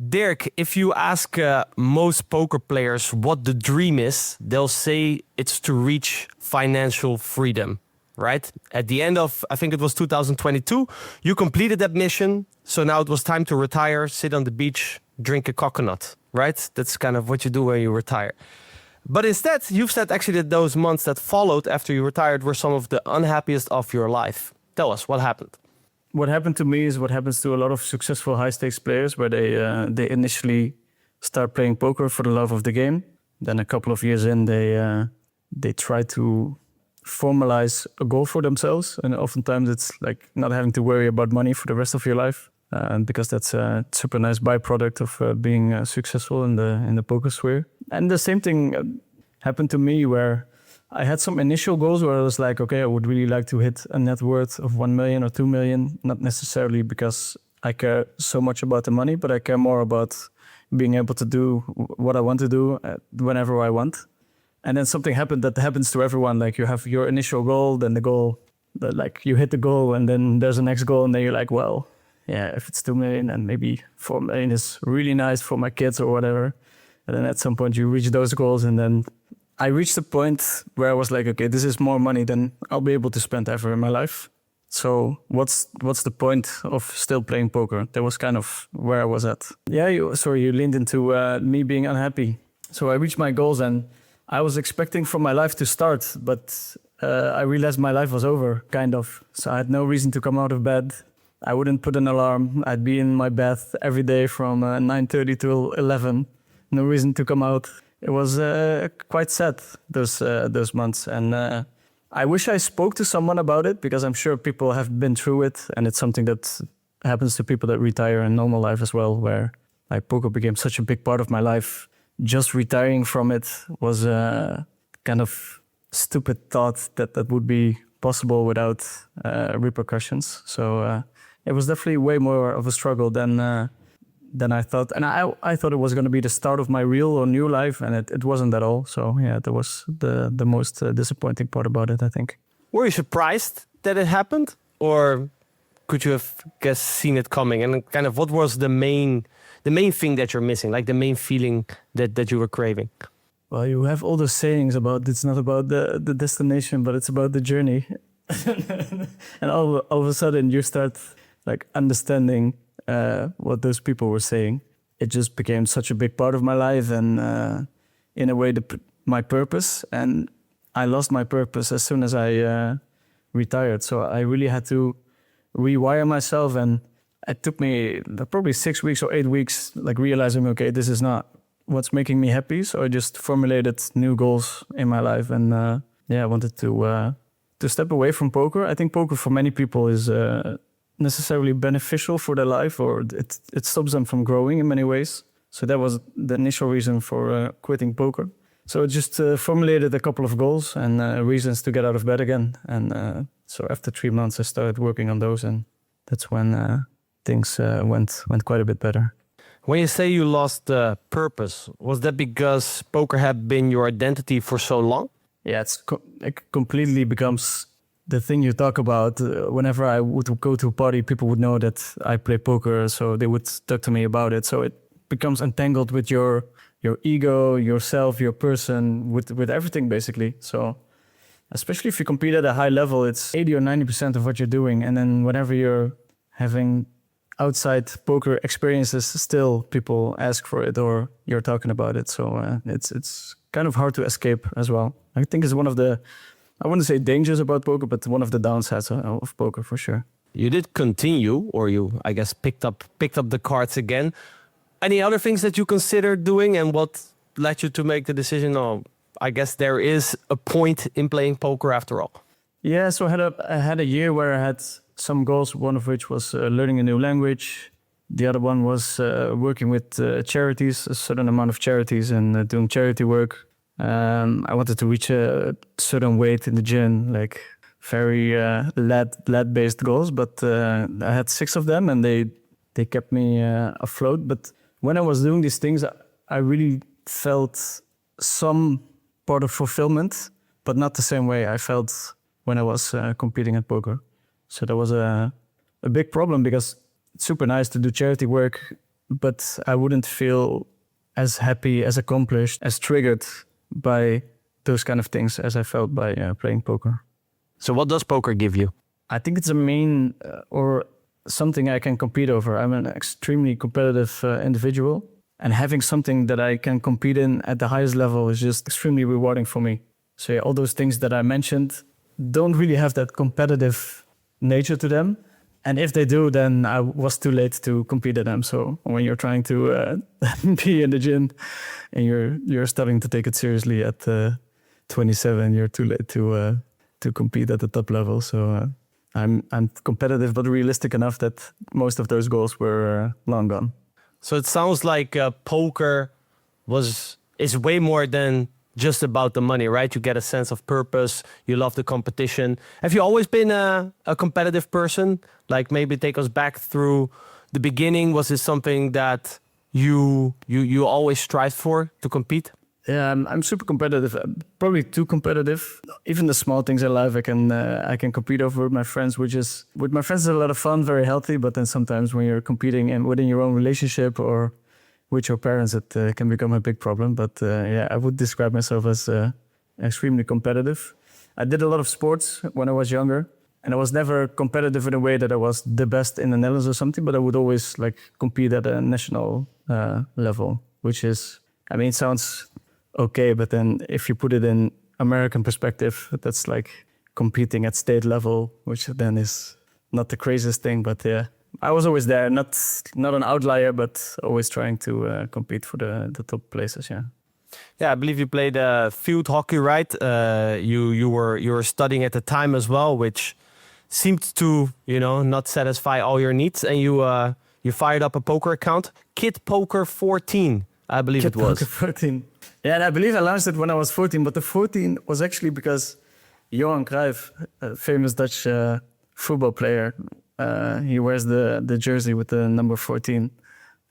Dirk, if you ask most poker players what the dream is, they'll say it's to reach financial freedom, right? At the end of, I think it was 2022, you completed that mission. So now it was time to retire, sit on the beach, drink a coconut, right? That's kind of what you do when you retire. But instead, you've said actually that those months that followed after you retired were some of the unhappiest of your life. Tell us, what happened? What happened to me is what happens to a lot of successful high-stakes players, where they initially start playing poker for the love of the game. Then a couple of years in, they try to formalize a goal for themselves, and oftentimes it's like not having to worry about money for the rest of your life, because that's a super nice byproduct of being successful in the poker sphere. And the same thing happened to me, where I had some initial goals where I was like, okay, I would really like to hit a net worth of 1 million or 2 million, not necessarily because I care so much about the money, but I care more about being able to do what I want to do whenever I want. And then something happened that happens to everyone. Like you have your initial goal, then the goal, like you hit the goal, and then there's a next goal, and then you're like, well, yeah, if it's 2 million and maybe 4 million is really nice for my kids or whatever. And then at some point you reach those goals, and then I reached a point where I was like, okay, this is more money than I'll be able to spend ever in my life. So what's the point of still playing poker? That was kind of where I was at. Yeah, you leaned into me being unhappy. So I reached my goals, and I was expecting for my life to start, but I realized my life was over, kind of. So I had no reason to come out of bed. I wouldn't put an alarm. I'd be in my bath every day from 9:30 till 11. No reason to come out. It was quite sad, those months. And I wish I spoke to someone about it, because I'm sure people have been through it. And it's something that happens to people that retire in normal life as well, where like poker became such a big part of my life. Just retiring from it was a kind of stupid thought that would be possible without repercussions. So it was definitely way more of a struggle than I thought. And I thought it was going to be the start of my real or new life, and it wasn't at all. So yeah, that was the most disappointing part about it, I think. Were you surprised that it happened? Or could you have seen it coming? And kind of what was the main thing that you're missing, like the main feeling that you were craving? Well, you have all those sayings about it's not about the destination, but it's about the journey. And all of a sudden you start like understanding what those people were saying. It just became such a big part of my life, and in a way my purpose. And I lost my purpose as soon as I retired. So I really had to rewire myself, and it took me probably 6 weeks or 8 weeks, like realizing, okay, this is not what's making me happy. So I just formulated new goals in my life, and I wanted to step away from poker. I think poker for many people is necessarily beneficial for their life, or it stops them from growing in many ways. So that was the initial reason for quitting poker. So I just formulated a couple of goals and reasons to get out of bed again. And so after 3 months, I started working on those, and that's when things went quite a bit better. When you say you lost purpose, was that because poker had been your identity for so long? Yeah, it completely becomes the thing you talk about. Whenever I would go to a party, people would know that I play poker, so they would talk to me about it. So it becomes entangled with your ego, yourself, your person, with everything basically. So especially if you compete at a high level, it's 80 or 90% of what you're doing. And then whenever you're having outside poker experiences, still people ask for it or you're talking about it. So it's kind of hard to escape as well. I think it's one of the, I wouldn't say dangers about poker, but one of the downsides of poker for sure. You did continue, or you, I guess, picked up the cards again. Any other things that you considered doing, and what led you to make the decision? Oh, I guess there is a point in playing poker after all. Yeah, so I had a year where I had some goals, one of which was learning a new language. The other one was working with charities, a certain amount of charities, and doing charity work. I wanted to reach a certain weight in the gym, like very lad-based goals, but I had 6 of them, and they kept me afloat. But when I was doing these things, I really felt some part of fulfillment, but not the same way I felt when I was competing at poker. So that was a big problem, because it's super nice to do charity work but I wouldn't feel as happy, as accomplished, as triggered by those kind of things as I felt by playing poker. So what does poker give you? I think it's a main or something I can compete over. I'm an extremely competitive individual, and having something that I can compete in at the highest level is just extremely rewarding for me. So yeah, all those things that I mentioned don't really have that competitive nature to them. And if they do, then I was too late to compete at them. So when you're trying to be in the gym and you're starting to take it seriously at 27, you're too late to compete at the top level. So I'm competitive, but realistic enough that most of those goals were long gone. So it sounds like poker is way more than just about the money, right? You get a sense of purpose. You love the competition. Have you always been a competitive person? Like maybe take us back through the beginning. Was this something that you always strived for to compete? Yeah, I'm super competitive. Probably too competitive. Even the small things in life, I can compete over with my friends, which is with my friends is a lot of fun, very healthy. But then sometimes when you're competing and within your own relationship or with your parents, it can become a big problem. But yeah, I would describe myself as extremely competitive. I did a lot of sports when I was younger, and I was never competitive in a way that I was the best in the Netherlands or something. But I would always like compete at a national level, which is, I mean, it sounds okay, but then if you put it in American perspective, that's like competing at state level, which then is not the craziest thing. But yeah, I was always there, not an outlier, but always trying to compete for the top places. Yeah. Yeah, I believe you played field hockey, right? You were studying at the time as well, which seemed to not satisfy all your needs, and you fired up a poker account, Kid Poker 14, I believe Kid it was. Poker 14. Yeah, and I believe I launched it when I was 14, but the 14 was actually because Johan Cruyff, a famous Dutch football player, he wears the jersey with the number 14.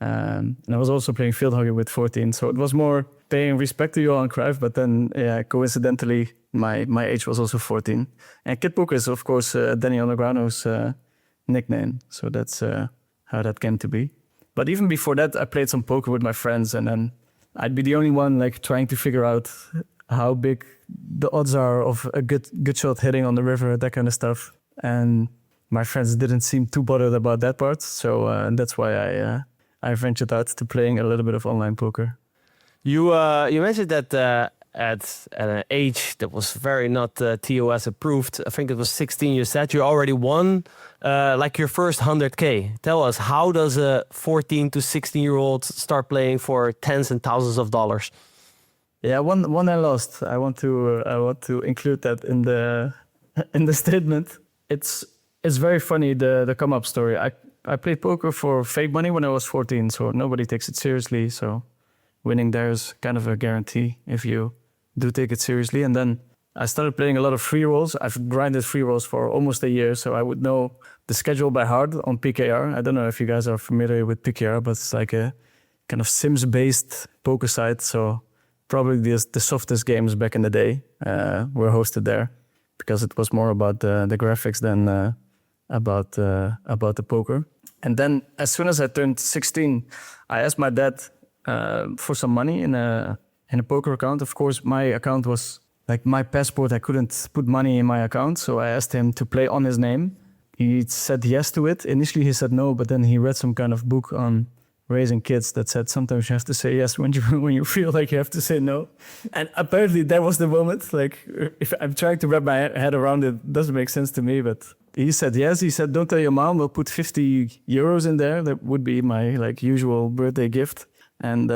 And I was also playing field hockey with 14, so it was more paying respect to Johan Cruyff, but then, yeah, coincidentally, my age was also 14. And Kid Poker is, of course, Danny Ondergrano's nickname, so that's how that came to be. But even before that, I played some poker with my friends, and then I'd be the only one like trying to figure out how big the odds are of a good shot hitting on the river, that kind of stuff. And my friends didn't seem too bothered about that part, so that's why I ventured out to playing a little bit of online poker. You mentioned that at an age that was very not TOS approved, I think it was 16, you said you already won like your first 100K. Tell us, how does a 14 to 16-year-old start playing for tens and thousands of dollars? Yeah, one I lost. I want to include that in the statement. It's very funny, the come up story. I played poker for fake money when I was 14, so nobody takes it seriously. So winning there is kind of a guarantee if you do take it seriously. And then I started playing a lot of free rolls. I've grinded free rolls for almost a year, so I would know the schedule by heart on PKR. I don't know if you guys are familiar with PKR, but it's like a kind of Sims-based poker site. So probably the softest games back in the day were hosted there, because it was more about the graphics than about the poker. And then as soon as I turned 16, I asked my dad for some money in a poker account. Of course, my account was like my passport. I couldn't put money in my account, so I asked him to play on his name. He said yes to it. Initially, he said no, but then he read some kind of book on raising kids that said sometimes you have to say yes when you feel like you have to say no. And apparently that was the moment. Like, if I'm trying to wrap my head around it, doesn't make sense to me. But he said yes. He said, "Don't tell your mom. We'll put 50 euros in there. That would be my like usual birthday gift. And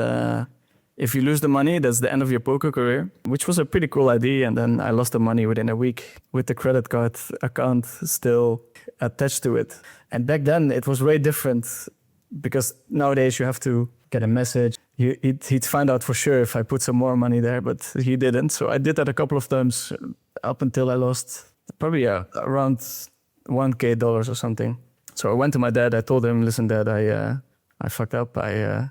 if you lose the money, that's the end of your poker career," which was a pretty cool idea. And then I lost the money within a week with the credit card account still attached to it. And back then it was way different, because nowadays you have to get a message. He'd find out for sure if I put some more money there, but he didn't. So I did that a couple of times up until I lost probably around $1,000 or something. So I went to my dad. I told him, "Listen, Dad, I fucked up. I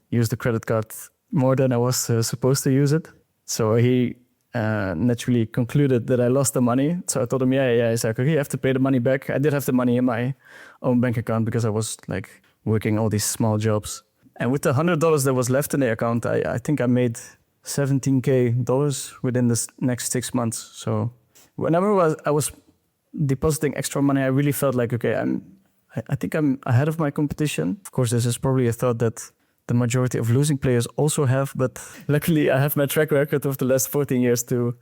used the credit card more than I was supposed to use it." So he naturally concluded that I lost the money. So I told him, yeah. He's like, "Okay, you have to pay the money back." I did have the money in my own bank account because I was like working all these small jobs. And with the $100 that was left in the account, I think I made $17K within the next 6 months. So whenever I was depositing extra money, I really felt like, okay, I think I'm ahead of my competition. Of course, this is probably a thought that the majority of losing players also have, but luckily I have my track record of the last 14 years to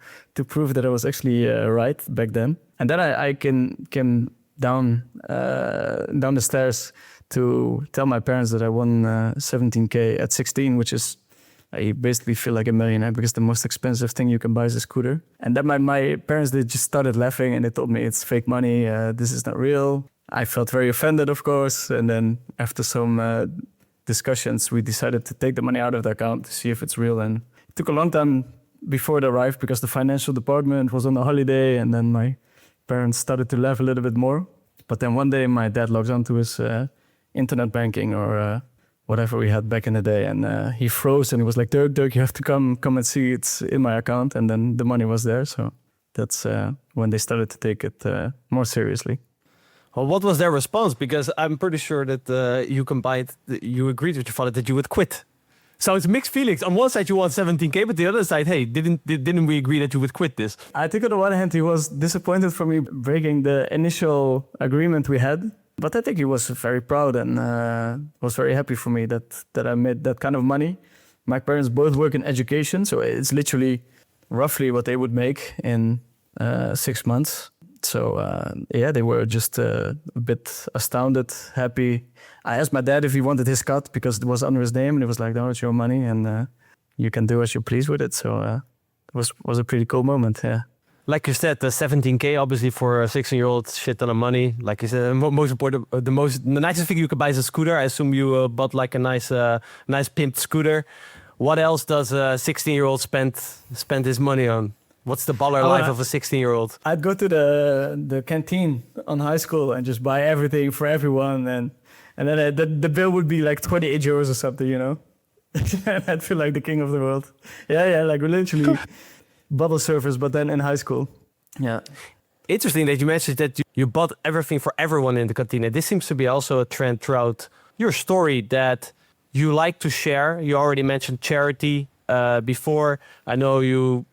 prove that I was actually right back then. And then I came down the stairs to tell my parents that I won 17K at 16, which is, I basically feel like a millionaire because the most expensive thing you can buy is a scooter. And then my parents, they just started laughing and they told me it's fake money, this is not real. I felt very offended, of course. And then after some discussions, we decided to take the money out of the account to see if it's real. And it took a long time before it arrived because the financial department was on a holiday, and then my parents started to laugh a little bit more. But then one day my dad logs onto his internet banking or whatever we had back in the day, and he froze and he was like, Dirk, you have to come and see, it's in my account. And then the money was there. So that's when they started to take it more seriously. Well, what was their response? Because I'm pretty sure that you agreed with your father that you would quit. So it's mixed feelings. On one side, you want 17K, but the other side, hey, didn't we agree that you would quit this? I think on the one hand, he was disappointed for me breaking the initial agreement we had. But I think he was very proud and was very happy for me that I made that kind of money. My parents both work in education, so it's literally roughly what they would make in 6 months. So they were just a bit astounded, happy. I asked my dad if he wanted his cut because it was under his name, and he was like, "No, it's your money, and you can do as you please with it." So it was a pretty cool moment. Yeah. Like you said, the 17K, obviously for a 16-year-old, shit ton of money. Like you said, most important, the nicest thing you could buy is a scooter. I assume you bought like a nice pimped scooter. What else does a 16-year-old spend his money on? What's the baller life of a 16-year-old? I'd go to the canteen on high school and just buy everything for everyone, and then the bill would be like 28 euros or something, you know. And I'd feel like the king of the world. Yeah, like literally. Bottle service, but then in high school. Yeah. Interesting that you mentioned that you bought everything for everyone in the cantina. This seems to be also a trend throughout your story that you like to share. You already mentioned charity before. I know you're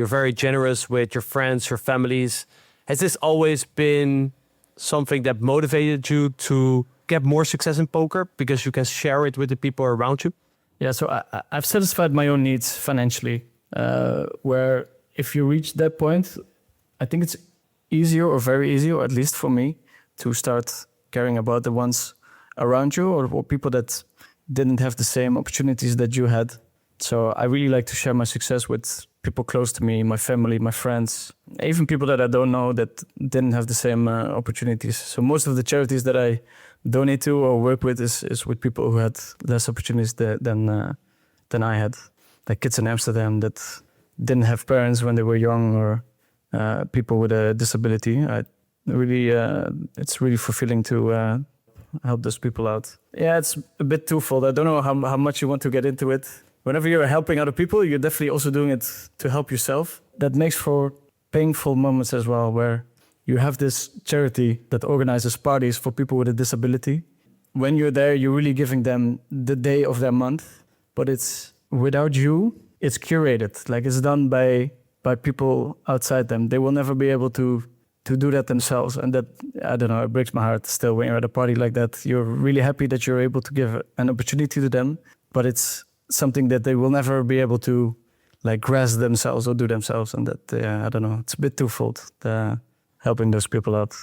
very generous with your friends, your families. Has this always been something that motivated you to get more success in poker because you can share it with the people around you? Yeah, so I've satisfied my own needs financially. Where if you reach that point, I think it's easier or very easy, or at least for me, to start caring about the ones around you or people that didn't have the same opportunities that you had. So I really like to share my success with people close to me, my family, my friends, even people that I don't know that didn't have the same opportunities. So most of the charities that I donate to or work with is with people who had less opportunities than I had. Like kids in Amsterdam that didn't have parents when they were young, or people with a disability. It's really fulfilling to help those people out. Yeah, it's a bit twofold. I don't know how much you want to get into it. Whenever you're helping other people, you're definitely also doing it to help yourself. That makes for painful moments as well, where you have this charity that organizes parties for people with a disability. When you're there, you're really giving them the day of their month, but it's without you, it's curated. Like it's done by people outside them. They will never be able to do that themselves. And that, I don't know, it breaks my heart still when you're at a party like that. You're really happy that you're able to give an opportunity to them, but it's something that they will never be able to like grasp themselves or do themselves. And that, I don't know, it's a bit twofold, helping those people out.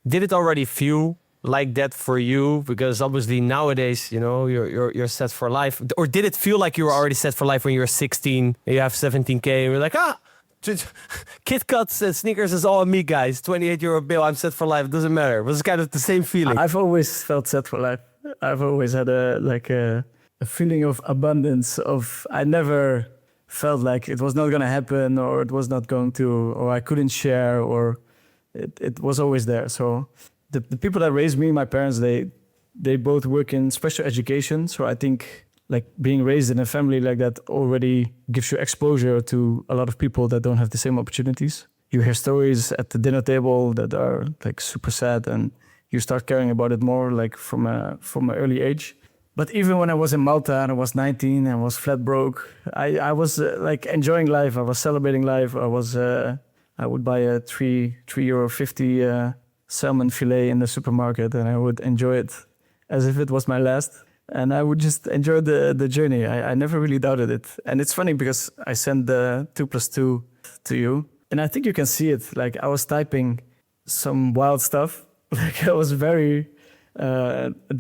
Did it already feel like that for you? Because obviously nowadays, you know, you're set for life. Or did it feel like you were already set for life when you were 16, and you have 17K, and you're like, Kit Kats and sneakers is all on me, guys. 28 euro bill, I'm set for life. It doesn't matter. It was kind of the same feeling. I've always felt set for life. I've always had a feeling of abundance. I never felt like it was not going to happen, or it was not going to, or I couldn't share, or it was always there. So the people that raised me, my parents, they both work in special education. So I think like being raised in a family like that already gives you exposure to a lot of people that don't have the same opportunities. You hear stories at the dinner table that are like super sad, and you start caring about it more like from an early age. But even when I was in Malta and I was 19 and I was flat broke, I was like enjoying life. I was celebrating life. I would buy a €3.50 salmon fillet in the supermarket, and I would enjoy it as if it was my last. And I would just enjoy the journey. I never really doubted it. And it's funny because I sent the 2+2 to you, and I think you can see it. Like I was typing some wild stuff. Like I was very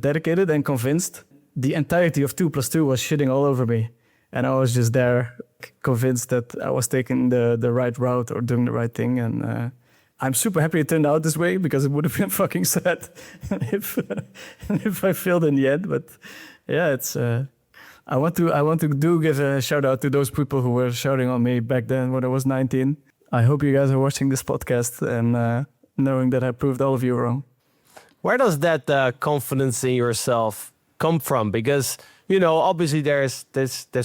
dedicated and convinced. The entirety of 2+2 was shitting all over me. And I was just there convinced that I was taking the right route or doing the right thing. And I'm super happy it turned out this way, because it would have been fucking sad if I failed in the end. But yeah, it's I want to give a shout out to those people who were shouting on me back then when I was 19. I hope you guys are watching this podcast and knowing that I proved all of you wrong. Where does that confidence in yourself come from? Because, you know, obviously there's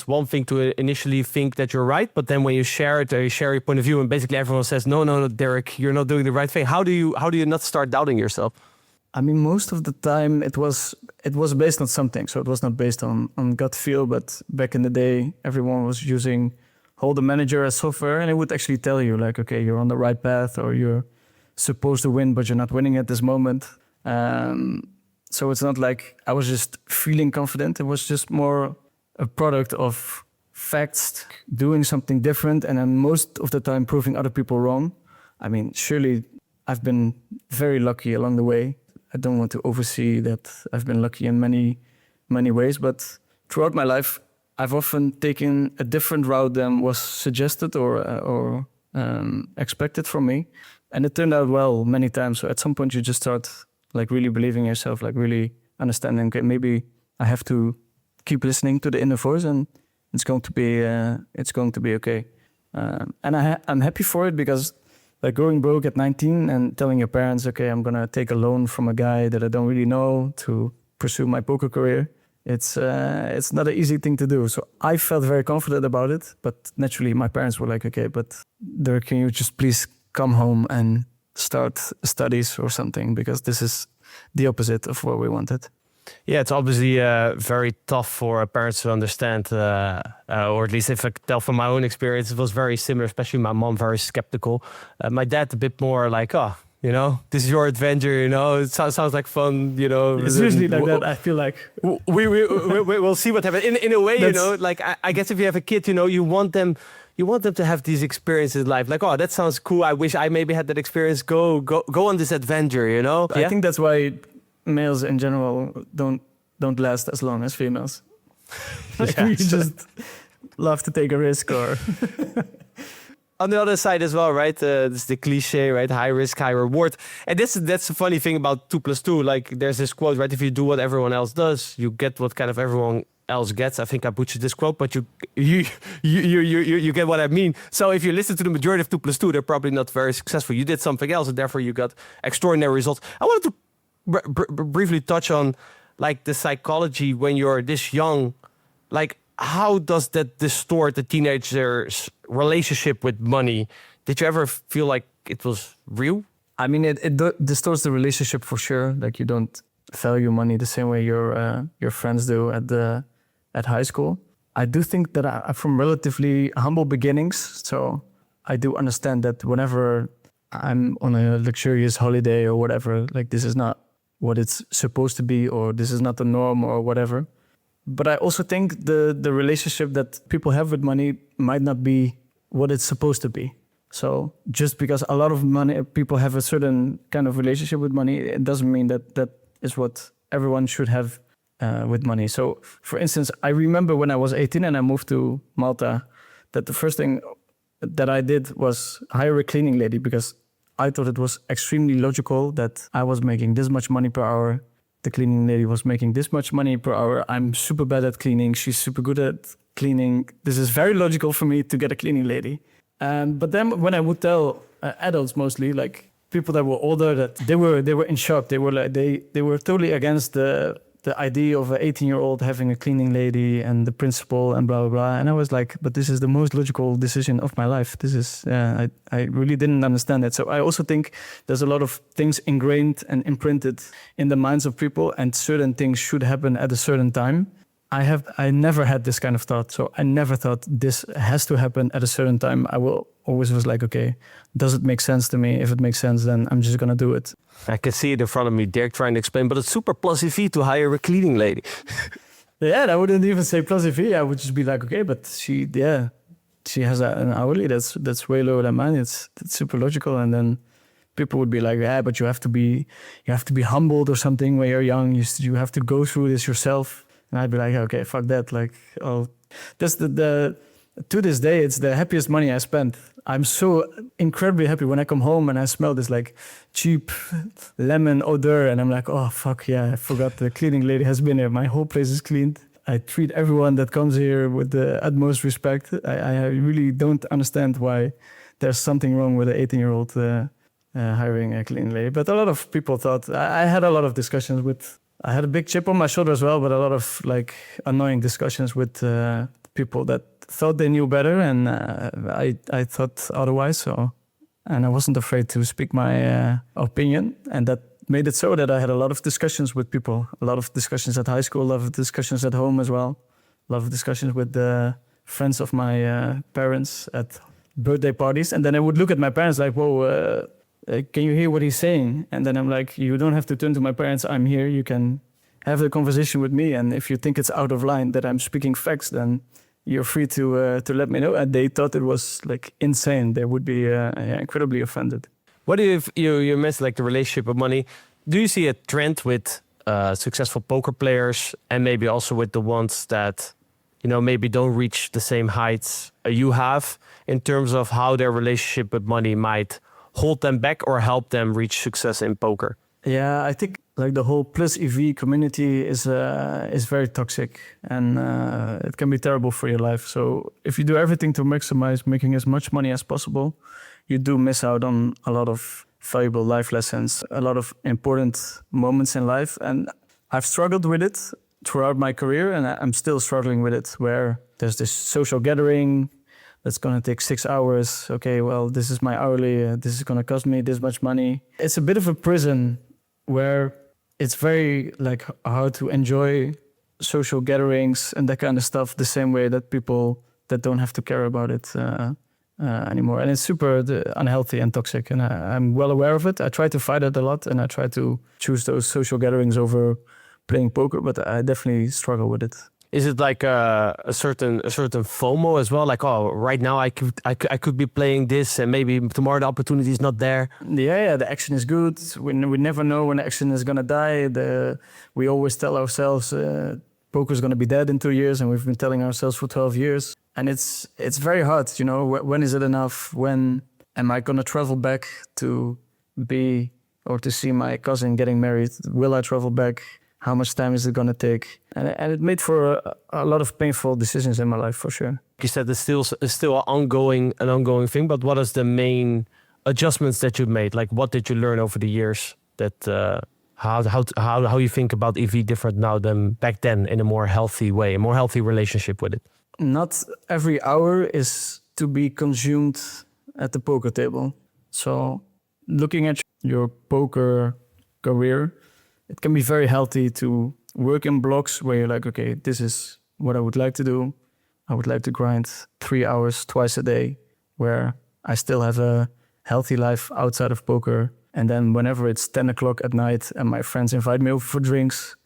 one thing to initially think that you're right, but then when you share it, or you share your point of view, and basically everyone says, no, Dirk, you're not doing the right thing. How do you not start doubting yourself? I mean, most of the time it was based on something, so it was not based on gut feel. But back in the day, everyone was using Hold the Manager as software, and it would actually tell you like, okay, you're on the right path, or you're supposed to win, but you're not winning at this moment. So it's not like I was just feeling confident. It was just more a product of facts, doing something different, and then most of the time proving other people wrong. I mean, surely I've been very lucky along the way. I don't want to oversee that I've been lucky in many ways, but throughout my life, I've often taken a different route than was suggested or expected from me. And it turned out well many times. So at some point you just start like really believing in yourself, like really understanding, okay, maybe I have to keep listening to the inner voice, and it's going to be okay. And I'm happy for it, because like going broke at 19 and telling your parents, okay, I'm gonna take a loan from a guy that I don't really know to pursue my poker career. It's not an easy thing to do. So I felt very confident about it, but naturally my parents were like, okay, but Dirk, can you just please come home and start studies or something, because this is the opposite of what we wanted. Yeah, it's obviously very tough for parents to understand, or at least if I tell from my own experience, it was very similar, especially my mom, very skeptical. My dad a bit more like, oh, you know, this is your adventure, you know, it sounds like fun, you know. It's usually like that, I feel like. We'll see what happens. In a way, you know, like I guess if you have a kid, you know, you want them to have these experiences in life. Like, oh, that sounds cool. I wish I maybe had that experience. Go on this adventure, you know? I think that's why males in general don't last as long as females. Like we just love to take a risk, or... On the other side as well, right? This is the cliche, right? High risk, high reward. And that's the funny thing about 2+2. Like there's this quote, right? If you do what everyone else does, you get what kind of everyone else gets. I think I butchered this quote, but you get what I mean. So if you listen to the majority of 2+2, they're probably not very successful. You did something else, and therefore you got extraordinary results. I wanted to briefly touch on like the psychology when you're this young. Like, how does that distort the teenager's relationship with money? Did you ever feel like it was real? I mean, it distorts the relationship for sure. Like you don't value money the same way your friends do at high school. I do think that I'm from relatively humble beginnings, so I do understand that whenever I'm on a luxurious holiday or whatever, like this is not what it's supposed to be, or this is not the norm or whatever. But I also think the relationship that people have with money might not be what it's supposed to be. So just because a lot of people have a certain kind of relationship with money, it doesn't mean that is what everyone should have with money. So for instance, I remember when I was 18 and I moved to Malta, that the first thing that I did was hire a cleaning lady, because I thought it was extremely logical that I was making this much money per hour. The cleaning lady was making this much money per hour. I'm super bad at cleaning. She's super good at cleaning. This is very logical for me to get a cleaning lady. But then when I would tell adults, mostly like people that were older, that they were in shock. They were like they were totally against the the idea of an 18-year-old having a cleaning lady and the principal and blah, blah, blah. And I was like, but this is the most logical decision of my life. This is, I really didn't understand it. So I also think there's a lot of things ingrained and imprinted in the minds of people, and certain things should happen at a certain time. I never had this kind of thought. So I never thought this has to happen at a certain time. I will always was like, okay, does it make sense to me? If it makes sense, then I'm just going to do it. I can see it in front of me, Dirk trying to explain, but it's super plus EV to hire a cleaning lady. Yeah, I wouldn't even say plus EV. I would just be like, okay, but she has an hourly that's way lower than mine. It's super logical. And then people would be like, yeah, but you have to be humbled or something when you're young. You have to go through this yourself. And I'd be like, okay, fuck that. Like, oh, that's to this day, it's the happiest money I spent. I'm so incredibly happy when I come home and I smell this like cheap lemon odor, and I'm like, oh fuck yeah, I forgot the cleaning lady has been here. My whole place is cleaned. I treat everyone that comes here with the utmost respect. I really don't understand why there's something wrong with an 18-year-old hiring a cleaning lady. But a lot of people thought, I had a lot of discussions with. I had a big chip on my shoulder as well, but a lot of like annoying discussions with people that thought they knew better, and I thought otherwise. So, and I wasn't afraid to speak my opinion, and that made it so that I had a lot of discussions with people, a lot of discussions at high school, a lot of discussions at home as well, a lot of discussions with the friends of my parents at birthday parties, and then I would look at my parents like, whoa. Can you hear what he's saying? And then I'm like, you don't have to turn to my parents. I'm here. You can have the conversation with me. And if you think it's out of line that I'm speaking facts, then you're free to let me know. And they thought it was like insane. They would be incredibly offended. What do you mentioned like the relationship with money? Do you see a trend with successful poker players, and maybe also with the ones that, maybe don't reach the same heights you have, in terms of how their relationship with money might hold them back or help them reach success in poker? Yeah, I think like the whole plus EV community is very toxic, and it can be terrible for your life. So if you do everything to maximize making as much money as possible, you do miss out on a lot of valuable life lessons, a lot of important moments in life. And I've struggled with it throughout my career, and I'm still struggling with it, where there's this social gathering that's going to take 6 hours. Okay, well, this is my hourly. This is going to cost me this much money. It's a bit of a prison where it's very like hard to enjoy social gatherings and that kind of stuff the same way that people that don't have to care about it anymore. And it's super unhealthy and toxic. And I'm well aware of it. I try to fight it a lot, and I try to choose those social gatherings over playing poker, but I definitely struggle with it. Is it like a certain FOMO as well? Like, oh, right now I could be playing this, and maybe tomorrow the opportunity is not there. Yeah, the action is good. We never know when the action is gonna die. We always tell ourselves poker is gonna be dead in 2 years, and we've been telling ourselves for 12 years. And it's very hard, When is it enough? When am I gonna travel back to see my cousin getting married? Will I travel back? How much time is it going to take? And it made for a lot of painful decisions in my life, for sure. You said it's still an ongoing thing, but what is the main adjustments that you made? Like, what did you learn over the years that how you think about EV different now than back then, in a more healthy way, a more healthy relationship with it? Not every hour is to be consumed at the poker table. So looking at your poker career, it can be very healthy to work in blocks where you're like, okay, this is what I would like to do. I would like to grind 3 hours twice a day, where I still have a healthy life outside of poker. And then whenever it's 10 o'clock at night and my friends invite me over for drinks,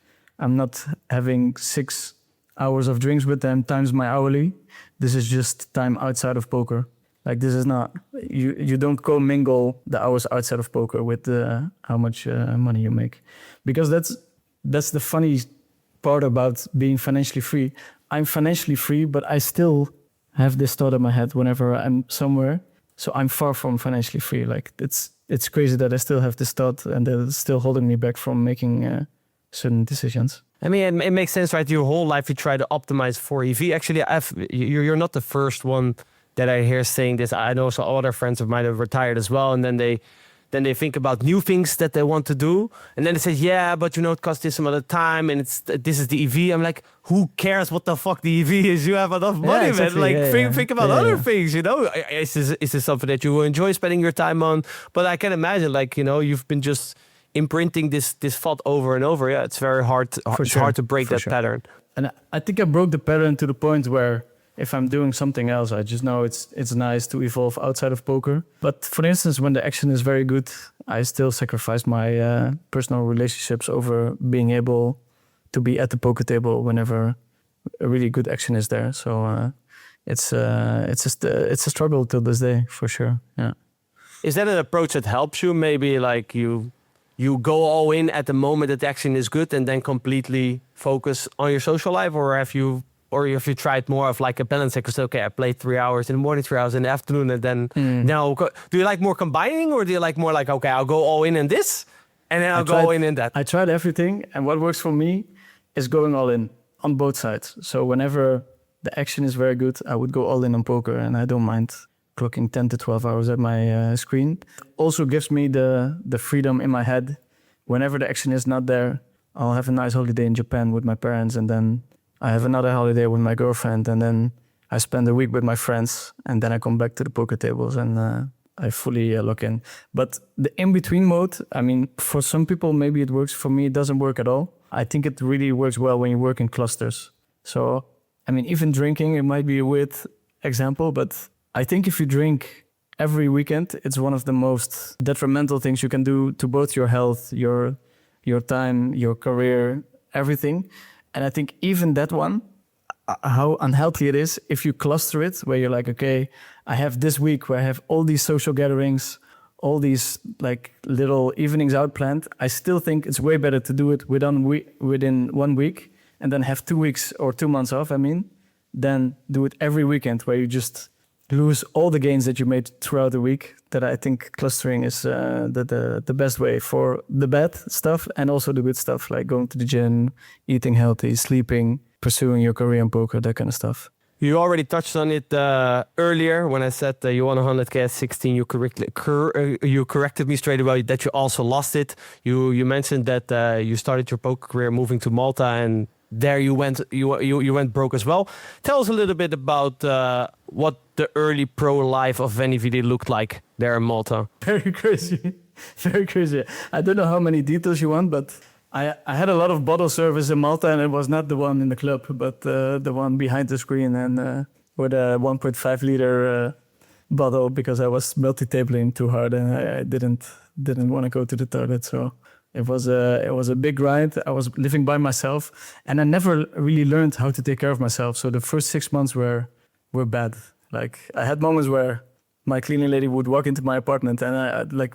I'm not having 6 hours of drinks with them times my hourly. This is just time outside of poker. Like, this is not, you don't co-mingle the hours outside of poker with how much money you make. Because that's the funny part about being financially free. I'm financially free, but I still have this thought in my head whenever I'm somewhere. So I'm far from financially free. Like, it's crazy that I still have this thought, and that it's still holding me back from making certain decisions. I mean, it makes sense, right? Your whole life you try to optimize for EV. Actually, you're not the first one that I hear saying this. I know some other friends of mine have retired as well, and then then they think about new things that they want to do, and then they say, yeah, but you know, it costs this amount of time, and this is the EV. I'm like, who cares what the fuck the EV is? You have enough money, exactly. man. Like, think about other yeah. things, you know. Is this something that you will enjoy spending your time on? But I can imagine, like, you know, you've been just imprinting this thought over and over. Yeah, it's very hard. It's hard to break that pattern. And I think I broke the pattern to the point where if I'm doing something else, I just know it's nice to evolve outside of poker. But for instance, when the action is very good, I still sacrifice my personal relationships over being able to be at the poker table whenever a really good action is there. So it's a struggle till this day, for sure. Yeah. Is that an approach that helps you? Maybe like you go all in at the moment that the action is good and then completely focus on your social life, or have you tried more of like a balance? Because okay, I played 3 hours in the morning, 3 hours in the afternoon, and then now do you like more combining, or do you like more like, okay, I'll go all in this and then I'll go all in that? I tried everything, and what works for me is going all in on both sides. So whenever the action is very good, I would go all in on poker, and I don't mind clocking 10 to 12 hours at my screen. Also gives me the freedom in my head. Whenever the action is not there, I'll have a nice holiday in Japan with my parents, and then I have another holiday with my girlfriend, and then I spend a week with my friends, and then I come back to the poker tables and I fully lock in. But the in-between mode, I mean, for some people, maybe it works. For me, it doesn't work at all. I think it really works well when you work in clusters. So, I mean, even drinking, it might be a weird example, but I think if you drink every weekend, it's one of the most detrimental things you can do to both your health, your time, your career, everything. And I think even that one, how unhealthy it is if you cluster it, where you're like, okay, I have this week where I have all these social gatherings, all these like little evenings out planned. I still think it's way better to do it within 1 week and then have 2 weeks or 2 months off, than do it every weekend where you just lose all the gains that you made throughout the week. That I think clustering is the best way for the bad stuff and also the good stuff, like going to the gym, eating healthy, sleeping, pursuing your career in poker, that kind of stuff. You already touched on it earlier when I said you won 100K at 16. You corrected me straight away that you also lost it. You mentioned that you started your poker career moving to Malta, and there you went broke as well. Tell us a little bit about what the early pro life of VeniVidi looked like there in Malta. Very crazy, very crazy. I don't know how many details you want, but I had a lot of bottle service in Malta, and it was not the one in the club, but the one behind the screen, and with a 1.5 liter bottle, because I was multi-tabling too hard and I didn't want to go to the toilet. So it was a big grind. I was living by myself, and I never really learned how to take care of myself. So the first 6 months were bad. Like I had moments where my cleaning lady would walk into my apartment and I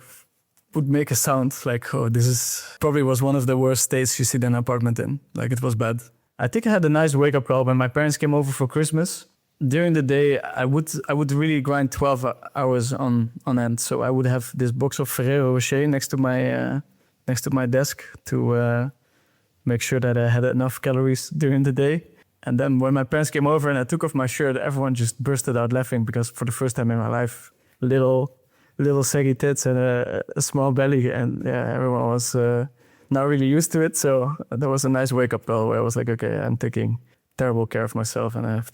would make a sound like, oh, this is probably was one of the worst states you see an apartment in. Like it was bad. I think I had a nice wake up call when my parents came over for Christmas. During the day, I would really grind 12 hours on end. So I would have this box of Ferrero Rocher next to my desk to make sure that I had enough calories during the day. And then when my parents came over and I took off my shirt, everyone just bursted out laughing, because for the first time in my life, little saggy tits and a small belly, and yeah, everyone was not really used to it. So that was a nice wake up call where I was like, okay, I'm taking terrible care of myself and I have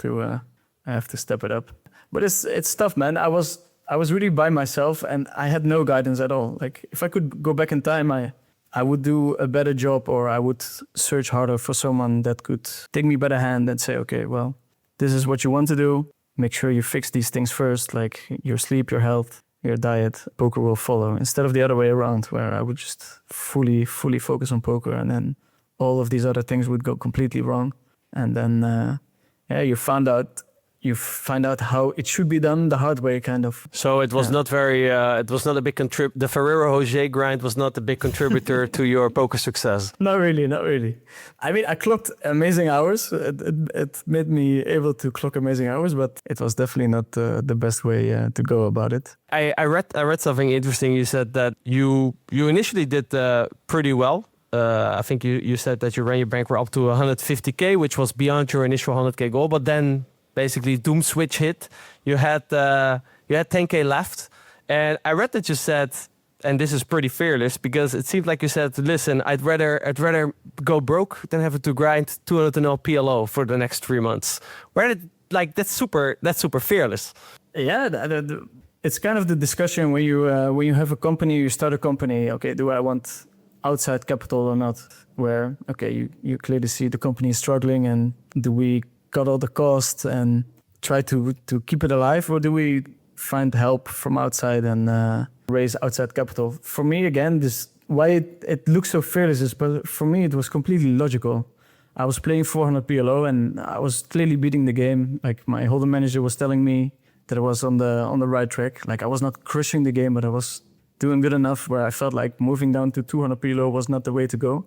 to step it up. But it's tough, man. I was really by myself and I had no guidance at all. Like if I could go back in time, I would do a better job, or I would search harder for someone that could take me by the hand and say, okay, well, this is what you want to do. Make sure you fix these things first, like your sleep, your health, your diet. Poker will follow, instead of the other way around, where I would just fully focus on poker, and then all of these other things would go completely wrong. And then, you find out how it should be done the hard way, kind of. So it was not very, it was not a big the Ferrero Rocher grind was not a big contributor to your poker success. Not really. I mean, I clocked amazing hours. It made me able to clock amazing hours, but it was definitely not the best way to go about it. I read something interesting. You said that you initially did pretty well. I think you said that you ran your bankroll up to 150K, which was beyond your initial 100K goal, but then basically doom switch hit. You had 10K left, and I read that you said and this is pretty fearless because it seems like you said, listen, I'd rather go broke than have to grind 200 PLO for the next 3 months. That's super fearless. Yeah, it's kind of the discussion when you have a company, you start a company. Okay, do I want outside capital or not? Where you clearly see the company is struggling, and do we cut all the costs and try to keep it alive, or do we find help from outside and raise outside capital? For me, again, why it looks so fearless is, but for me it was completely logical. I was playing 400 PLO and I was clearly beating the game. Like my holder manager was telling me that I was on the right track. Like I was not crushing the game, but I was doing good enough where I felt like moving down to 200 PLO was not the way to go.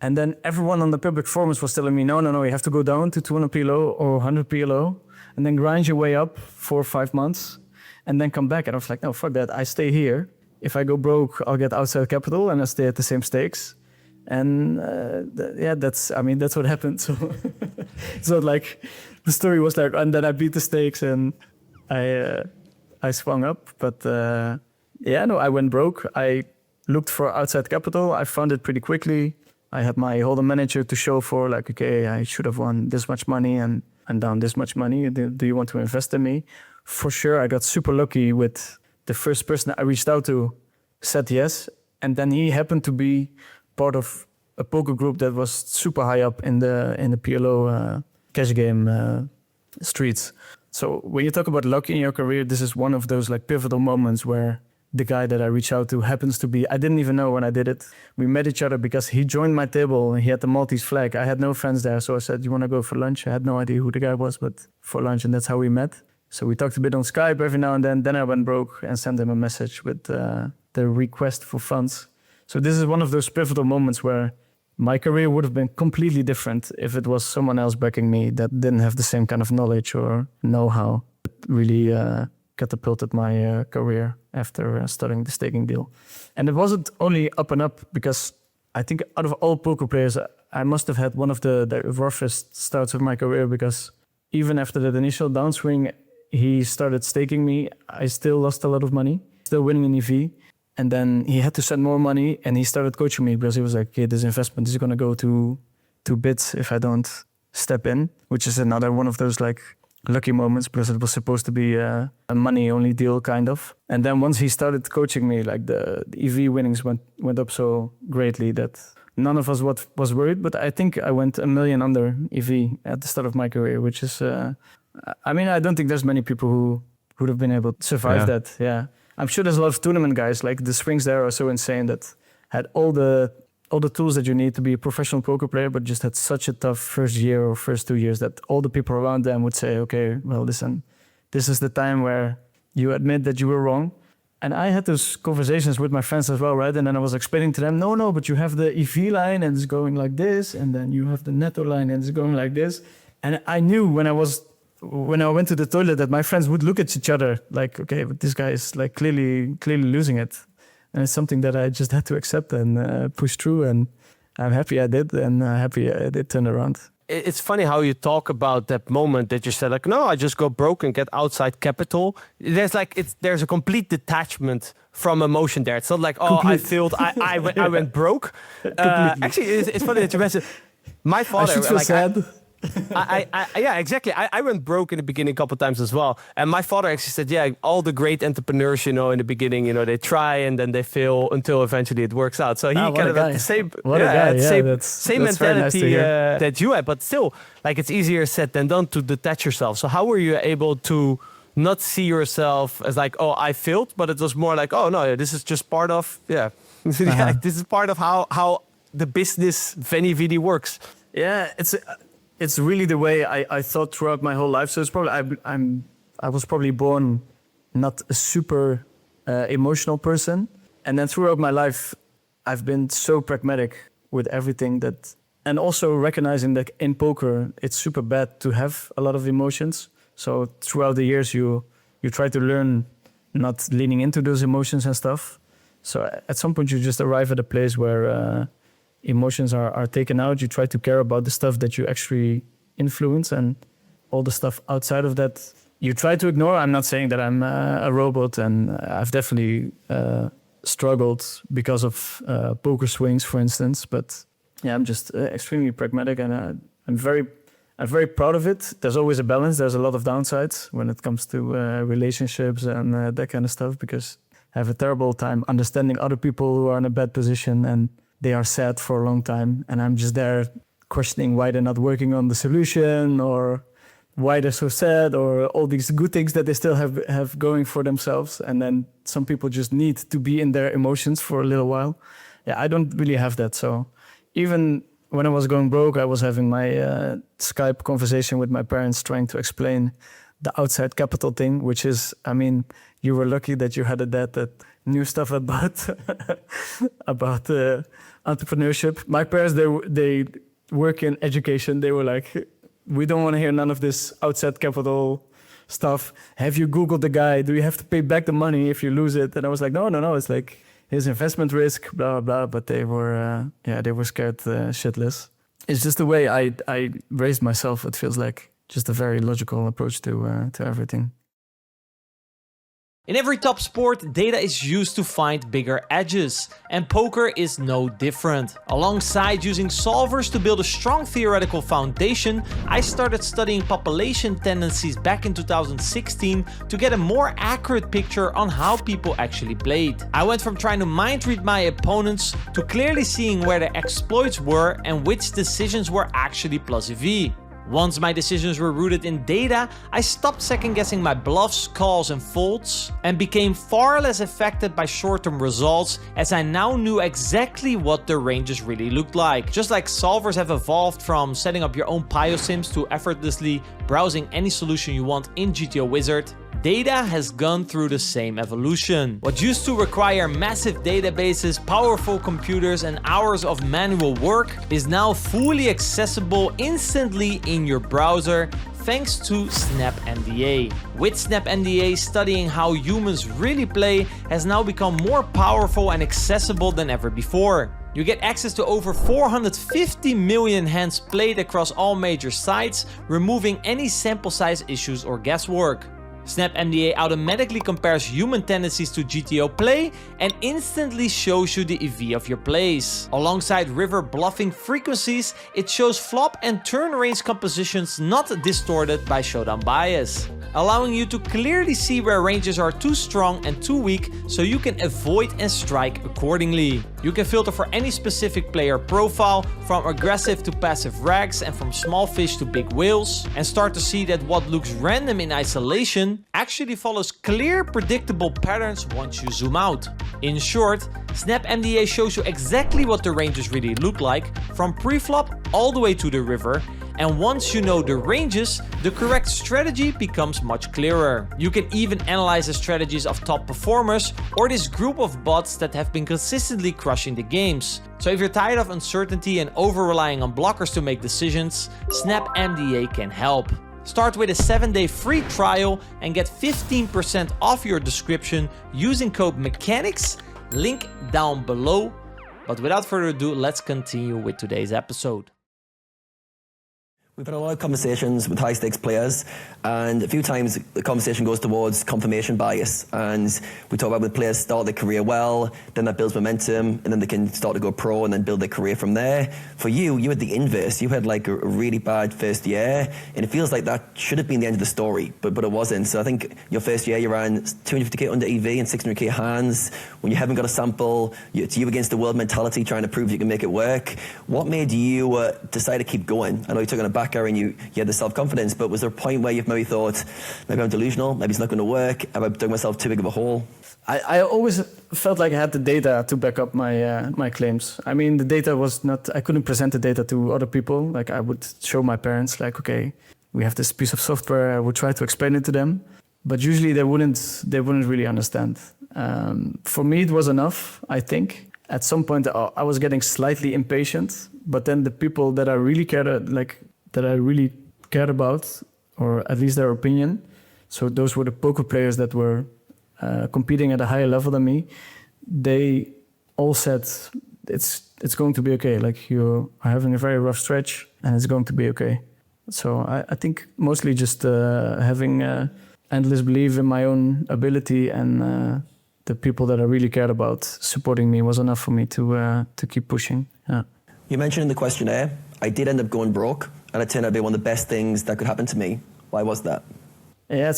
And then everyone on the public forums was telling me, no, you have to go down to 200 PLO or 100 PLO and then grind your way up 4 or 5 months and then come back. And I was like, no, fuck that. I stay here. If I go broke, I'll get outside capital and I stay at the same stakes. And that's what happened. So it's not like the story was like, and then I beat the stakes and I swung up. But I went broke. I looked for outside capital. I found it pretty quickly. I had my holder manager to show for, like, okay, I should have won this much money and down this much money. Do you want to invest in me? For sure, I got super lucky with the first person I reached out to said yes. And then he happened to be part of a poker group that was super high up in the PLO cash game streets. So when you talk about luck in your career, this is one of those like pivotal moments where the guy that I reached out to happens to be, I didn't even know when I did it. We met each other because he joined my table and he had the Maltese flag. I had no friends there. So I said, you want to go for lunch? I had no idea who the guy was, but for lunch, and that's how we met. So we talked a bit on Skype every now and then. Then I went broke and sent him a message with the request for funds. So this is one of those pivotal moments where my career would have been completely different if it was someone else backing me that didn't have the same kind of knowledge or know-how. It really catapulted my career after starting the staking deal. And it wasn't only up and up, because I think out of all poker players, I must have had one of the roughest starts of my career, because even after that initial downswing, he started staking me. I still lost a lot of money, still winning in EV. And then he had to send more money, and he started coaching me because he was like, okay, this investment is going to go to bits if I don't step in, which is another one of those like lucky moments, because it was supposed to be a money only deal kind of. And then once he started coaching me, like the EV winnings went up so greatly that none of us was worried. But I think I went $1 million under EV at the start of my career, which is, I don't think there's many people who would have been able to survive that. Yeah. I'm sure there's a lot of tournament guys, like the swings there are so insane, that had all the tools that you need to be a professional poker player, but just had such a tough first year or first 2 years that all the people around them would say, okay, well, listen, this is the time where you admit that you were wrong. And I had those conversations with my friends as well, right? And then I was explaining to them, no, but you have the EV line and it's going like this, and then you have the netto line and it's going like this. And I knew when I went to the toilet that my friends would look at each other like, okay, but this guy is like clearly losing it. And it's something that I just had to accept and push through. And I'm happy I did, and happy I did turn around. It's funny how you talk about that moment that you said, like, no, I just go broke and get outside capital. There's a complete detachment from emotion there. It's not like, oh, I failed, I went broke. Actually, it's funny that you mentioned my father. I should feel sad. Yeah, exactly. I went broke in the beginning a couple of times as well. And my father actually said, yeah, all the great entrepreneurs, in the beginning, they try and then they fail until eventually it works out. So he kind of had the same, same mentality nice that you had. But still, like, it's easier said than done to detach yourself. So how were you able to not see yourself as like, oh, I failed, but it was more like, oh, no, this is just part of, this is part of how the business VeniVidi works. Yeah, it's really the way I thought throughout my whole life. So it's probably I was probably born not a super emotional person, and then throughout my life I've been so pragmatic with everything and also recognizing that in poker it's super bad to have a lot of emotions. So throughout the years you try to learn not leaning into those emotions and stuff. So at some point you just arrive at a place where emotions are taken out. You try to care about the stuff that you actually influence, and all the stuff outside of that you try to ignore. I'm not saying that I'm a robot, and I've definitely struggled because of poker swings, for instance. But yeah, I'm just extremely pragmatic, and I'm very proud of it. There's always a balance. There's a lot of downsides when it comes to relationships and that kind of stuff, because I have a terrible time understanding other people who are in a bad position and they are sad for a long time. And I'm just there questioning why they're not working on the solution, or why they're so sad, or all these good things that they still have going for themselves. And then some people just need to be in their emotions for a little while. Yeah, I don't really have that. So even when I was going broke, I was having my Skype conversation with my parents, trying to explain the outside capital thing, which is, I mean, you were lucky that you had a dad that knew stuff about about entrepreneurship. My parents, they work in education. They were like, we don't want to hear none of this outside capital stuff. Have you Googled the guy? Do you have to pay back the money if you lose it? And I was like, no. It's like his investment risk, blah, blah. But they were, they were scared shitless. It's just the way I raised myself. It feels like just a very logical approach to everything. In every top sport, data is used to find bigger edges, and poker is no different. Alongside using solvers to build a strong theoretical foundation, I started studying population tendencies back in 2016 to get a more accurate picture on how people actually played. I went from trying to mind read my opponents to clearly seeing where their exploits were and which decisions were actually plus EV. Once my decisions were rooted in data, I stopped second-guessing my bluffs, calls and folds, and became far less affected by short-term results, as I now knew exactly what the ranges really looked like. Just like solvers have evolved from setting up your own PioSims to effortlessly browsing any solution you want in GTO Wizard, data has gone through the same evolution. What used to require massive databases, powerful computers and hours of manual work is now fully accessible instantly in your browser thanks to SnapMDA. With SnapMDA, studying how humans really play has now become more powerful and accessible than ever before. You get access to over 450 million hands played across all major sites, removing any sample size issues or guesswork. SnapMDA automatically compares human tendencies to GTO play and instantly shows you the EV of your plays. Alongside river bluffing frequencies, it shows flop and turn range compositions not distorted by showdown bias, allowing you to clearly see where ranges are too strong and too weak so you can avoid and strike accordingly. You can filter for any specific player profile, from aggressive to passive rags and from small fish to big whales, and start to see that what looks random in isolation actually follows clear, predictable patterns once you zoom out. In short, SnapMDA shows you exactly what the ranges really look like, from pre-flop all the way to the river, and once you know the ranges, the correct strategy becomes much clearer. You can even analyze the strategies of top performers or this group of bots that have been consistently crushing the games. So if you're tired of uncertainty and over-relying on blockers to make decisions, SnapMDA can help. Start with a 7-day free trial and get 15% off your description using code MECHANICS, link down below. But without further ado, let's continue with today's episode. We've had a lot of conversations with high-stakes players, and a few times the conversation goes towards confirmation bias. And we talk about when players start their career well, then that builds momentum, and then they can start to go pro and then build their career from there. For you, you had the inverse. You had like a really bad first year, and it feels like that should have been the end of the story, but it wasn't. So I think your first year you ran 250k under EV and 600k hands. When you haven't got a sample, it's you against the world mentality, trying to prove you can make it work. What made you decide to keep going? I know you took on a backer and you had the self-confidence, but was there a point where you've maybe thought, maybe I'm delusional, maybe it's not going to work, have I dug myself too big of a hole? I always felt like I had the data to back up my claims. I mean, the data was not, I couldn't present the data to other people. Like I would show my parents, like, okay, we have this piece of software, I would try to explain it to them, but usually they wouldn't really understand. For me, it was enough, I think. At some point, I was getting slightly impatient, but then the people that I really cared about, or at least their opinion, so those were the poker players that were competing at a higher level than me, they all said, it's going to be okay. Like, you are having a very rough stretch and it's going to be okay. So I think mostly just having endless belief in my own ability and the people that I really cared about supporting me was enough for me to keep pushing. Yeah. You mentioned in the questionnaire, I did end up going broke, and it turned out to be one of the best things that could happen to me. Why was that? Yeah,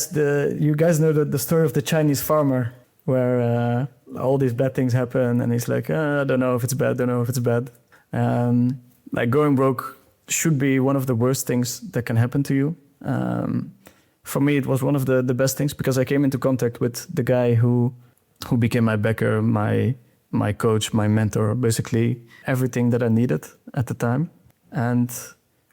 you guys know the story of the Chinese farmer where all these bad things happen and he's like, I don't know if it's bad, don't know if it's bad. Like going broke should be one of the worst things that can happen to you. For me, it was one of the best things because I came into contact with the guy who became my backer, my coach, my mentor, basically everything that I needed at the time. And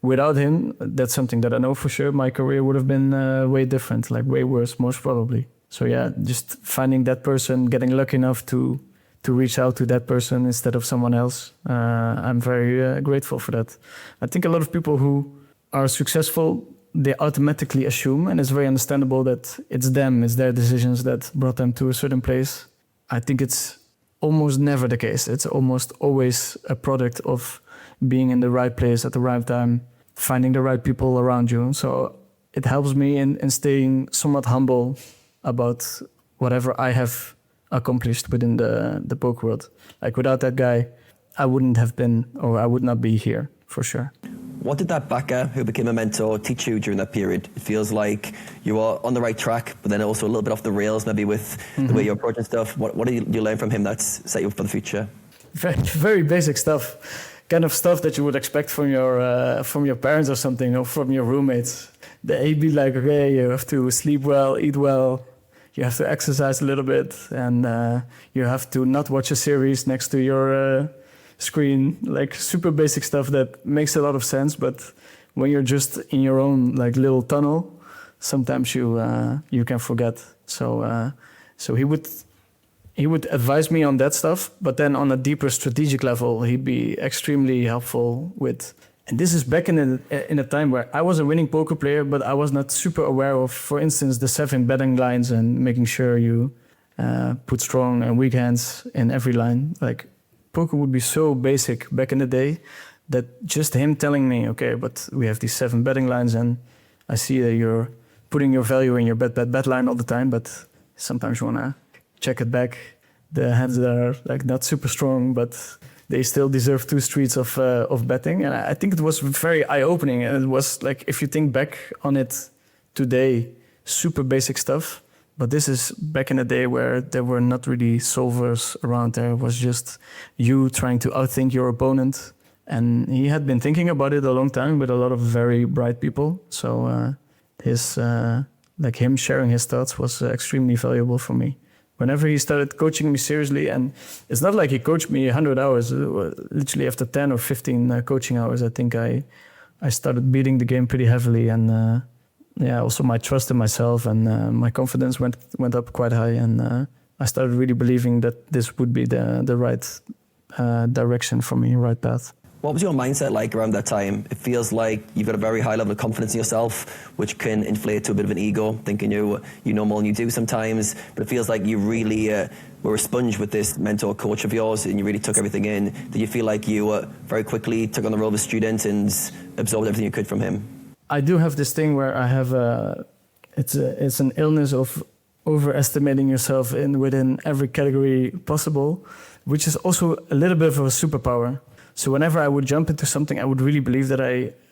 without him, that's something that I know for sure, my career would have been way different, like way worse, most probably. So yeah, just finding that person, getting lucky enough to reach out to that person instead of someone else. I'm very grateful for that. I think a lot of people who are successful, they automatically assume, and it's very understandable, that it's them, it's their decisions that brought them to a certain place. I think it's almost never the case. It's almost always a product of being in the right place at the right time, finding the right people around you. So it helps me in staying somewhat humble about whatever I have accomplished within the poker world. Like without that guy, I wouldn't have been, or I would not be here for sure. What did that backer who became a mentor teach you during that period? It feels like you are on the right track, but then also a little bit off the rails, maybe with the way you're approaching stuff. What did you learn from him that's set you up for the future? Very, very basic stuff, kind of stuff that you would expect from your parents or something, or from your roommates. They'd be like, okay, you have to sleep well, eat well, you have to exercise a little bit, and you have to not watch a series next to your screen. Like super basic stuff that makes a lot of sense, but when you're just in your own like little tunnel, sometimes you can forget. So he would advise me on that stuff, but then on a deeper strategic level, he'd be extremely helpful with. And this is back in a time where I was a winning poker player, but I was not super aware of, for instance, the 7 betting lines and making sure you put strong and weak hands in every line. Like poker would be so basic back in the day that just him telling me, okay, but we have these 7 betting lines, and I see that you're putting your value in your bet line all the time, but sometimes you wanna check it back. The hands that are like not super strong, but they still deserve 2 streets of betting. And I think it was very eye-opening. And it was like, if you think back on it today, super basic stuff. But this is back in the day where there were not really solvers around there. It was just you trying to outthink your opponent. And he had been thinking about it a long time with a lot of very bright people. So him sharing his thoughts was extremely valuable for me. Whenever he started coaching me seriously, and it's not like he coached me 100 hours, literally after 10 or 15 coaching hours, I think I started beating the game pretty heavily. And also my trust in myself and my confidence went up quite high. And I started really believing that this would be the right direction for me, right path. What was your mindset like around that time? It feels like you've got a very high level of confidence in yourself, which can inflate to a bit of an ego, thinking you know more than you do sometimes. But it feels like you really were a sponge with this mentor coach of yours, and you really took everything in. Did you feel like you very quickly took on the role of a student and absorbed everything you could from him? I do have this thing where I have it's an illness of overestimating yourself within every category possible, which is also a little bit of a superpower. So whenever I would jump into something, I would really believe that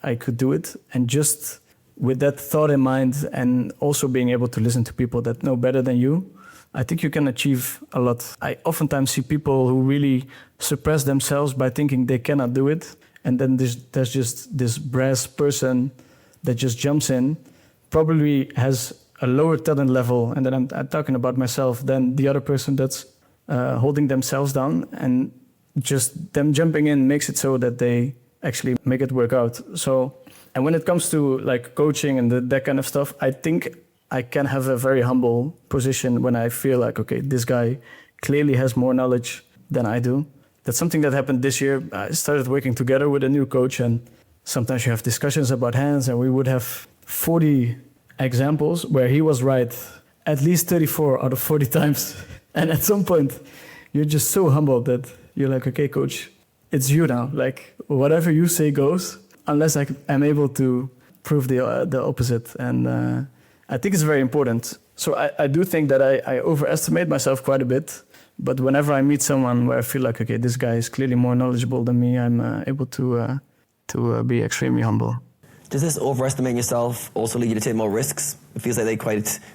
I could do it. And just with that thought in mind, and also being able to listen to people that know better than you, I think you can achieve a lot. I oftentimes see people who really suppress themselves by thinking they cannot do it. And then there's just this brass person that just jumps in, probably has a lower talent level, and then I'm talking about myself, than the other person that's holding themselves down. And just them jumping in makes it so that they actually make it work out. So, and when it comes to like coaching and that kind of stuff, I think I can have a very humble position when I feel like, okay, this guy clearly has more knowledge than I do. That's something that happened this year. I started working together with a new coach, and sometimes you have discussions about hands, and we would have 40 examples where he was right at least 34 out of 40 times. And at some point, you're just so humbled that you're like, okay, coach, it's you now. Like, whatever you say goes, unless I am able to prove the opposite. And I think it's very important. So I do think that I overestimate myself quite a bit. But whenever I meet someone where I feel like, okay, this guy is clearly more knowledgeable than me, I'm able to be extremely humble. Does this overestimating yourself also lead you to take more risks? It feels like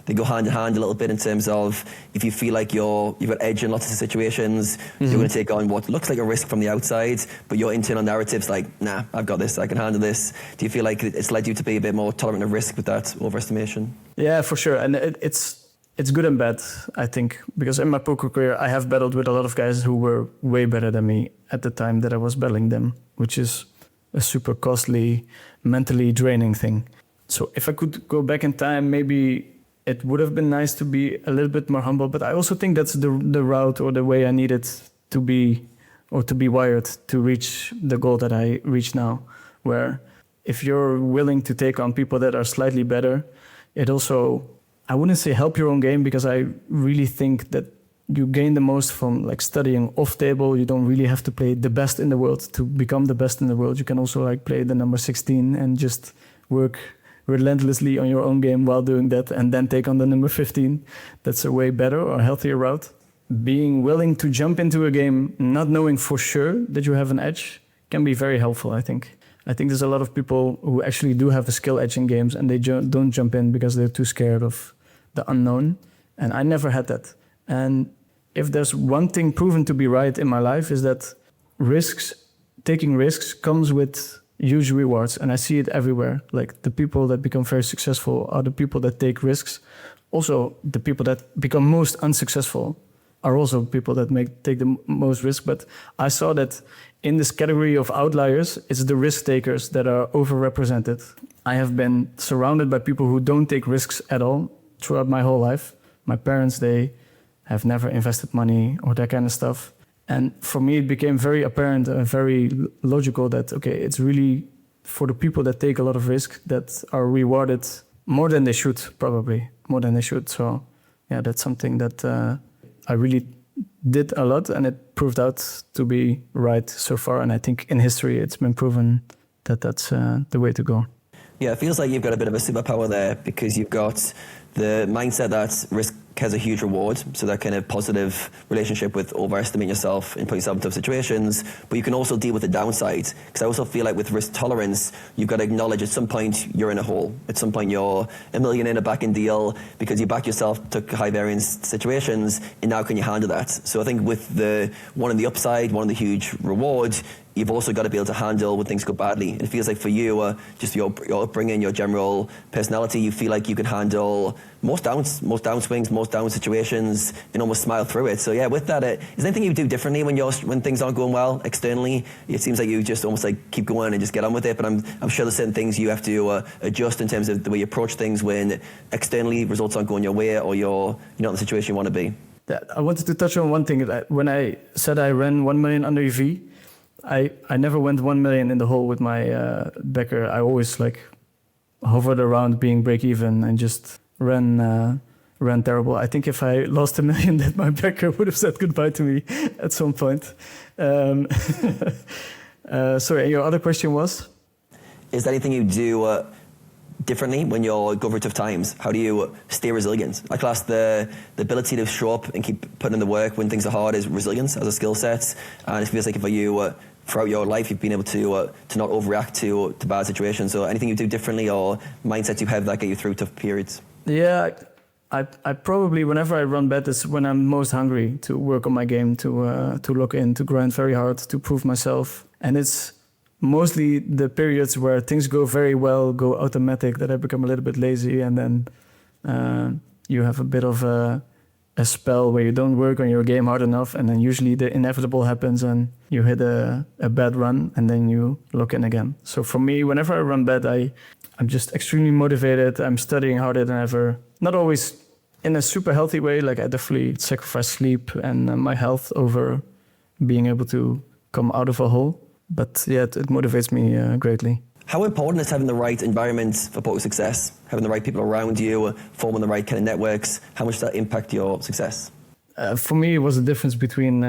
they go hand in hand a little bit in terms of if you feel like you've got edge in lots of situations, you're going to take on what looks like a risk from the outside, but your internal narrative's like, nah, I've got this, I can handle this. Do you feel like it's led you to be a bit more tolerant of risk with that overestimation? Yeah, for sure. And it's good and bad, I think, because in my poker career, I have battled with a lot of guys who were way better than me at the time that I was battling them, which is a super costly, mentally draining thing. So if I could go back in time, maybe it would have been nice to be a little bit more humble. But I also think that's the route or the way I needed to be, or to be wired to reach the goal that I reach now, where if you're willing to take on people that are slightly better, it also, I wouldn't say help your own game, because I really think that you gain the most from like studying off table. You don't really have to play the best in the world to become the best in the world. You can also like play the number 16 and just work relentlessly on your own game while doing that, and then take on the number 15. That's a way better or healthier route. Being willing to jump into a game not knowing for sure that you have an edge can be very helpful, I think. I think there's a lot of people who actually do have a skill edge in games and they don't jump in because they're too scared of the unknown. And I never had that. And if there's one thing proven to be right in my life, is that taking risks comes with huge rewards. And I see it everywhere. Like the people that become very successful are the people that take risks. Also, the people that become most unsuccessful are also people that take the most risk. But I saw that in this category of outliers, it's the risk takers that are overrepresented. I have been surrounded by people who don't take risks at all throughout my whole life. My parents, they have never invested money or that kind of stuff. And for me, it became very apparent and very logical that, okay, it's really for the people that take a lot of risk that are rewarded more than they should, probably, more than they should. So yeah, that's something that I really did a lot, and it proved out to be right so far. And I think in history, it's been proven that that's the way to go. Yeah, it feels like you've got a bit of a superpower there, because you've got the mindset that risk has a huge reward, so that kind of positive relationship with overestimating yourself and putting yourself in tough situations, but you can also deal with the downside, because I also feel like with risk tolerance, you've got to acknowledge at some point you're in a hole. At some point you're $1 million in a back-end deal because you back yourself, took high variance situations, and now can you handle that? So I think with the one on the upside, one on the huge reward, you've also got to be able to handle when things go badly. It feels like for you, just your upbringing, your general personality, you feel like you can handle most downswings, most down situations, and almost smile through it. So yeah, with that, is there anything you do differently when things aren't going well externally? It seems like you just almost like keep going and just get on with it. But I'm sure there's certain things you have to adjust in terms of the way you approach things when externally results aren't going your way, or you're not in the situation you want to be. I wanted to touch on one thing. When I said I ran 1 million under EV, I never went 1 million in the hole with my backer. I always like hovered around being break even and just ran terrible. I think if I lost 1 million, that my backer would have said goodbye to me at some point. Sorry, your other question was? Is there anything you do differently when you're going through tough times? How do you stay resilient? I class the ability to show up and keep putting in the work when things are hard as resilience, as a skill set. And it feels like for you, throughout your life, you've been able to not overreact to bad situations. So anything you do differently, or mindsets you have that get you through tough periods? Yeah, I probably, whenever I run bad, is when I'm most hungry to work on my game, to lock in, to grind very hard, to prove myself. And it's mostly the periods where things go very well, go automatic, that I become a little bit lazy, and then you have a bit of a spell where you don't work on your game hard enough, and then usually the inevitable happens and you hit a bad run, and then you lock in again. So for me, whenever I run bad, I'm just extremely motivated. I'm studying harder than ever. Not always in a super healthy way, like I definitely sacrifice sleep and my health over being able to come out of a hole. But yeah, it motivates me greatly. How important is having the right environment for poker success? Having the right people around you, forming the right kind of networks? How much does that impact your success? For me, it was the difference between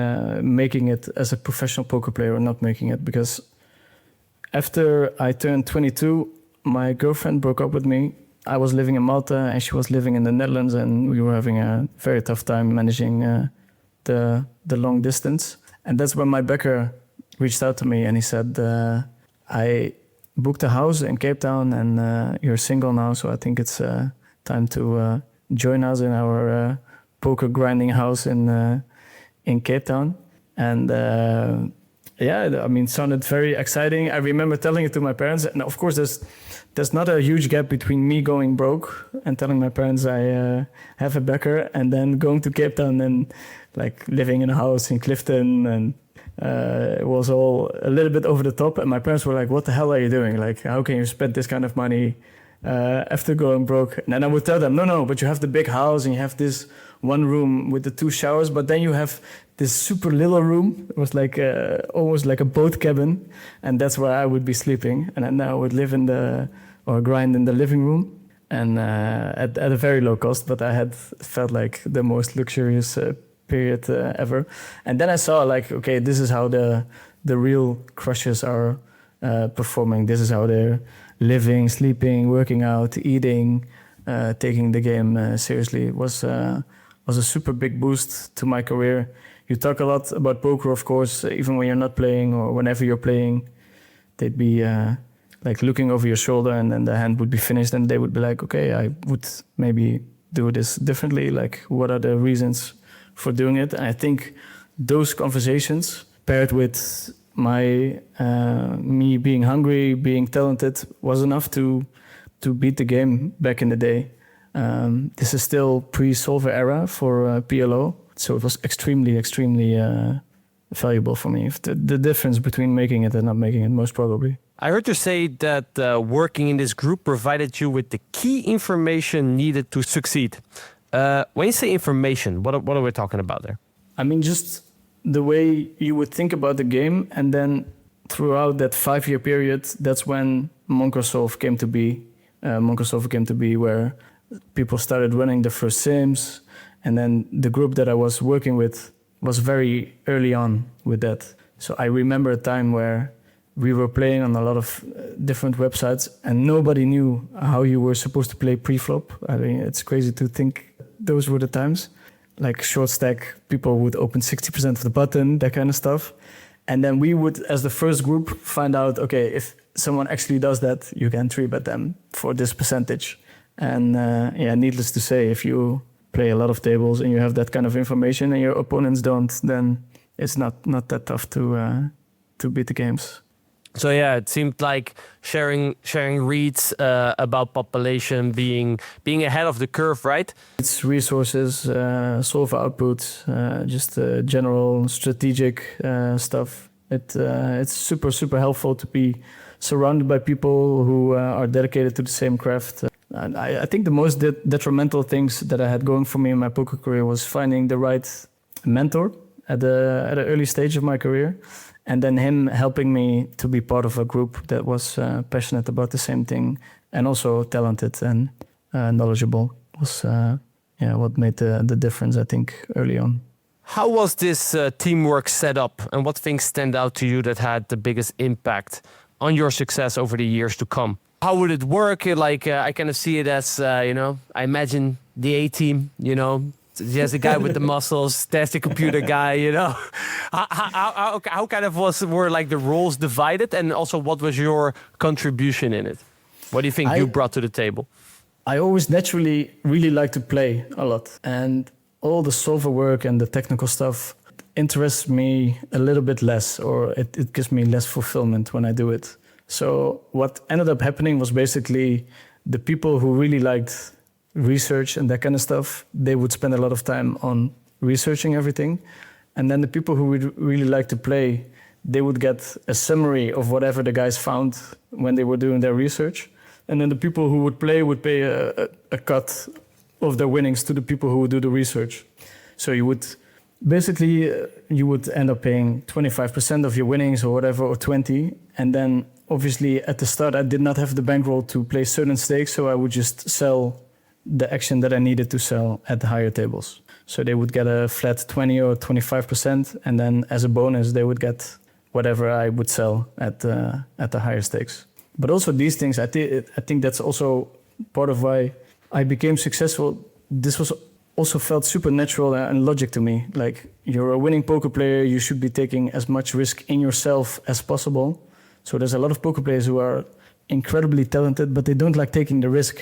making it as a professional poker player or not making it. Because after I turned 22, my girlfriend broke up with me. I was living in Malta and she was living in the Netherlands, and we were having a very tough time managing the long distance. And that's when my backer reached out to me and he said, I booked a house in Cape Town and you're single now, so I think it's time to join us in our poker grinding house in Cape Town. And yeah, I mean, it sounded very exciting. I remember telling it to my parents, and of course there's not a huge gap between me going broke and telling my parents I have a backer, and then going to Cape Town and like living in a house in Clifton, and it was all a little bit over the top. And my parents were like, "What the hell are you doing? Like, how can you spend this kind of money after going broke?" And then I would tell them, no, but you have the big house and you have this one room with the 2 showers, but then you have this super little room. It was like almost like a boat cabin, and that's where I would be sleeping. And then I would live or grind in the living room, and at a very low cost. But I had felt like the most luxurious period ever. And then I saw like, okay, this is how the real crushers are performing. This is how they're living, sleeping, working out, eating, taking the game seriously. It was a super big boost to my career. You talk a lot about poker, of course, even when you're not playing or whenever you're playing. They'd be like looking over your shoulder, and then the hand would be finished, and they would be like, okay, I would maybe do this differently. Like, what are the reasons for doing it? And I think those conversations paired with my me being hungry, being talented, was enough to beat the game back in the day. This is still pre-solver era for PLO, so it was extremely valuable for me. The difference between making it and not making it, most probably. I heard you say that working in this group provided you with the key information needed to succeed. When you say information, what are we talking about there? I mean, just the way you would think about the game, and then throughout that 5-year period, that's when Microsoft came to be. Microsoft came to be where people started running the first sims, and then the group that I was working with was very early on with that. So I remember a time where we were playing on a lot of different websites, and nobody knew how you were supposed to play pre-flop. I mean, it's crazy to think those were the times. Like short stack, people would open 60% of the button, that kind of stuff. And then we would, as the first group, find out, okay, if someone actually does that, you can 3-bet them for this percentage. And yeah, needless to say, if you play a lot of tables and you have that kind of information and your opponents don't, then it's not that tough to beat the games. So yeah, it seemed like sharing reads about population, being ahead of the curve, right? It's resources, solver outputs, just general strategic stuff. It's super helpful to be surrounded by people who are dedicated to the same craft. And I think the most detrimental things that I had going for me in my poker career was finding the right mentor at an early stage of my career. And then him helping me to be part of a group that was passionate about the same thing and also talented and knowledgeable was what made the difference, I think, early on. How was this teamwork set up, and what things stand out to you that had the biggest impact on your success over the years to come? How would it work? Like I kind of see it as, I imagine the A-team, there's a guy with the muscles, there's the computer guy, How kind of were like the roles divided, and also what was your contribution in it? What do you think you brought to the table? I always naturally really like to play a lot, and all the solver work and the technical stuff interests me a little bit less, or it gives me less fulfillment when I do it. So what ended up happening was basically the people who really liked research and that kind of stuff, they would spend a lot of time on researching everything. And then the people who would really like to play, they would get a summary of whatever the guys found when they were doing their research. And then the people who would play would pay a cut of their winnings to the people who would do the research. So you would basically, you would end up paying 25% of your winnings or whatever, or 20. And then obviously at the start, I did not have the bankroll to play certain stakes, so I would just sell the action that I needed to sell at the higher tables. So they would get a flat 20 or 25%, and then as a bonus, they would get whatever I would sell at the higher stakes. But also these things, I think that's also part of why I became successful. This was also felt super natural and logic to me. Like, you're a winning poker player, you should be taking as much risk in yourself as possible. So there's a lot of poker players who are incredibly talented, but they don't like taking the risk.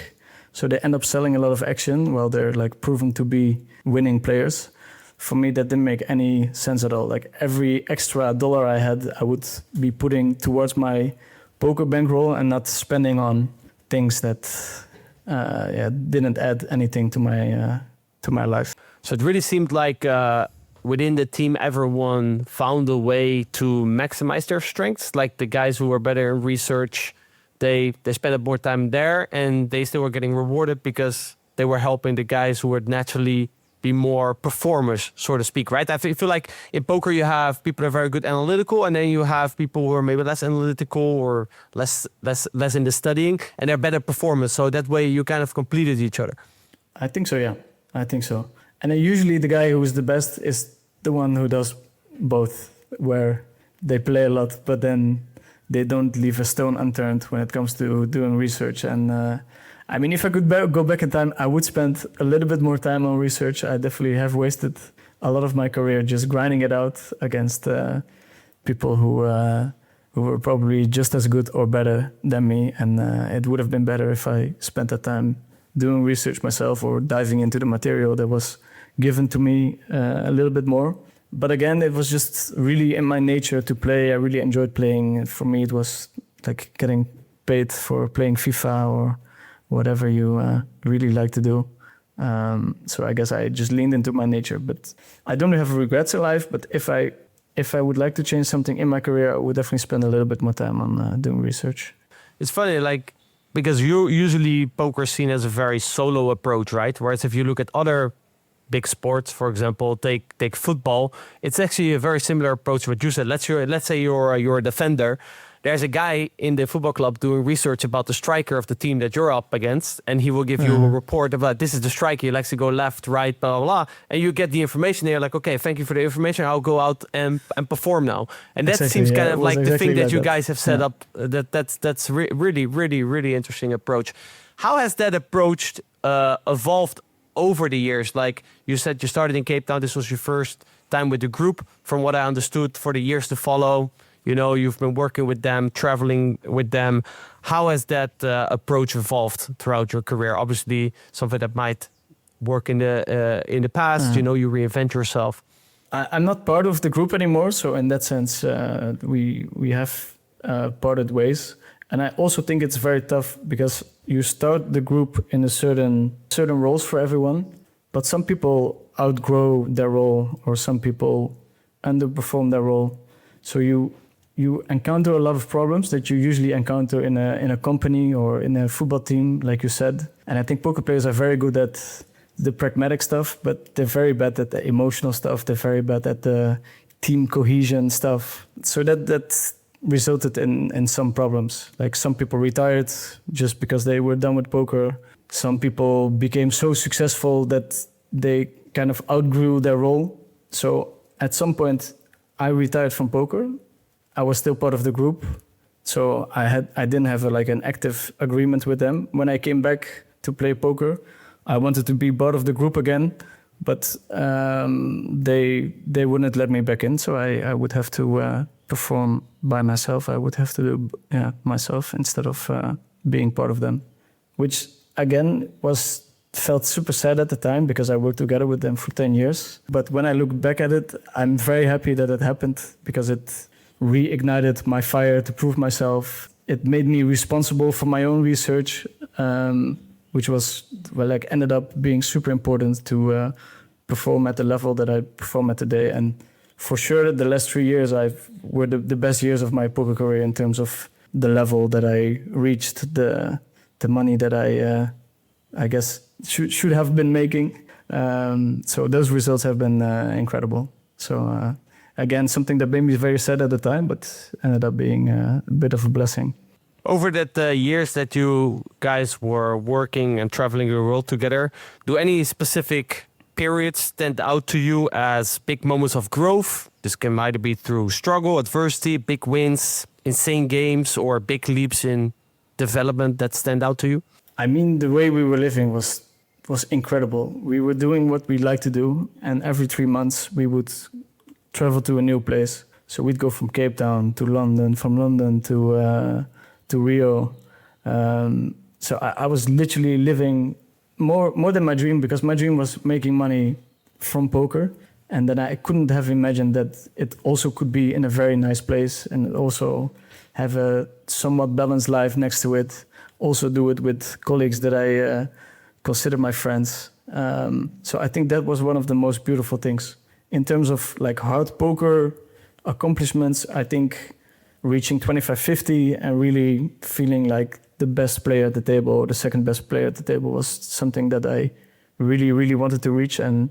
So they end up selling a lot of action while they're like proven to be winning players. For me, that didn't make any sense at all. Like, every extra dollar I had, I would be putting towards my poker bankroll and not spending on things that didn't add anything to my life. So it really seemed like within the team, everyone found a way to maximize their strengths. Like the guys who were better in research, they spent more time there, and they still were getting rewarded because they were helping the guys who would naturally be more performers, so to speak, right? I feel like in poker you have people that are very good analytical, and then you have people who are maybe less analytical or less in the studying, and they're better performers. So that way you kind of completed each other. I think so, yeah. I think so. And then usually the guy who is the best is the one who does both, where they play a lot, but then they don't leave a stone unturned when it comes to doing research. And I mean, if I could go back in time, I would spend a little bit more time on research. I definitely have wasted a lot of my career just grinding it out against people who were probably just as good or better than me. And it would have been better if I spent that time doing research myself or diving into the material that was given to me a little bit more. But again, it was just really in my nature to play. I really enjoyed playing. For me, it was like getting paid for playing FIFA or whatever you really like to do. So I guess I just leaned into my nature. But I don't have regrets in life. But if I would like to change something in my career, I would definitely spend a little bit more time on doing research. It's funny, like, because you usually poker is seen as a very solo approach, right? Whereas if you look at other big sports, for example, take football, it's actually a very similar approach to what you said. Let's say you're a defender. There's a guy in the football club doing research about the striker of the team that you're up against, and he will give you a report about this is the striker, he likes to go left, right, blah, blah, blah. And you get the information, and you're like, okay, thank you for the information, I'll go out and perform now. And that seems kind of like the thing that you guys have set up. That's really, really, really interesting approach. How has that approach evolved over the years? Like you said, you started in Cape Town, this was your first time with the group. From what I understood, for the years to follow, you know, you've been working with them, traveling with them. How has that approach evolved throughout your career? Obviously, something that might work in the past. You know, you reinvent yourself. I'm not part of the group anymore, so in that sense, we have parted ways. And I also think it's very tough because you start the group in a certain roles for everyone, but some people outgrow their role or some people underperform their role. So you encounter a lot of problems that you usually encounter in a company or in a football team, like you said. And I think poker players are very good at the pragmatic stuff, but they're very bad at the emotional stuff. They're very bad at the team cohesion stuff. So that resulted in some problems. Like some people retired just because they were done with poker. Some people became so successful that they kind of outgrew their role. So at some point, I retired from poker. I was still part of the group, so I didn't have an active agreement with them. When I came back to play poker, I wanted to be part of the group again, but they wouldn't let me back in. So I would have to perform by myself. I would have to do myself instead of being part of them, which again felt super sad at the time because I worked together with them for 10 years. But when I look back at it, I'm very happy that it happened because it reignited my fire to prove myself. It made me responsible for my own research, which was ended up being super important to perform at the level that I perform at today. And for sure, the last 3 years were the best years of my poker career in terms of the level that I reached, the money that I guess should have been making. So those results have been incredible. So. Again, something that made me very sad at the time, but ended up being a bit of a blessing. Over that years that you guys were working and traveling the world together, do any specific periods stand out to you as big moments of growth? This can either be through struggle, adversity, big wins, insane games, or big leaps in development that stand out to you? I mean, the way we were living was incredible. We were doing what we like to do, and every 3 months we would travel to a new place. So we'd go from Cape Town to London, from London to Rio. So I was literally living more than my dream, because my dream was making money from poker. And then I couldn't have imagined that it also could be in a very nice place and also have a somewhat balanced life next to it. Also do it with colleagues that I consider my friends. So I think that was one of the most beautiful things. In terms of like hard poker accomplishments, I think reaching 2550 and really feeling like the best player at the table or the second best player at the table was something that I really, really wanted to reach. And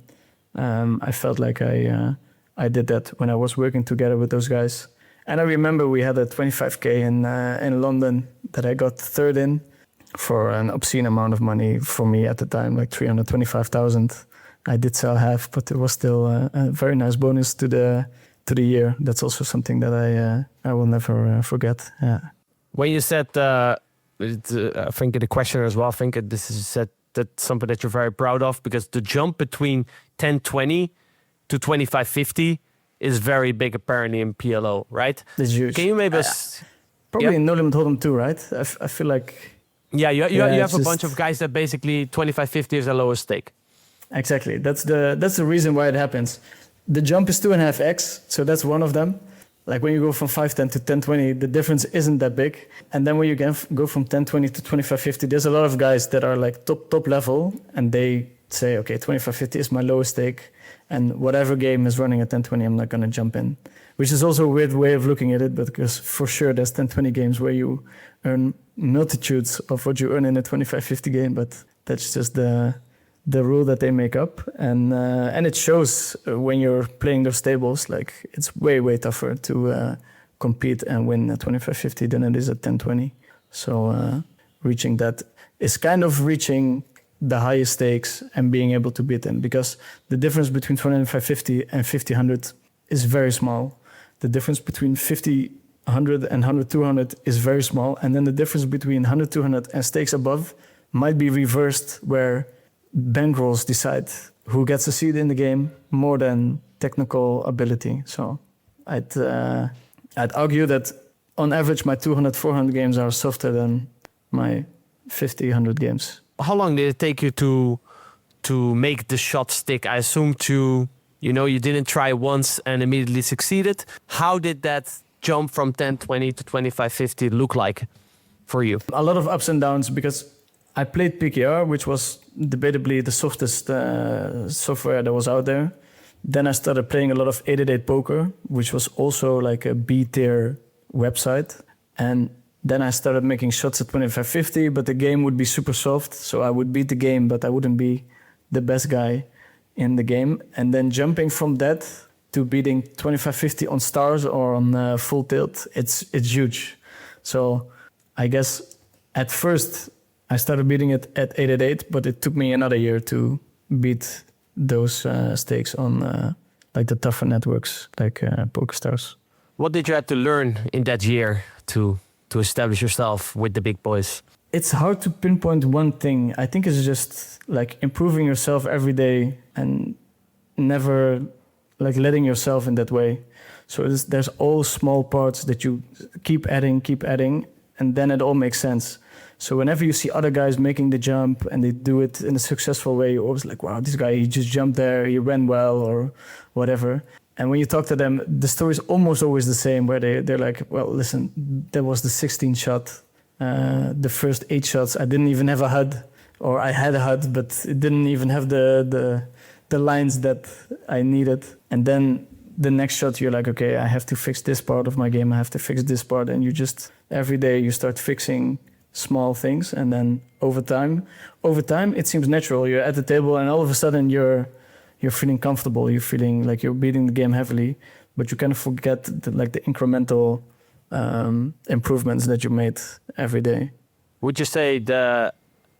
I felt like I did that when I was working together with those guys. And I remember we had a 25K in London that I got third in for an obscene amount of money for me at the time, like 325,000. I did sell half, but it was still a very nice bonus to the year. That's also something that I will never forget. Yeah. When you said, I think the questioner as well, I think this is said that's something that you're very proud of, because the jump between 1020 to 2550 is very big apparently in PLO, right? It's huge. Can you maybe... Probably in No Limit Hold'em too, right? I feel like... Yeah, you have a bunch of guys that basically 2550 is their lowest stake. Exactly. That's the reason why it happens. The jump is 2.5x, so that's one of them. Like when you go from 510 to 1020, the difference isn't that big. And then when you go from 1020 to 2550, there's a lot of guys that are like top level, and they say, okay, 2550 is my lowest stake, and whatever game is running at 1020, I'm not going to jump in. Which is also a weird way of looking at it, because for sure there's 1020 games where you earn multitudes of what you earn in a 2550 game, but that's just the rule that they make up, and it shows when you're playing those tables. Like it's way tougher to compete and win at 2550 than it is at 1020. So reaching that is kind of reaching the highest stakes and being able to beat them, because the difference between 2550 and 50-100 is very small. The difference between 50-100 and 100-200 is very small, and then the difference between 100-200 and stakes above might be reversed, where bankrolls decide who gets a seat in the game more than technical ability. So I'd argue that on average my 200-400 games are softer than my 50-100 games. How long did it take you to make the shot stick? I assume you didn't try once and immediately succeeded. How did that jump from 1020 to 2550 look like for you? A lot of ups and downs, because I played PKR, which was debatably the softest software that was out there. Then I started playing a lot of 888 Poker, which was also like a B-tier website. And then I started making shots at 2550, but the game would be super soft. So I would beat the game, but I wouldn't be the best guy in the game. And then jumping from that to beating 2550 on stars or on full tilt, it's huge. So I guess at first I started beating it at 888, but it took me another year to beat those stakes on like the tougher networks like PokerStars. What did you have to learn in that year to establish yourself with the big boys? It's hard to pinpoint one thing. I think it's just like improving yourself every day and never like letting yourself in that way. So there's all small parts that you keep adding, and then it all makes sense. So whenever you see other guys making the jump and they do it in a successful way, you're always like, wow, this guy, he just jumped there, he ran well or whatever. And when you talk to them, the story is almost always the same, where they're like, well, listen, that was the 16th shot. The first 8 shots, I didn't even have a HUD, or I had a HUD, but it didn't even have the lines that I needed. And then the next shot, you're like, okay, I have to fix this part of my game, I have to fix this part. And you just, every day you start fixing small things. And then over time, it seems natural. You're at the table and all of a sudden you're feeling comfortable. You're feeling like you're beating the game heavily, but you kind of forget the incremental improvements that you made every day. Would you say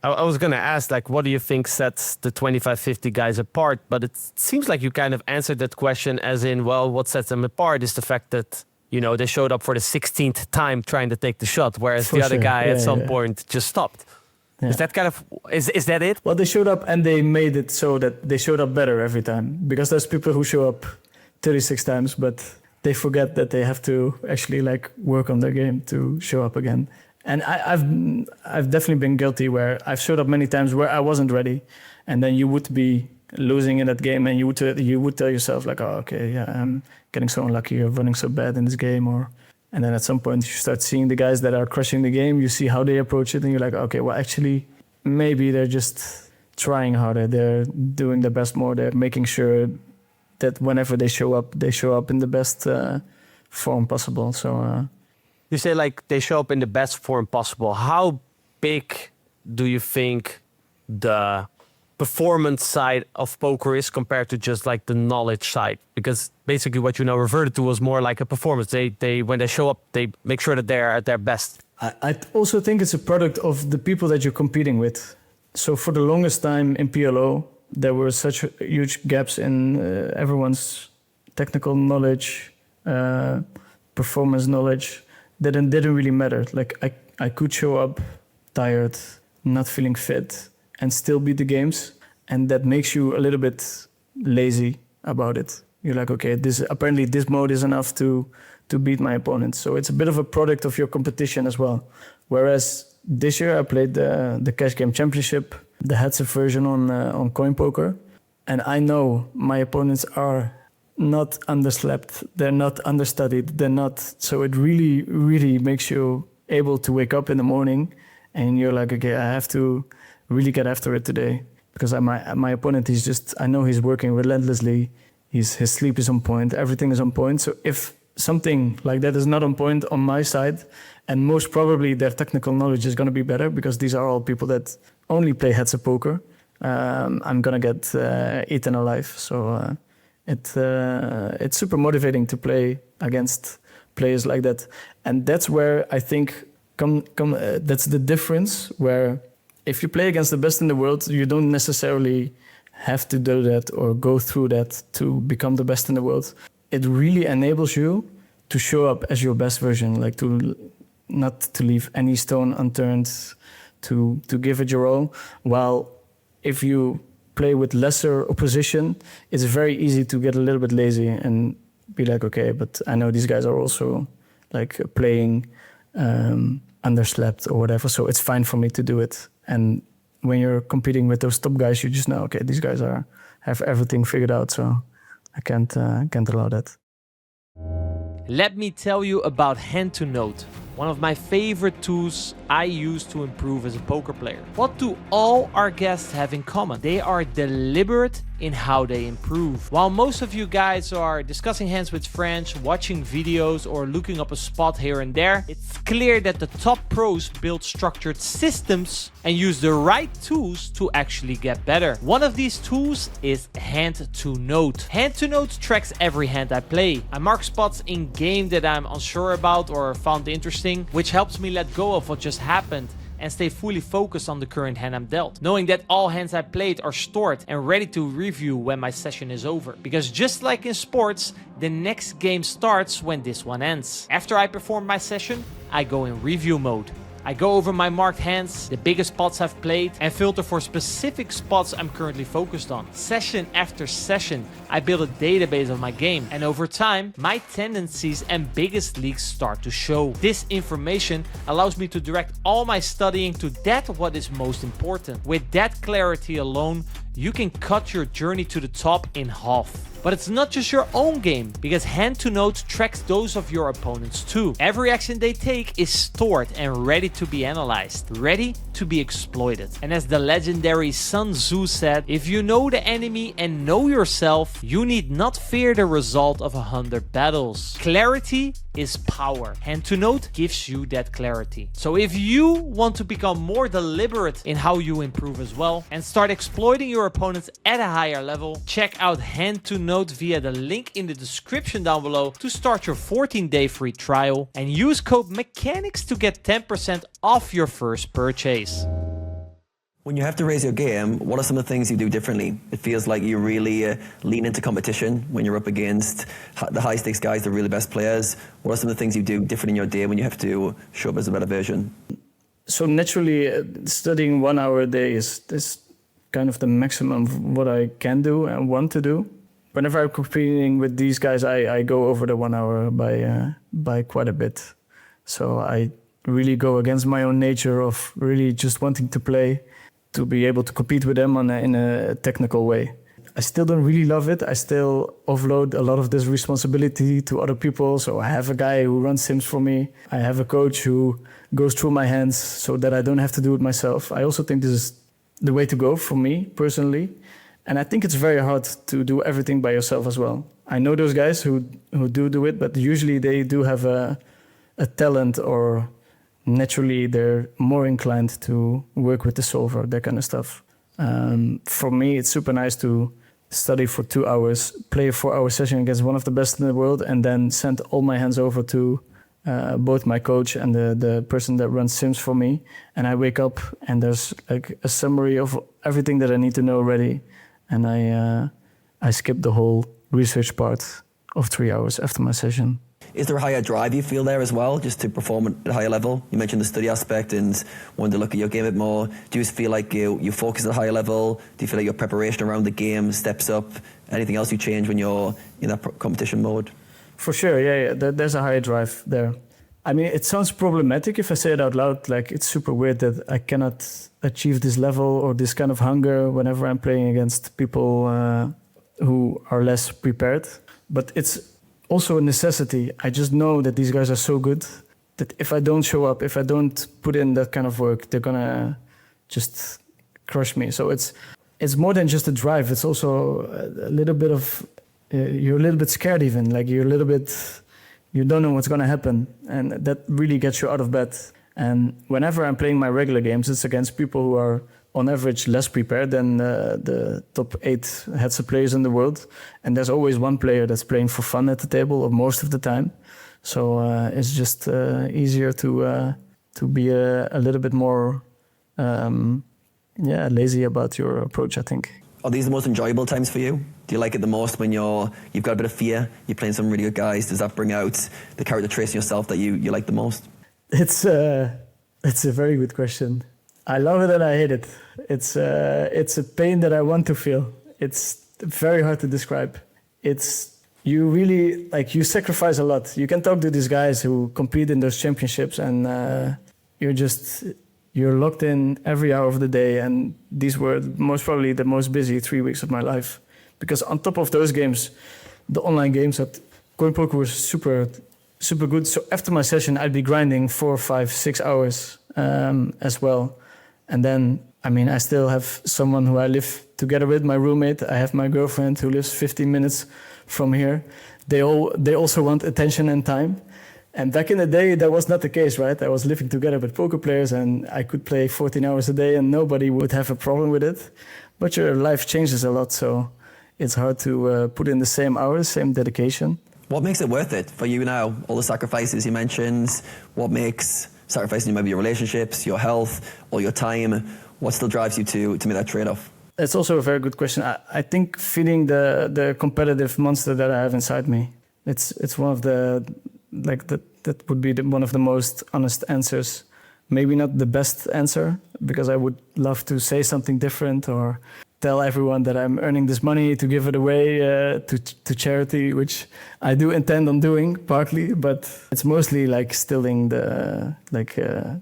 I was going to ask, like, what do you think sets the 2550 guys apart? But it seems like you kind of answered that question as in, well, what sets them apart is the fact that, they showed up for the 16th time trying to take the shot, whereas the other guy at some point just stopped. Yeah. Is that kind of is that it? Well, they showed up and they made it so that they showed up better every time. Because there's people who show up 36 times, but they forget that they have to actually like work on their game to show up again. And I've definitely been guilty where I've showed up many times where I wasn't ready, and then you would be losing in that game, and you would tell yourself like, oh, okay, yeah, I'm getting so unlucky or running so bad in this game, and then at some point you start seeing the guys that are crushing the game, you see how they approach it, and you're like, okay, well, actually, maybe they're just trying harder, they're doing their best more, they're making sure that whenever they show up in the best form possible. So You say like they show up in the best form possible. How big do you think the performance side of poker is compared to just like the knowledge side? Because basically what you now reverted to was more like a performance. They when they show up, they make sure that they're at their best. I also think it's a product of the people that you're competing with. So for the longest time in PLO, there were such huge gaps in everyone's technical knowledge, performance knowledge, that it didn't really matter. Like I could show up tired, not feeling fit, and still beat the games, and that makes you a little bit lazy about it. You're like, okay, apparently this mode is enough to beat my opponent. So it's a bit of a product of your competition as well. Whereas this year I played the Cash Game Championship, the heads-up version on CoinPoker, and I know my opponents are not underslept, they're not understudied, they're not. So it really, really makes you able to wake up in the morning, and you're like, okay, I have to really get after it today, because my opponent is just, I know he's working relentlessly. His sleep is on point, everything is on point. So if something like that is not on point on my side, and most probably their technical knowledge is going to be better, because these are all people that only play heads-up poker, I'm going to get eaten alive. So it's super motivating to play against players like that. And that's where I think that's the difference, where if you play against the best in the world, you don't necessarily have to do that or go through that to become the best in the world. It really enables you to show up as your best version, like to not to leave any stone unturned, to give it your all. While if you play with lesser opposition, it's very easy to get a little bit lazy and be like, okay, but I know these guys are also like playing underslept or whatever, so it's fine for me to do it. And when you're competing with those top guys, you just know, okay, these guys have everything figured out, so I can't allow that. Let me tell you about Hand to Note, one of my favorite tools I use to improve as a poker player. What do all our guests have in common? They are deliberate in how they improve. While most of you guys are discussing hands with friends, watching videos, or looking up a spot here and there, it's clear that the top pros build structured systems and use the right tools to actually get better. One of these tools is Hand to Note. Hand to Note tracks every hand I play. I mark spots in game that I'm unsure about or found interesting, which helps me let go of what just happened and stay fully focused on the current hand I'm dealt, knowing that all hands I played are stored and ready to review when my session is over. Because just like in sports, the next game starts when this one ends. After I perform my session, I go in review mode. I go over my marked hands, the biggest spots I've played, and filter for specific spots I'm currently focused on. Session after session, I build a database of my game, and over time, my tendencies and biggest leaks start to show. This information allows me to direct all my studying to what is most important. With that clarity alone, you can cut your journey to the top in half. But it's not just your own game, because Hand to Note tracks those of your opponents too. Every action they take is stored and ready to be analyzed, ready to be exploited. And as the legendary Sun Tzu said, if you know the enemy and know yourself, you need not fear the result of 100 battles. Clarity is power. Hand to Note gives you that clarity. So if you want to become more deliberate in how you improve as well and start exploiting your opponents at a higher level, check out Hand to Note via the link in the description down below to start your 14-day free trial, and use code MECHANICS to get 10% off your first purchase. When you have to raise your game, what are some of the things you do differently? It feels like you really lean into competition when you're up against the high stakes guys, the really best players. What are some of the things you do different in your day when you have to show up as a better version? So naturally, studying 1 hour a day is kind of the maximum of what I can do and want to do. Whenever I'm competing with these guys, I go over the 1 hour by quite a bit. So I really go against my own nature of really just wanting to play, to be able to compete with them in a technical way. I still don't really love it. I still offload a lot of this responsibility to other people. So I have a guy who runs sims for me. I have a coach who goes through my hands so that I don't have to do it myself. I also think this is the way to go for me personally. And I think it's very hard to do everything by yourself as well. I know those guys who do it, but usually they do have a talent, or naturally they're more inclined to work with the solver, that kind of stuff. For me, it's super nice to study for 2 hours, play a 4-hour session against one of the best in the world, and then send all my hands over to both my coach and the person that runs sims for me. And I wake up and there's like a summary of everything that I need to know already. And I skip the whole research part of 3 hours after my session. Is there a higher drive you feel there as well, just to perform at a higher level? You mentioned the study aspect and wanted to look at your game a bit more. Do you feel like you focus at a higher level? Do you feel like your preparation around the game steps up? Anything else you change when you're in that competition mode? For sure, yeah. There's a higher drive there. I mean, it sounds problematic if I say it out loud. Like, it's super weird that I cannot achieve this level or this kind of hunger whenever I'm playing against people who are less prepared. But it's also a necessity. I just know that these guys are so good that if I don't show up, if I don't put in that kind of work, they're gonna just crush me. So it's more than just a drive. It's also a little bit of you're a little bit scared even. Like you don't know what's gonna happen, and that really gets you out of bed. And whenever I'm playing my regular games, it's against people who are on average less prepared than the top 8 heads of players in the world. And there's always one player that's playing for fun at the table, or most of the time. So it's just easier to be a little bit more lazy about your approach, I think. Are these the most enjoyable times for you? Do you like it the most when you've got a bit of fear, you're playing some really good guys? Does that bring out the character traits in yourself that you like the most? It's a very good question. I love it and I hate it. It's a pain that I want to feel. It's very hard to describe. You really, like, you sacrifice a lot. You can talk to these guys who compete in those championships, and you're locked in every hour of the day. And these were most probably the most busy 3 weeks of my life, because on top of those games, the online games at CoinPoker was super good. So after my session, I'd be grinding 4, 5, 6 hours as well. And then, I mean, I still have someone who I live together with, my roommate. I have my girlfriend who lives 15 minutes from here. They also want attention and time. And back in the day, that was not the case, right? I was living together with poker players, and I could play 14 hours a day and nobody would have a problem with it. But your life changes a lot, so it's hard to put in the same hours, same dedication. What makes it worth it for you now? All the sacrifices you mentioned. What makes sacrificing maybe your relationships, your health, or your time? What still drives you to make that trade-off? It's also a very good question. I think feeding the competitive monster that I have inside me. It's one of that would be one of the most honest answers. Maybe not the best answer, because I would love to say something different or tell everyone that I'm earning this money to give it away to charity, which I do intend on doing partly, but it's mostly like stilling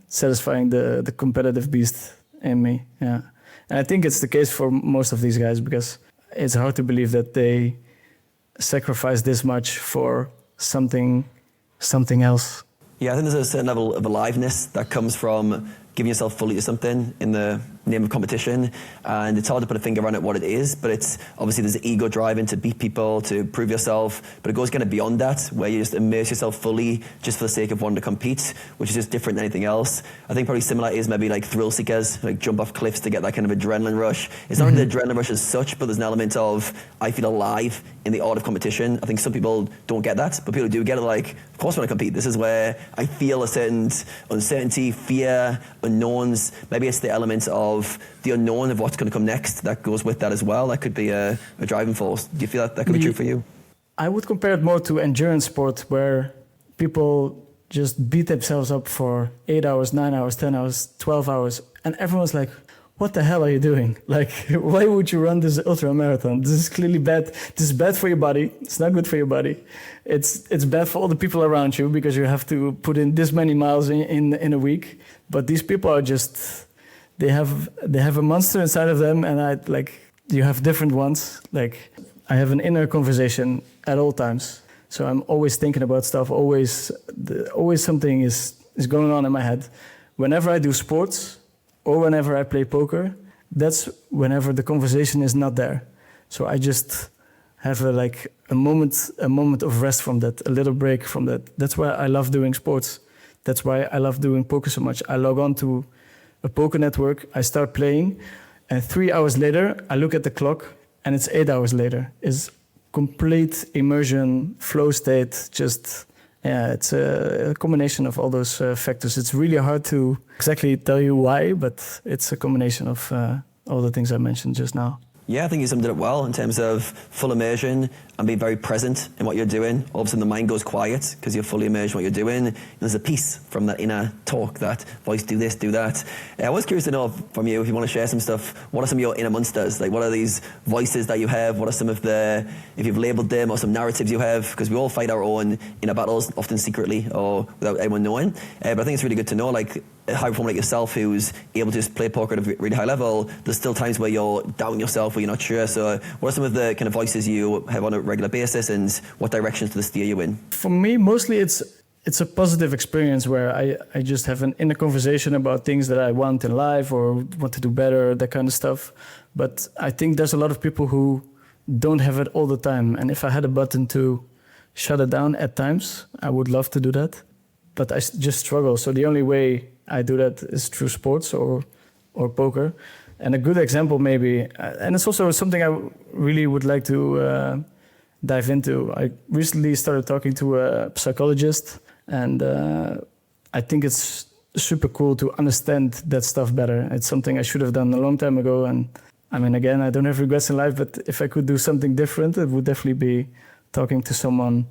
satisfying the competitive beast in me. Yeah, and I think it's the case for most of these guys, because it's hard to believe that they sacrifice this much for something else. Yeah, I think there's a certain level of aliveness that comes from giving yourself fully to something in the name of competition, and it's hard to put a finger on it what it is, but it's obviously there's an ego driving to beat people, to prove yourself, but it goes kind of beyond that, where you just immerse yourself fully just for the sake of wanting to compete, which is just different than anything else. I think probably similar is maybe like thrill seekers, like jump off cliffs to get that kind of adrenaline rush. It's not really the adrenaline rush as such, but there's an element of I feel alive in the art of competition. I think some people don't get that, but people who do get it, like, of course when I compete, this is where I feel a certain uncertainty, fear, unknowns. Maybe it's the element of the unknown of what's going to come next that goes with that as well. That could be a driving force. Do you feel that could be true for you? I would compare it more to endurance sport, where people just beat themselves up for 8 hours, 9 hours, 10 hours, 12 hours. And everyone's like, what the hell are you doing? Like, why would you run this ultra marathon? This is clearly bad. This is bad for your body. It's not good for your body. It's bad for all the people around you because you have to put in this many miles in a week. But these people are just, they have a monster inside of them, and you have different ones. Like, I have an inner conversation at all times. So I'm always thinking about stuff. Always something is going on in my head. Whenever I do sports, or whenever I play poker, that's whenever the conversation is not there. So I just have a moment of rest from that, a little break from that. That's why I love doing sports. That's why I love doing poker so much. I log on to a poker network, I start playing, and 3 hours later, I look at the clock, and it's 8 hours later. It's complete immersion, flow state, just... Yeah, it's a combination of all those factors. It's really hard to exactly tell you why, but it's a combination of all the things I mentioned just now. Yeah, I think you summed it up well in terms of full immersion and being very present in what you're doing. All of a sudden the mind goes quiet because you're fully immersed in what you're doing. And there's a peace from that inner talk, that voice, do this, do that. I was curious to know from you, if you want to share some stuff, what are some of your inner monsters? Like, what are these voices that you have? What are some of the, if you've labelled them, or some narratives you have? Because we all fight our own inner battles, often secretly or without anyone knowing. But I think it's really good to know, like, a high performer like yourself who's able to just play poker at a really high level, there's still times where you're doubting yourself, where you're not sure. So what are some of the kind of voices you have on a regular basis, and what directions do they steer you in? For me, mostly it's a positive experience where I just have an inner conversation about things that I want in life or want to do better, that kind of stuff. But I think there's a lot of people who don't have it all the time. And if I had a button to shut it down at times, I would love to do that. But I just struggle. So the only way I do that is through sports or poker. And a good example maybe, and it's also something I really would like to dive into. I recently started talking to a psychologist, and I think it's super cool to understand that stuff better. It's something I should have done a long time ago. And I mean, again, I don't have regrets in life, but if I could do something different, it would definitely be talking to someone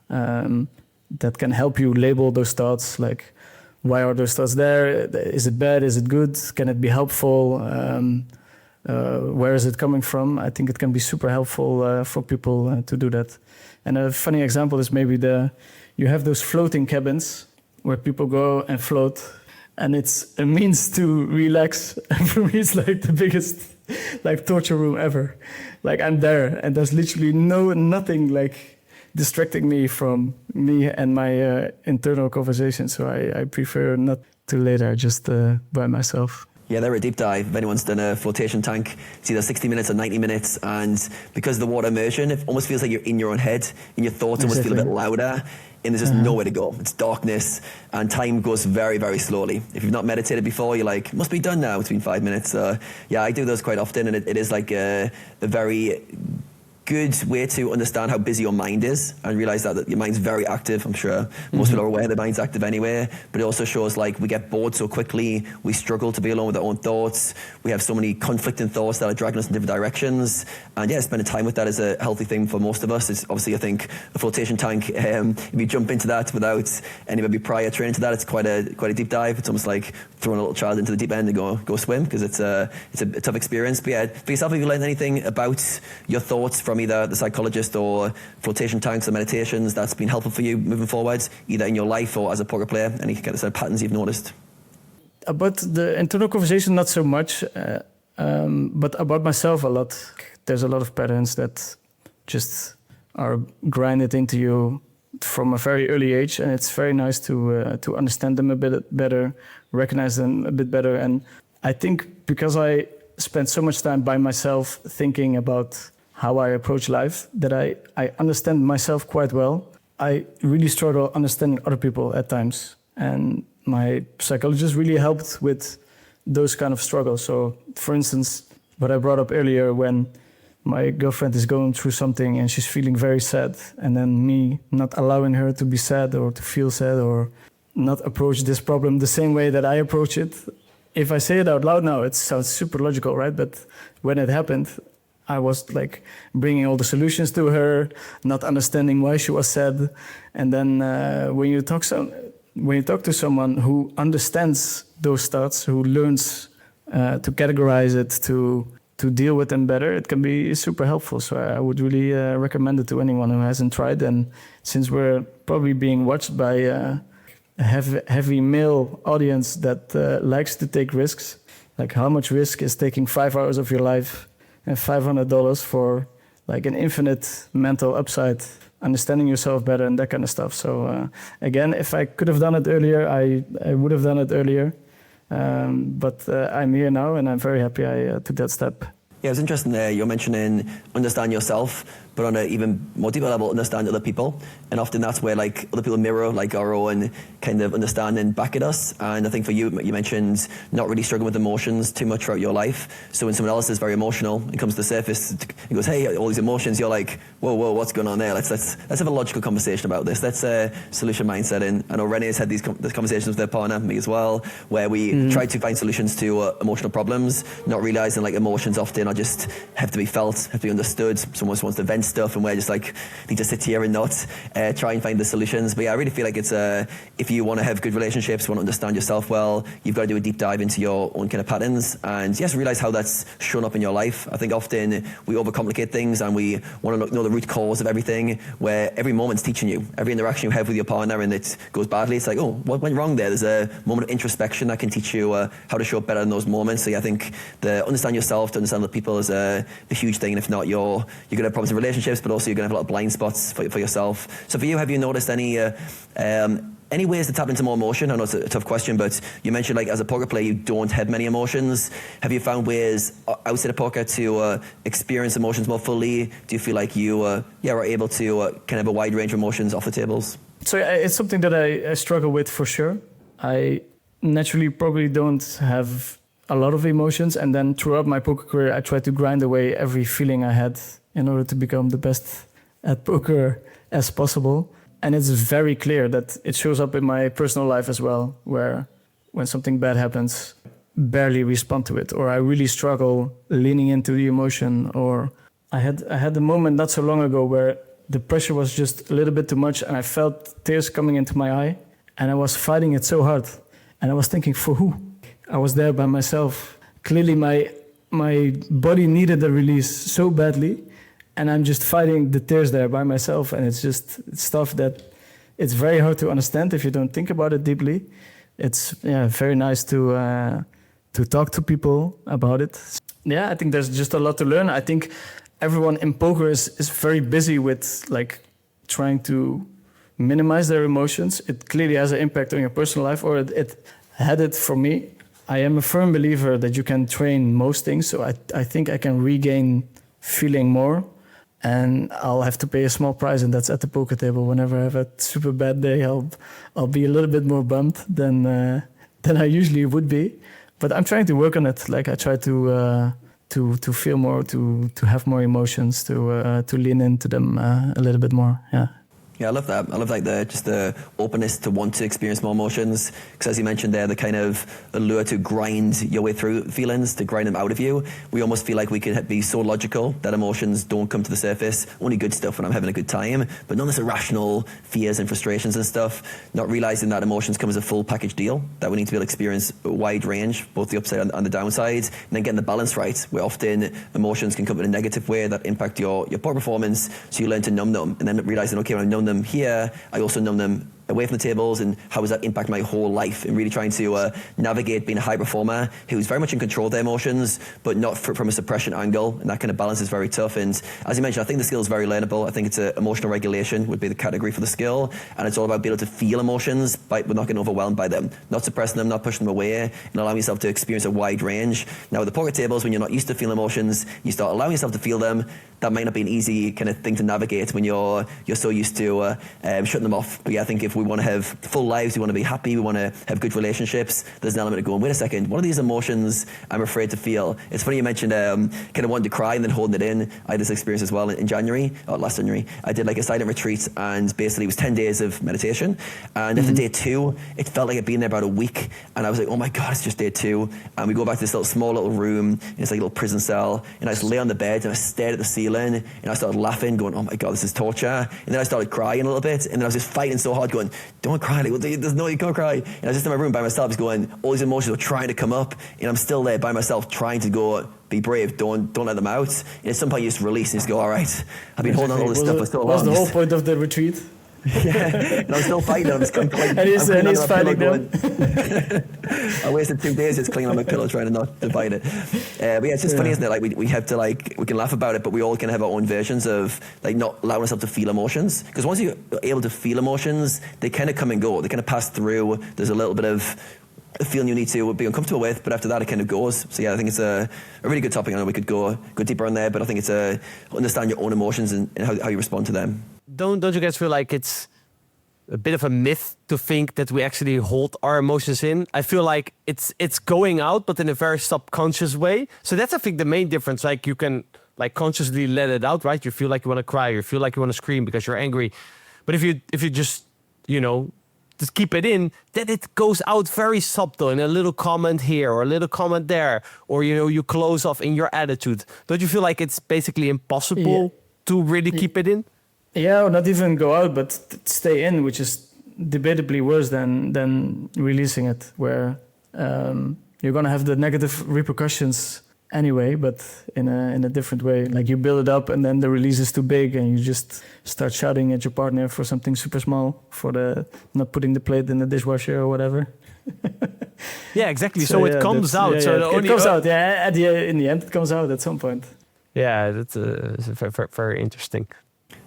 that can help you label those thoughts, like, why are those thoughts there? Is it bad? Is it good? Can it be helpful? Where is it coming from? I think it can be super helpful for people to do that. And a funny example is maybe you have those floating cabins where people go and float, and it's a means to relax. And for me, it's like the biggest torture room ever. Like, I'm there, and there's literally nothing distracting me from me and my internal conversation. So I prefer not to lay there just by myself. Yeah, they're a deep dive. If anyone's done a flotation tank, it's either 60 minutes or 90 minutes. And because of the water immersion, it almost feels like you're in your own head, and your thoughts almost feel a bit louder, and there's just nowhere to go. It's darkness, and time goes very, very slowly. If you've not meditated before, you're like, must be done now. It's been 5 minutes. Yeah, I do those quite often, and it is like a very good way to understand how busy your mind is, and realize that your mind's very active. I'm sure most people are aware the mind's active anyway, but it also shows like we get bored so quickly, we struggle to be alone with our own thoughts, we have so many conflicting thoughts that are dragging us in different directions, and yeah, spending time with that is a healthy thing for most of us. It's obviously, I think, a flotation tank, if you jump into that without any maybe prior training to that, it's quite a deep dive. It's almost like throwing a little child into the deep end and go swim, because it's a tough experience. But yeah, for yourself, have you learned anything about your thoughts from either the psychologist or flotation tanks or meditations that's been helpful for you moving forward, either in your life or as a poker player? Any kind of patterns you've noticed? About the internal conversation, not so much, but about myself a lot. There's a lot of patterns that just are grinded into you from a very early age, and it's very nice to understand them a bit better, recognize them a bit better. And I think because I spent so much time by myself thinking about how I approach life, that I understand myself quite well. I really struggle understanding other people at times. And my psychologist really helped with those kind of struggles. So, for instance, what I brought up earlier, when my girlfriend is going through something and she's feeling very sad, and then me not allowing her to be sad or to feel sad or not approach this problem the same way that I approach it. If I say it out loud now, it sounds super logical, right? But when it happened, I was like bringing all the solutions to her, not understanding why she was sad. And then when you talk when you talk to someone who understands those thoughts, who learns to categorize it, to deal with them better, it can be super helpful. So I would really recommend it to anyone who hasn't tried. And since we're probably being watched by a heavy male audience that likes to take risks, like how much risk is taking 5 hours of your life and $500 for like an infinite mental upside, understanding yourself better and that kind of stuff. So again, if I could have done it earlier, I would have done it earlier. But I'm here now and I'm very happy I took that step. Yeah, it was interesting there. You're mentioning understand yourself, but on an even more deeper level, understand other people. And often that's where like other people mirror like our own kind of understanding back at us. And I think for you, you mentioned not really struggling with emotions too much throughout your life. So when someone else is very emotional, it comes to the surface, he goes, hey, all these emotions, you're like, whoa, what's going on there? Let's have a logical conversation about this. Let's solution mindset in. I know René has had these conversations with their partner, me as well, where we try to find solutions to emotional problems, not realizing like emotions often are just have to be felt, have to be understood. Someone wants to vent stuff and we're just like, need to sit here and not try and find the solutions. But yeah, I really feel like it's if you want to have good relationships, want to understand yourself well, you've got to do a deep dive into your own kind of patterns and yes, realize how that's shown up in your life. I think often we overcomplicate things and we want to know the root cause of everything, where every moment's teaching you. Every interaction you have with your partner and it goes badly, it's like, oh, what went wrong there? There's a moment of introspection that can teach you how to show up better in those moments. So yeah, I think the understand yourself to understand other people is a huge thing. And if not, you're going to have problems in relationships, but also you're going to have a lot of blind spots for yourself. So for you, have you noticed any ways to tap into more emotion? I know it's a tough question, but you mentioned like as a poker player, you don't have many emotions. Have you found ways outside of poker to experience emotions more fully? Do you feel like you are able to kind of have a wide range of emotions off the tables? So it's something that I struggle with for sure. I naturally probably don't have a lot of emotions, and then throughout my poker career, I tried to grind away every feeling I had in order to become the best at poker as possible. And it's very clear that it shows up in my personal life as well, where when something bad happens, barely respond to it, or I really struggle leaning into the emotion. Or I had a moment not so long ago where the pressure was just a little bit too much and I felt tears coming into my eye and I was fighting it so hard. And I was thinking, for who? I was there by myself. Clearly my body needed a release so badly, and I'm just fighting the tears there by myself. And it's just stuff that it's very hard to understand if you don't think about it deeply. It's very nice to talk to people about it. Yeah, I think there's just a lot to learn. I think everyone in poker is very busy with like trying to minimize their emotions. It clearly has an impact on your personal life, or it had it for me. I am a firm believer that you can train most things, so I think I can regain feeling more, and I'll have to pay a small price, and that's at the poker table. Whenever I have a super bad day, I'll be a little bit more bummed than I usually would be. But I'm trying to work on it. Like I try to feel more, to have more emotions, to lean into them a little bit more. Yeah. Yeah, I love that. I love like the openness to want to experience more emotions. Because as you mentioned there, the kind of allure to grind your way through feelings, to grind them out of you. We almost feel like we could be so logical that emotions don't come to the surface. Only good stuff when I'm having a good time, but none of this irrational fears and frustrations and stuff. Not realizing that emotions come as a full package deal, that we need to be able to experience a wide range, both the upside and the downside, and then getting the balance right, where often emotions can come in a negative way that impact your poor performance. So you learn to numb them, and then realizing, okay, when I numb them here, I also numb them away from the tables, and how does that impact my whole life, and really trying to navigate being a high performer who's very much in control of their emotions, but not from a suppression angle, and that kind of balance is very tough. And as you mentioned, I think the skill is very learnable. I think it's emotional regulation would be the category for the skill, and it's all about being able to feel emotions but not getting overwhelmed by them, not suppressing them, not pushing them away, and allowing yourself to experience a wide range. Now with the poker tables, when you're not used to feeling emotions, you start allowing yourself to feel them. That might not be an easy kind of thing to navigate when you're so used to shutting them off. But yeah, I think if we want to have full lives, we want to be happy, we want to have good relationships, there's an element of going, wait a second, what are these emotions I'm afraid to feel? It's funny you mentioned kind of wanting to cry and then holding it in. I had this experience as well in January, or last January. I did like a silent retreat, and basically it was 10 days of meditation. And after day 2, it felt like I'd been there about a week, and I was like, oh my God, it's just day 2. And we go back to this small little room, and it's like a little prison cell, and I just lay on the bed and I stared at the ceiling, and I started laughing, going, oh my God, this is torture. And then I started crying a little bit, and then I was just fighting so hard, going, going, don't cry, like, there's no, you can't cry. And I was just in my room by myself, just going, all these emotions were trying to come up, and I'm still there by myself trying to go, be brave, don't let them out. And at some point you just release and just go, all right, I've been holding on all this stuff for so long. What's the whole point of the retreat? Yeah, and I'm still fighting them. And he's fighting them. I wasted 2 days just clinging on my pillow trying to not to fight it. But yeah, it's just funny, isn't it? Like we have to, like, we can laugh about it, but we all can have our own versions of, like, not allowing ourselves to feel emotions. Because once you're able to feel emotions, they kind of come and go. They kind of pass through. There's a little bit of a feeling you need to be uncomfortable with, but after that it kind of goes. So yeah, I think it's a really good topic. I know we could go deeper on there, but I think it's understand your own emotions and how you respond to them. Don't you guys feel like it's a bit of a myth to think that we actually hold our emotions in? I feel like it's going out, but in a very subconscious way. So that's, I think, the main difference. Like, you can, like, consciously let it out, right? You feel like you want to cry, you feel like you want to scream because you're angry. But if you just, you know, just keep it in, then it goes out very subtle in a little comment here or a little comment there, or, you know, you close off in your attitude. Don't you feel like it's basically impossible to really keep it in? Yeah, or not even go out, but stay in, which is debatably worse than releasing it, where you're gonna have the negative repercussions anyway, but in a different way. Like, you build it up, and then the release is too big, and you just start shouting at your partner for something super small, for the not putting the plate in the dishwasher or whatever. Yeah, exactly. So it comes out. Yeah, so it comes out. Yeah, in the end, it comes out at some point. Yeah, that's very, very interesting.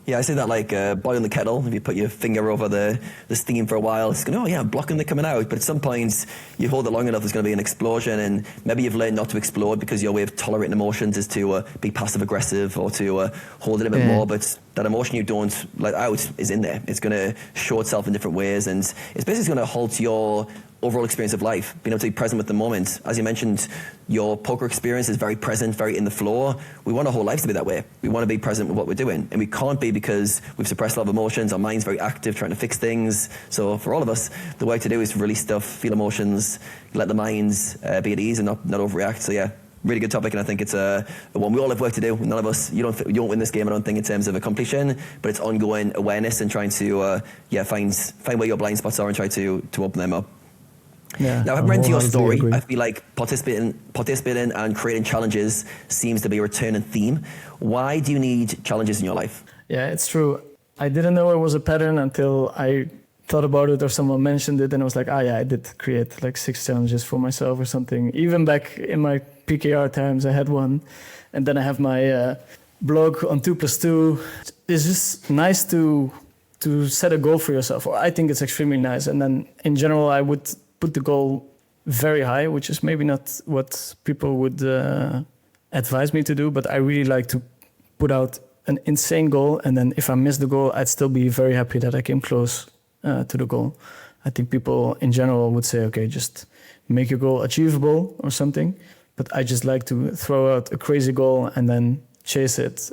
Yeah, I say that like boiling the kettle. If you put your finger over the steam for a while, it's going, oh yeah, I'm blocking it coming out. But at some point, you hold it long enough, there's going to be an explosion. And maybe you've learned not to explode because your way of tolerating emotions is to be passive aggressive or to hold it a bit more. But that emotion you don't let out is in there. It's going to show itself in different ways. And it's basically going to halt your overall experience of life, being able to be present with the moment. As you mentioned, your poker experience is very present, very in the flow. We want our whole lives to be that way. We want to be present with what we're doing. And we can't be because we've suppressed a lot of emotions. Our mind's very active, trying to fix things. So for all of us, the way to do is to release stuff, feel emotions, let the minds be at ease and not overreact. So yeah, really good topic, and I think it's a one we all have work to do. None of us, you don't win this game, I don't think, in terms of accomplishing, but it's ongoing awareness and trying to find where your blind spots are and try to open them up. Yeah, now, having read your story, I feel like participating and creating challenges seems to be a returning theme. Why do you need challenges in your life? Yeah, it's true. I didn't know it was a pattern until I thought about it or someone mentioned it, and I was like, yeah, I did create like 6 challenges for myself or something. Even back in my PKR times, I had one. And then I have my blog on 2+2. It's just nice to set a goal for yourself, or I think it's extremely nice. And then in general, I would put the goal very high, which is maybe not what people would advise me to do, but I really like to put out an insane goal, and then if I miss the goal, I'd still be very happy that I came close to the goal. I think people in general would say, okay, just make your goal achievable or something, but I just like to throw out a crazy goal and then chase it,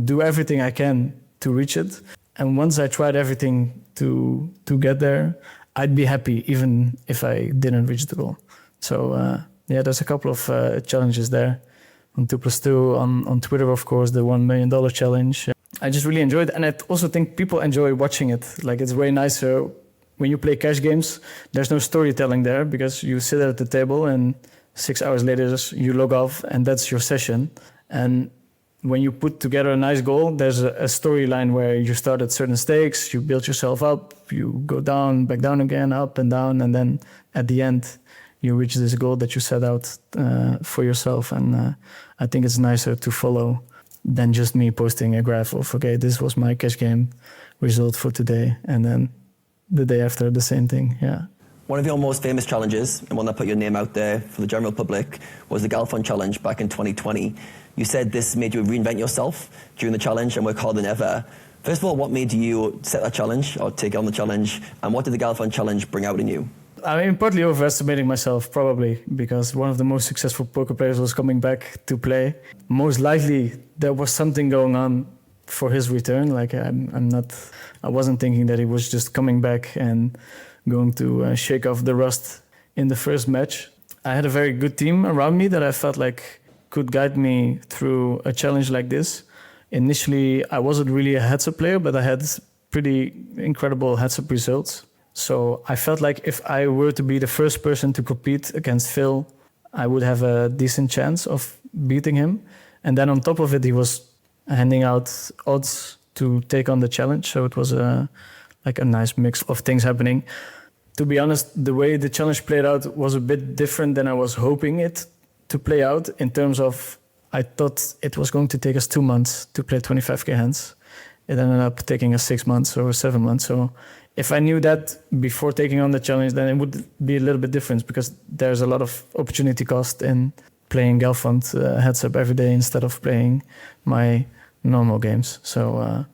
do everything I can to reach it. And once I tried everything to get there, I'd be happy even if I didn't reach the goal. So there's a couple of challenges there. On 2+2, on Twitter, of course, the $1 million challenge. I just really enjoyed it. And I also think people enjoy watching it. Like, it's way nicer when you play cash games. There's no storytelling there because you sit at the table and 6 hours later you log off and that's your session. And when you put together a nice goal, there's a storyline where you start at certain stakes, you build yourself up, you go down, back down again, up and down, and then at the end, you reach this goal that you set out for yourself. And I think it's nicer to follow than just me posting a graph of, okay, this was my cash game result for today, and then the day after, the same thing, yeah. One of your most famous challenges, and one that put your name out there for the general public, was the Galfond challenge back in 2020. You said this made you reinvent yourself during the challenge and work harder than ever. First of all, what made you set that challenge or take on the challenge, and what did the Galfond challenge bring out in you? I mean, partly overestimating myself, probably, because one of the most successful poker players was coming back to play. Most likely, there was something going on for his return. Like, I wasn't thinking that he was just coming back and going to shake off the rust in the first match. I had a very good team around me that I felt like could guide me through a challenge like this. Initially, I wasn't really a heads-up player, but I had pretty incredible heads-up results. So I felt like if I were to be the first person to compete against Phil, I would have a decent chance of beating him. And then on top of it, he was handing out odds to take on the challenge. So it was a nice mix of things happening. To be honest, the way the challenge played out was a bit different than I was hoping it to play out, in terms of I thought it was going to take us 2 months to play 25k hands. It ended up taking us 6 months or 7 months. So if I knew that before taking on the challenge, then it would be a little bit different, because there's a lot of opportunity cost in playing Galfond heads up every day instead of playing my normal games. So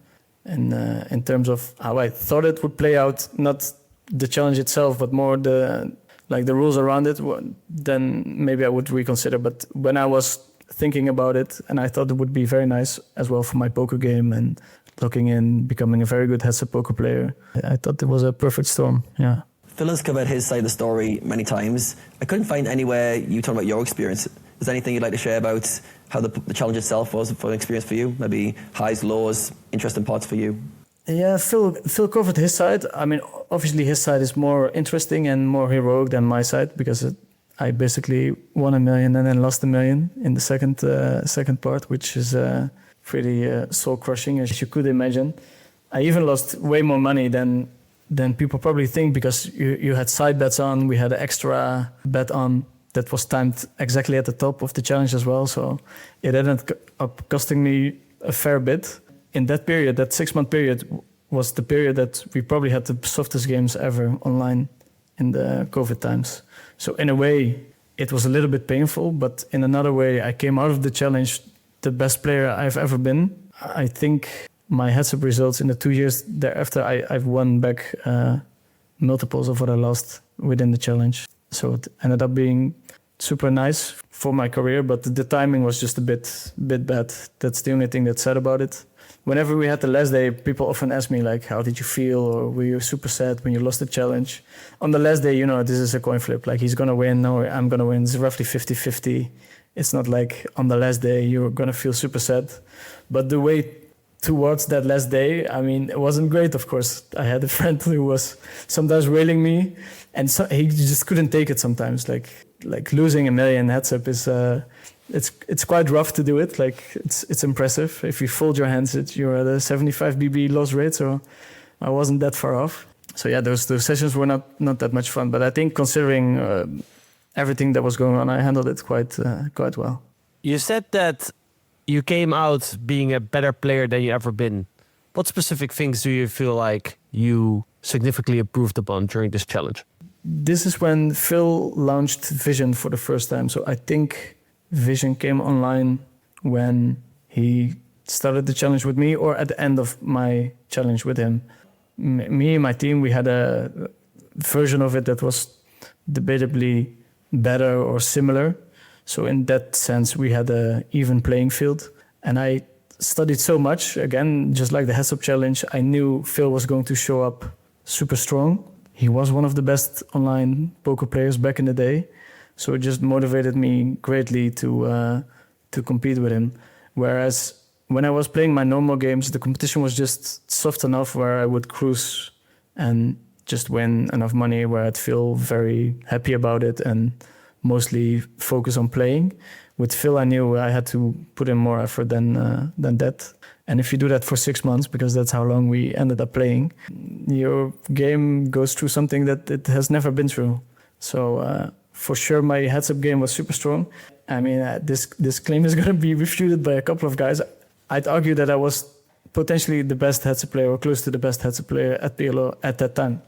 in terms of how I thought it would play out, not the challenge itself, but more the rules around it, then maybe I would reconsider. But when I was thinking about it, and I thought it would be very nice as well for my poker game and looking in becoming a very good heads-up poker player, I thought it was a perfect storm. Yeah. Phil has covered his side of the story many times. I couldn't find anywhere you talk about your experience. Is there anything you'd like to share about how the challenge itself was for an experience for you? Maybe highs, lows, interesting parts for you? Yeah, Phil covered his side. I mean, obviously his side is more interesting and more heroic than my side, because I basically won $1 million and then lost $1 million in the second part, which is pretty soul-crushing, as you could imagine. I even lost way more money than people probably think, because you had side bets on. We had an extra bet on that was timed exactly at the top of the challenge as well. So it ended up costing me a fair bit. In that period, that 6-month period, was the period that we probably had the softest games ever online in the COVID times. So in a way, it was a little bit painful, but in another way, I came out of the challenge the best player I've ever been. I think my heads-up results in the 2 years thereafter, I've won back multiples of what I lost within the challenge. So it ended up being super nice for my career, but the timing was just a bit bad. That's the only thing that's sad about it. Whenever we had the last day, people often ask me, like, how did you feel? Or were you super sad when you lost the challenge? On the last day, you know, this is a coin flip. Like, he's going to win or I'm going to win. It's roughly 50-50. It's not like on the last day you're going to feel super sad. But the way towards that last day, I mean, it wasn't great, of course. I had a friend who was sometimes railing me, and so he just couldn't take it sometimes. Like losing $1 million heads up is... It's quite rough to do it. Like it's impressive. If you fold your hands, you're at a 75 BB loss rate. So I wasn't that far off. So yeah, those sessions were not that much fun. But I think considering everything that was going on, I handled it quite well. You said that you came out being a better player than you ever been. What specific things do you feel like you significantly improved upon during this challenge? This is when Phil launched Vision for the first time. So I think Vision came online when he started the challenge with me, or at the end of my challenge with him. Me and my team, we had a version of it that was debatably better or similar. So in that sense, we had an even playing field. And I studied so much, again, just like the heads-up challenge, I knew Phil was going to show up super strong. He was one of the best online poker players back in the day. So it just motivated me greatly to compete with him. Whereas when I was playing my normal games, the competition was just soft enough where I would cruise and just win enough money where I'd feel very happy about it and mostly focus on playing. With Phil, I knew I had to put in more effort than that. And if you do that for 6 months, because that's how long we ended up playing, your game goes through something that it has never been through. So for sure, my heads-up game was super strong. I mean, this claim is going to be refuted by a couple of guys. I'd argue that I was potentially the best heads-up player or close to the best heads-up player at PLO at that time,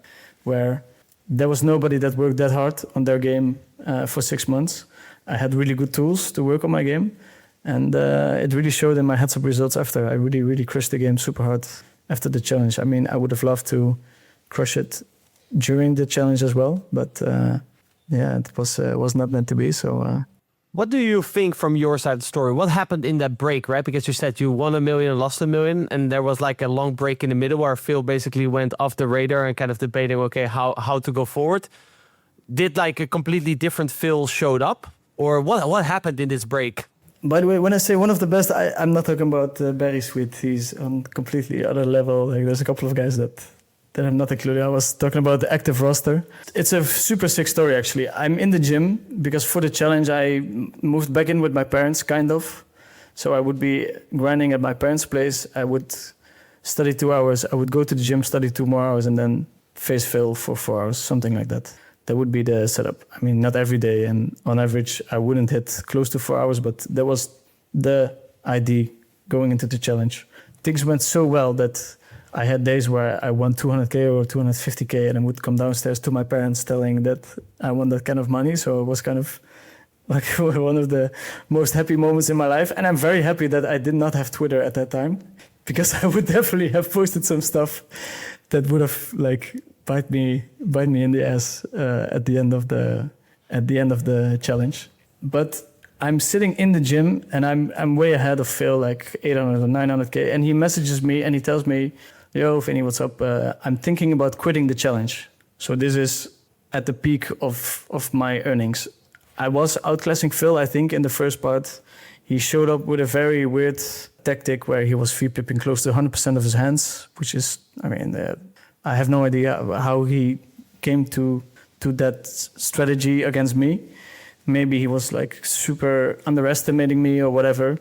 where there was nobody that worked that hard on their game for 6 months. I had really good tools to work on my game, and it really showed in my heads-up results after. I really, really crushed the game super hard after the challenge. I mean, I would have loved to crush it during the challenge as well, but yeah, it was not meant to be. So. What do you think from your side of the story? What happened in that break, right? Because you said you won $1 million and lost $1 million, and there was like a long break in the middle where Phil basically went off the radar and kind of debating, okay, how to go forward. Did like a completely different Phil showed up? Or what happened in this break? By the way, when I say one of the best, I'm not talking about Barry Sweet. He's on completely other level. Like there's a couple of guys that I'm not including. I was talking about the active roster. It's a super sick story, actually. I'm in the gym because for the challenge, I moved back in with my parents, kind of. So I would be grinding at my parents' place. I would study 2 hours. I would go to the gym, study 2 more hours, and then face fill for 4 hours, something like that. That would be the setup. I mean, not every day, and on average, I wouldn't hit close to 4 hours, but that was the idea going into the challenge. Things went so well that I had days where I won 200K or 250K, and I would come downstairs to my parents telling that I won that kind of money. So it was kind of like one of the most happy moments in my life. And I'm very happy that I did not have Twitter at that time, because I would definitely have posted some stuff that would have like bite me in the ass at the end of the challenge. But I'm sitting in the gym and I'm way ahead of Phil, like 800 or 900K, and he messages me and he tells me, "Yo, Vinny, what's up? I'm thinking about quitting the challenge." So this is at the peak of my earnings. I was outclassing Phil, I think, in the first part. He showed up with a very weird tactic where he was free pipping close to 100% of his hands, which is, I mean, I have no idea how he came to that strategy against me. Maybe he was like super underestimating me or whatever.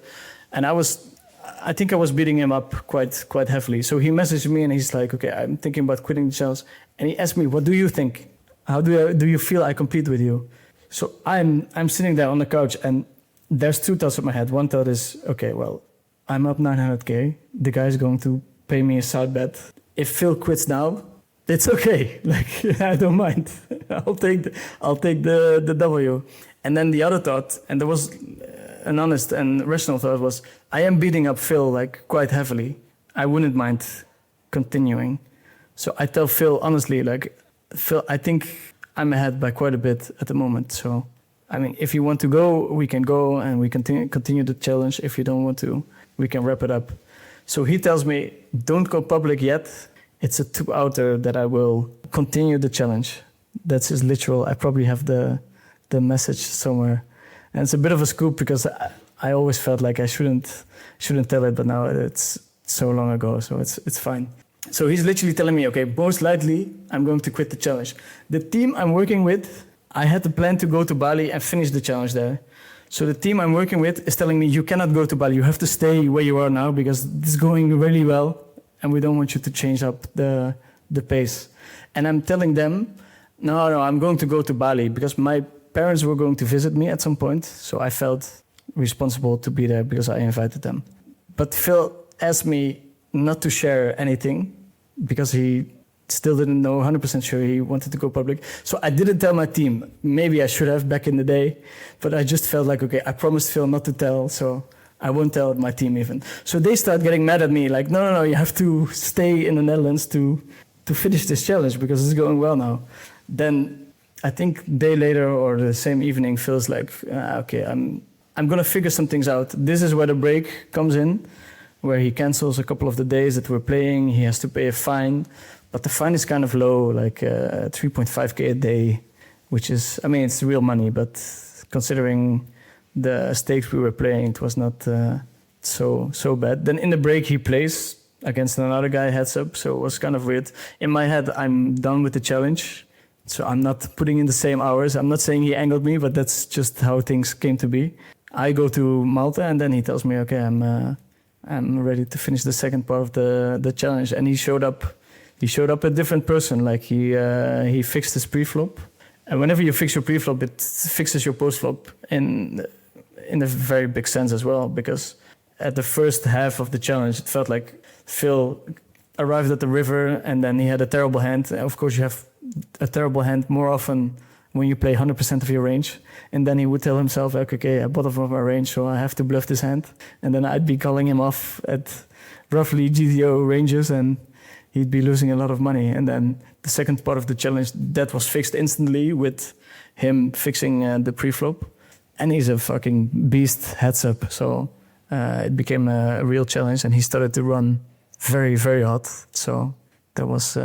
And I think I was beating him up quite heavily. So he messaged me and he's like, "Okay, I'm thinking about quitting the challenge." And he asked me, "What do you think? How do you feel I compete with you?" So I'm sitting there on the couch and there's two thoughts in my head. One thought is, okay, well, I'm up 900K. The guy's going to pay me a side bet. If Phil quits now, it's okay. Like, I don't mind. I'll take the W. And then the other thought, and there was an honest and rational thought, was I am beating up Phil like quite heavily. I wouldn't mind continuing. So I tell Phil honestly, like, Phil, I think I'm ahead by quite a bit at the moment. So, I mean, if you want to go, we can go and we continue the challenge. If you don't want to, we can wrap it up. So he tells me, don't go public yet. It's a 2-outer that I will continue the challenge. That's his literal. I probably have the message somewhere. And it's a bit of a scoop because I always felt like I shouldn't tell it, but now it's so long ago, so it's fine. So he's literally telling me, okay, most likely I'm going to quit the challenge. The team I'm working with, I had the plan to go to Bali and finish the challenge there. So the team I'm working with is telling me, you cannot go to Bali. You have to stay where you are now because this is going really well and we don't want you to change up the pace. And I'm telling them, no, I'm going to go to Bali because my parents were going to visit me at some point. So I felt responsible to be there because I invited them. But Phil asked me not to share anything because he still didn't know 100% sure he wanted to go public. So I didn't tell my team. Maybe I should have back in the day, but I just felt like, okay, I promised Phil not to tell, so I won't tell my team even. So they start getting mad at me, like, no, you have to stay in the Netherlands to finish this challenge because it's going well now. Then I think a day later or the same evening, Phil's like, okay, I'm gonna figure some things out. This is where the break comes in, where he cancels a couple of the days that we're playing. He has to pay a fine, but the fine is kind of low, like 3.5K a day, which is, I mean, it's real money, but considering the stakes we were playing, it was not so bad. Then in the break, he plays against another guy heads up, so it was kind of weird. In my head, I'm done with the challenge, so I'm not putting in the same hours. I'm not saying he angled me, but that's just how things came to be. I go to Malta, and then he tells me, okay, I'm ready to finish the second part of the challenge. And he showed up a different person. Like he fixed his pre-flop. And whenever you fix your pre-flop, it fixes your post-flop in a very big sense as well. Because at the first half of the challenge, it felt like Phil arrived at the river and then he had a terrible hand. Of course, you have a terrible hand more often when you play 100% of your range. And then he would tell himself, okay, I bottom of my range, so I have to bluff this hand. And then I'd be calling him off at roughly GTO ranges and he'd be losing a lot of money. And then the second part of the challenge, that was fixed instantly with him fixing the pre-flop. And he's a fucking beast heads up. So it became a real challenge and he started to run very, very hot. So that was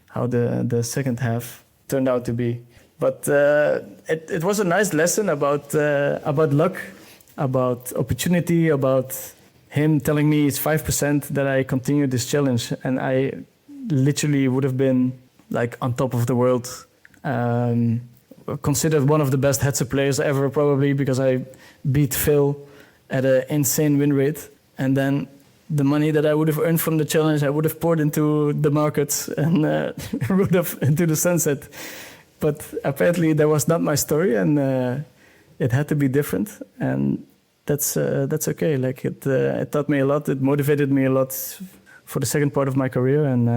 how the second half turned out to be. But it was a nice lesson about luck about opportunity, about him telling me it's 5% that I continue this challenge. And I literally would have been like on top of the world, considered one of the best heads-up players ever, probably, because I beat Phil at an insane win rate. And then the money that I would have earned from the challenge, I would have poured into the markets and rode off into the sunset. But apparently that was not my story, and it had to be different. And that's okay. Like it taught me a lot. It motivated me a lot for the second part of my career, and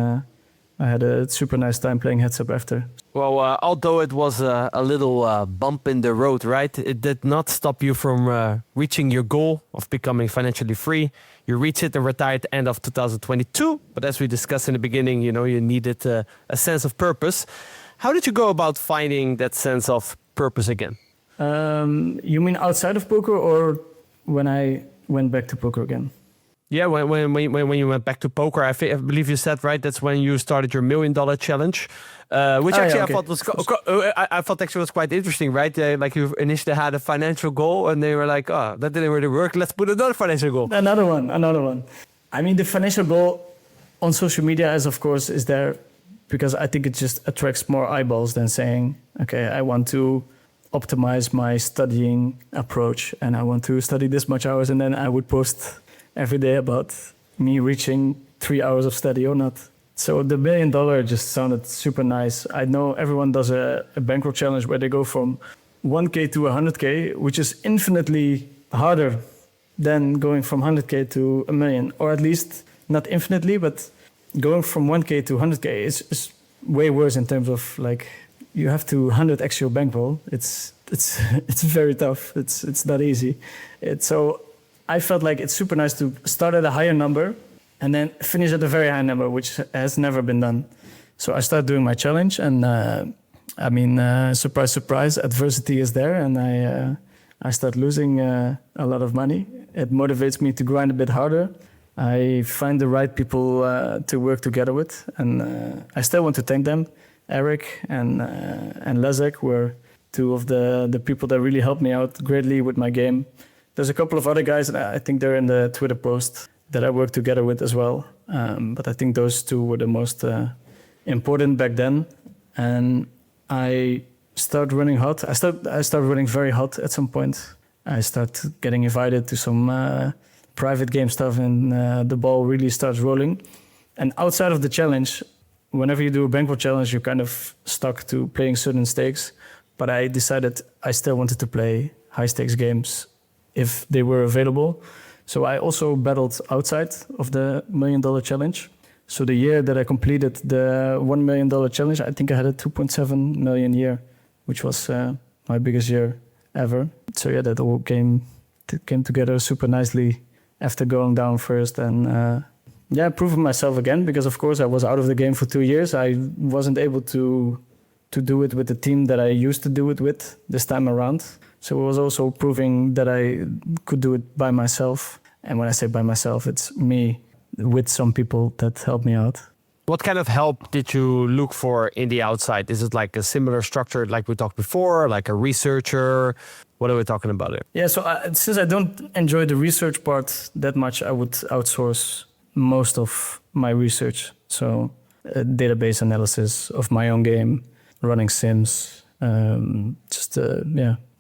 I had a super nice time playing heads up after. Well, although it was a little bump in the road, right? It did not stop you from reaching your goal of becoming financially free. You reached it and retired end of 2022. But as we discussed in the beginning, you know, you needed a sense of purpose. How did you go about finding that sense of purpose again? You mean outside of poker, or when I went back to poker again? Yeah, when you went back to poker, I believe you said, right, that's when you started your $1 million challenge, which actually okay. I thought actually was quite interesting, right? Like you initially had a financial goal, and they were like, oh, that didn't really work. Let's put another financial goal. Another one. I mean, the financial goal on social media is there because I think it just attracts more eyeballs than saying, okay, I want to optimize my studying approach and I want to study this much hours, and then I would post every day about me reaching 3 hours of study or not. So the $1 million just sounded super nice. I know everyone does a bankroll challenge where they go from 1K to 100K, which is infinitely harder than going from 100K to $1 million, or at least not infinitely, but going from 1K to 100K is way worse in terms of like you have to 100x your bankroll. It's very tough. It's not easy. So I felt like it's super nice to start at a higher number and then finish at a very high number, which has never been done. So I started doing my challenge, and surprise, surprise, adversity is there, and I start losing a lot of money. It motivates me to grind a bit harder. I find the right people to work together with, and I still want to thank them. Eric and Lezek were two of the people that really helped me out greatly with my game. There's a couple of other guys, and I think they're in the Twitter post, that I work together with as well. But I think those two were the most important back then. And I started running hot. I started running very hot at some point. I started getting invited to some private game stuff, and the ball really starts rolling. And outside of the challenge, whenever you do a bankroll challenge, you're kind of stuck to playing certain stakes. But I decided I still wanted to play high stakes games if they were available. So I also battled outside of the $1 million challenge. So the year that I completed the $1 million challenge, I think I had a 2.7 million year, which was my biggest year ever. So yeah, that all came together super nicely after going down first, and proving myself again, because of course I was out of the game for 2 years. I wasn't able to do it with the team that I used to do it with this time around. So it was also proving that I could do it by myself. And when I say by myself, it's me with some people that helped me out. What kind of help did you look for in the outside? Is it like a similar structure like we talked before, like a researcher? What are we talking about here? Yeah, so since I don't enjoy the research part that much, I would outsource most of my research. So database analysis of my own game, running sims,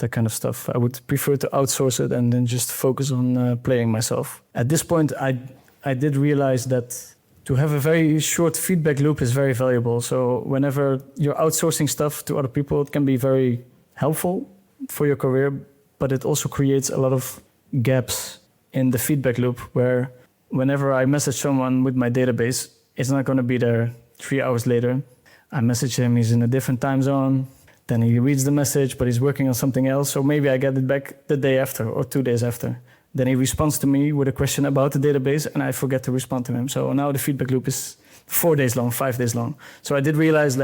that kind of stuff. I would prefer to outsource it and then just focus on playing myself. At this point, I did realize that to have a very short feedback loop is very valuable. So whenever you're outsourcing stuff to other people, it can be very helpful for your career, but it also creates a lot of gaps in the feedback loop where whenever I message someone with my database, it's not going to be there 3 hours later. I message him, he's in a different time zone. Then he reads the message, but he's working on something else. So maybe I get it back the day after or 2 days after. Then he responds to me with a question about the database, and I forget to respond to him. So now the feedback loop is 4 days long, 5 days long. So I did realize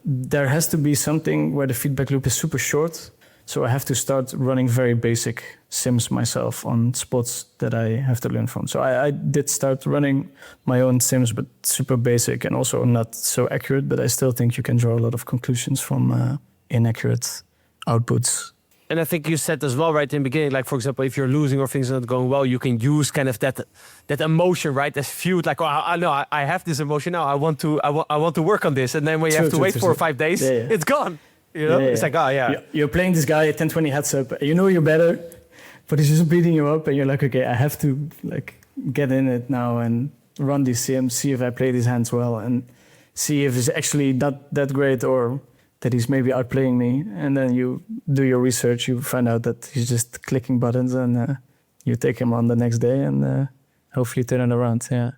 there has to be something where the feedback loop is super short. So I have to start running very basic sims myself on spots that I have to learn from. So I did start running my own sims, but super basic and also not so accurate. But I still think you can draw a lot of conclusions from inaccurate outputs. And I think you said as well, right in the beginning, like, for example, if you're losing or things are not going well, you can use kind of that emotion, right? As viewed like, oh, I know I have this emotion now. I want to work on this. And then when you have to wait 4 or 5 days, it's gone. You know, it's like, oh, yeah. You're playing this guy at 10-20 heads up. You know you're better, but he's just beating you up. And you're like, okay, I have to like get in it now and run these sims, see if I play these hands well, and see if it's actually not that great or that he's maybe outplaying me. And then you do your research, you find out that he's just clicking buttons, and you take him on the next day and hopefully turn it around. Yeah.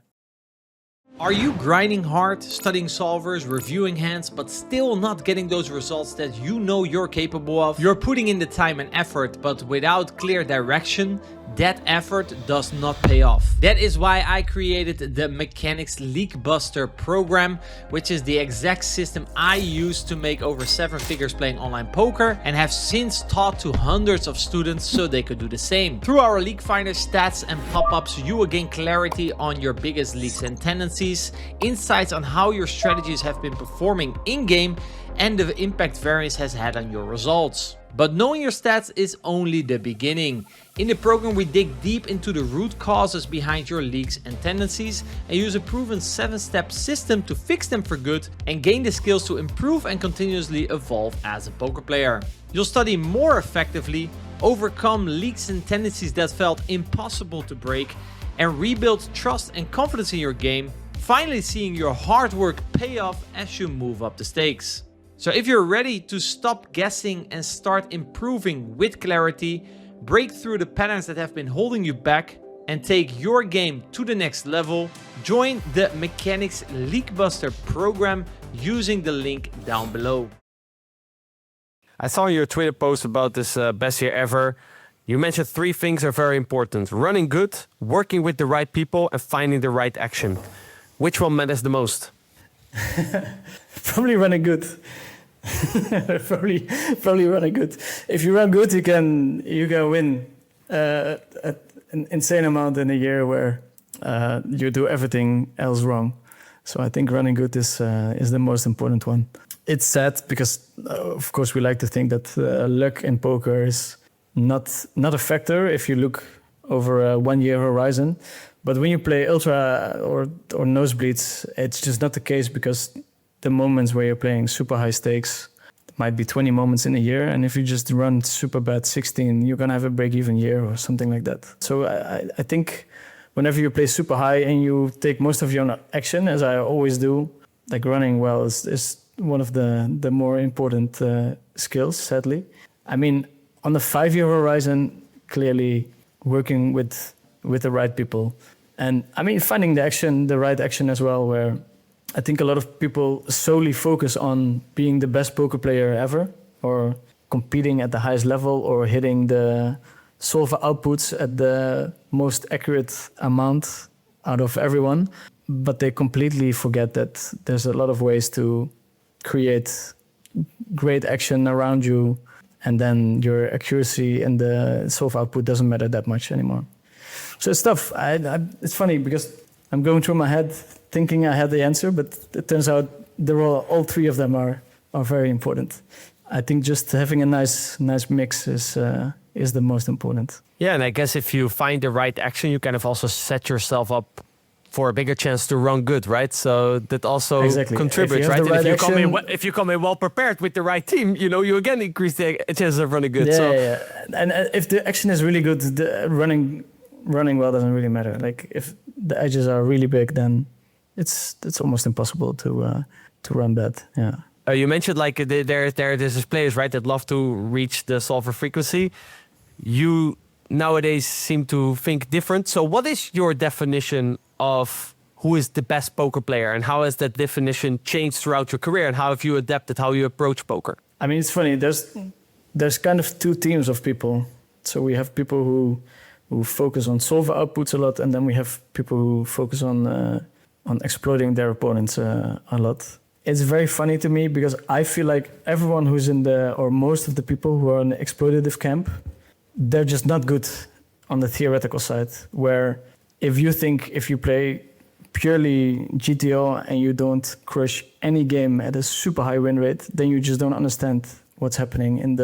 Are you grinding hard, studying solvers, reviewing hands, but still not getting those results that you know you're capable of? You're putting in the time and effort, but without clear direction, that effort does not pay off. That is why I created the Mechanics League Buster program, which is the exact system I use to make over 7 figures playing online poker, and have since taught to hundreds of students so they could do the same. Through our League Finder stats and pop-ups, you will gain clarity on your biggest leaks and tendencies, insights on how your strategies have been performing in-game, and the impact variance has had on your results. But knowing your stats is only the beginning. In the program, we dig deep into the root causes behind your leaks and tendencies and use a proven 7-step system to fix them for good and gain the skills to improve and continuously evolve as a poker player. You'll study more effectively, overcome leaks and tendencies that felt impossible to break, and rebuild trust and confidence in your game, finally seeing your hard work pay off as you move up the stakes. So if you're ready to stop guessing and start improving with clarity, break through the patterns that have been holding you back, and take your game to the next level, join the Mechanics League Buster program using the link down below. I saw your Twitter post about this best year ever. You mentioned 3 things are very important: running good, working with the right people, and finding the right action. Which one matters the most? Probably running good. probably running good. If you run good, you can win an insane amount in a year where you do everything else wrong. So I think running good is the most important one. It's sad because of course we like to think that luck in poker is not a factor if you look over a 1-year horizon. But when you play ultra or nosebleeds, it's just not the case, because the moments where you're playing super high stakes might be 20 moments in a year. And if you just run super bad 16, you're going to have a break-even year or something like that. So I think whenever you play super high and you take most of your action, as I always do, like running well is one of the more important skills, sadly. I mean, on the 5-year horizon, clearly working with the right people. And I mean, finding the right action as well, where I think a lot of people solely focus on being the best poker player ever, or competing at the highest level, or hitting the solver outputs at the most accurate amount out of everyone. But they completely forget that there's a lot of ways to create great action around you, and then your accuracy and the solve output doesn't matter that much anymore. So it's tough. It's funny because I'm going through my head thinking I had the answer, but it turns out all 3 of them are very important. I think just having a nice mix is the most important. Yeah, and I guess if you find the right action, you kind of also set yourself up for a bigger chance to run good, right? So that also contributes, right? And if you come in well prepared with the right team, you again increase the chances of running good. Yeah. And if the action is really good, the running well doesn't really matter. Like if the edges are really big, then it's almost impossible to run bad. Yeah. You mentioned like there's players, right, that love to reach the solver frequency. You nowadays seem to think different. So what is your definition of who is the best poker player, and how has that definition changed throughout your career, and how have you adapted how you approach poker? I mean, it's funny. There's kind of 2 teams of people. So we have people who focus on solver outputs a lot, and then we have people who focus on exploiting their opponents a lot. It's very funny to me because I feel like everyone who's or most of the people who are in the exploitative camp, they're just not good on the theoretical side, where if you play purely GTO and you don't crush any game at a super high win rate, then you just don't understand what's happening in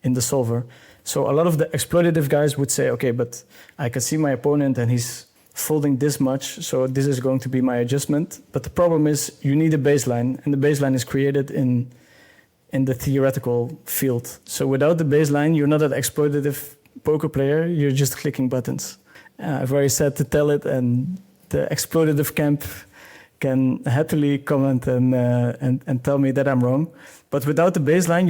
in the solver. So a lot of the exploitative guys would say, okay, but I can see my opponent and he's folding this much, so this is going to be my adjustment. But the problem is you need a baseline, and the baseline is created in the theoretical field. So without the baseline, you're not an exploitative poker player, you're just clicking buttons. Very sad to tell it, and the exploitative camp can happily comment and tell me that I'm wrong. But without the baseline,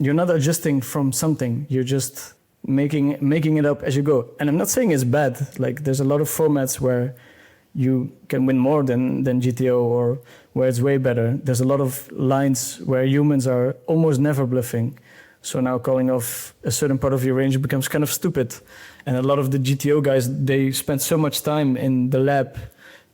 you're not adjusting from something. You're just making it up as you go. And I'm not saying it's bad. Like there's a lot of formats where you can win more than GTO, or where it's way better. There's a lot of lines where humans are almost never bluffing. So now calling off a certain part of your range becomes kind of stupid. And a lot of the GTO guys, they spend so much time in the lab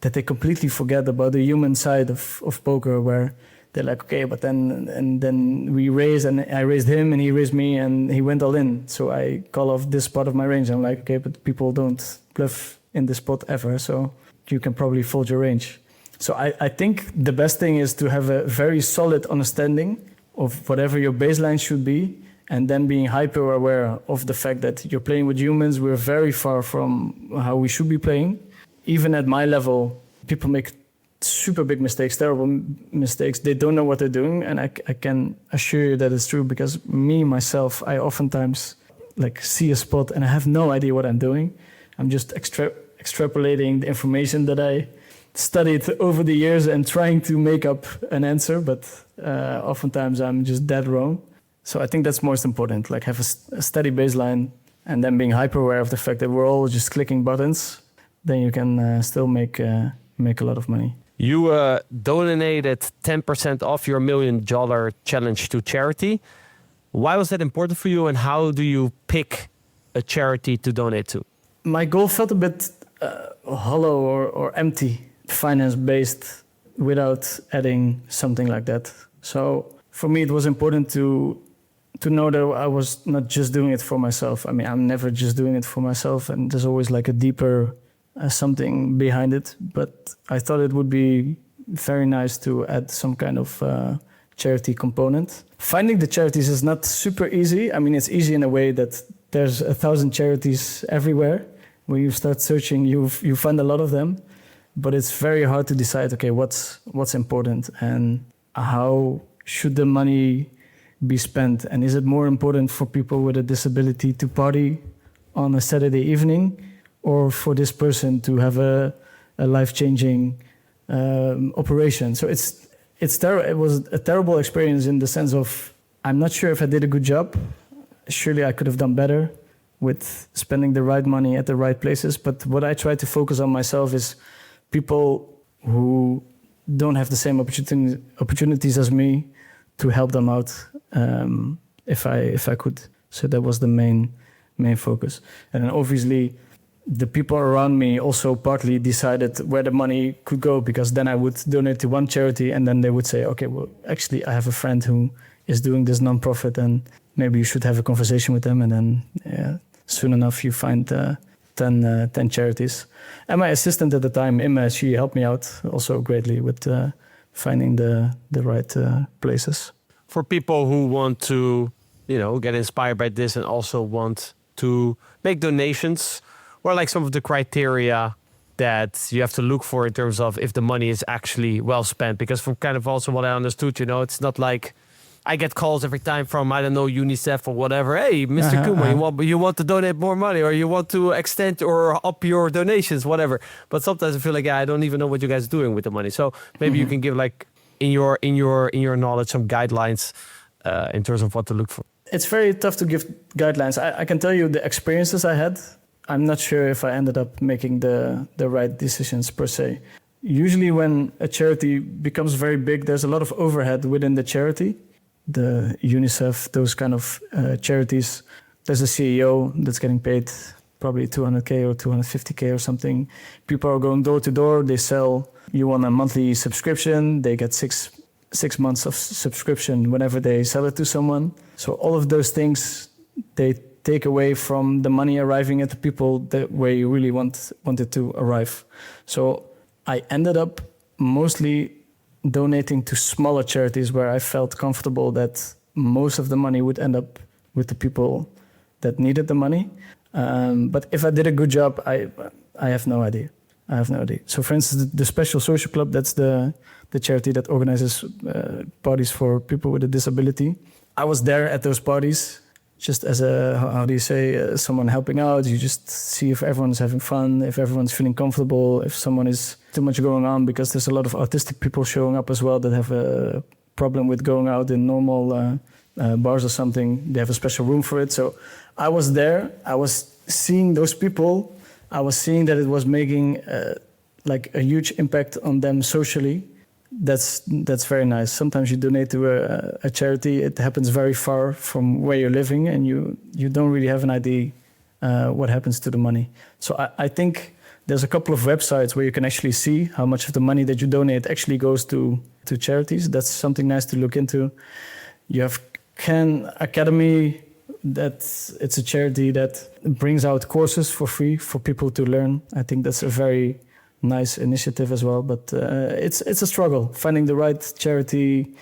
that they completely forget about the human side of poker, where they're like, okay, but then we raised, and I raised him, and he raised me, and he went all in. So I call off this part of my range. I'm like, okay, but people don't bluff in this spot ever, so you can probably fold your range. So I think the best thing is to have a very solid understanding of whatever your baseline should be, and then being hyper aware of the fact that you're playing with humans. We're very far from how we should be playing. Even at my level, people make super big mistakes, terrible mistakes. They don't know what they're doing, and I can assure you that it's true, because me, myself, I oftentimes like see a spot and I have no idea what I'm doing. I'm just extrapolating the information that I studied over the years and trying to make up an answer, but oftentimes I'm just dead wrong. So I think that's most important, like have a steady baseline, and then being hyper aware of the fact that we're all just clicking buttons. Then you can still make a lot of money. You donated 10% off your $1 million challenge to charity. Why was that important for you, and how do you pick a charity to donate to? My goal felt a bit hollow or empty, finance-based, without adding something like that. So for me, it was important to know that I was not just doing it for myself. I mean, I'm never just doing it for myself, and there's always like a deeper something behind it. But I thought it would be very nice to add some kind of charity component. Finding the charities is not super easy. I mean, it's easy in a way that there's 1,000 charities everywhere. When you start searching, you find a lot of them. But it's very hard to decide, okay, what's important, and how should the money be spent? And is it more important for people with a disability to party on a Saturday evening, or for this person to have a life-changing operation? So it was a terrible experience in the sense of, I'm not sure if I did a good job. Surely I could have done better with spending the right money at the right places. But what I try to focus on myself is people who don't have the same opportunities as me, to help them out if I could. So that was the main focus. And then obviously the people around me also partly decided where the money could go, because then I would donate to one charity, and then they would say, okay, well, actually I have a friend who is doing this nonprofit, and maybe you should have a conversation with them. And then soon enough you find 10 charities. And my assistant at the time, Emma, she helped me out also greatly with finding the right places. For people who want to, get inspired by this and also want to make donations, what are like some of the criteria that you have to look for in terms of if the money is actually well spent? Because from kind of also what I understood, it's not like I get calls every time from, I don't know, UNICEF or whatever. Hey, Mr. Koeman, you want to donate more money, or you want to extend or up your donations, whatever. But sometimes I feel like, I don't even know what you guys are doing with the money. So maybe you can give like in your knowledge some guidelines in terms of what to look for. It's very tough to give guidelines. I can tell you the experiences I had. I'm not sure if I ended up making the right decisions per se. Usually when a charity becomes very big, there's a lot of overhead within the charity. The UNICEF, those kind of charities, there's a CEO that's getting paid probably 200K or 250K or something. People are going door to door, they sell you on a monthly subscription, they get six months of subscription whenever they sell it to someone. So all of those things, they take away from the money arriving at the people where you really want it to arrive. So I ended up mostly donating to smaller charities where I felt comfortable that most of the money would end up with the people that needed the money. But if I did a good job, I have no idea. I have no idea. So for instance, the Special Social Club, that's the charity that organizes parties for people with a disability. I was there at those parties just as someone helping out. You just see if everyone's having fun, if everyone's feeling comfortable, if someone is too much going on, because there's a lot of autistic people showing up as well that have a problem with going out in normal bars or something. They have a special room for it. So I was there. I was seeing those people. I was seeing that it was making like a huge impact on them socially. That's very nice. Sometimes you donate to a charity. It happens very far from where you're living, and you don't really have an idea what happens to the money. So I think there's a couple of websites where you can actually see how much of the money that you donate actually goes to charities. That's something nice to look into. You have Khan Academy. It's a charity that brings out courses for free for people to learn. I think that's a very nice initiative as well, but it's a struggle finding the right charity,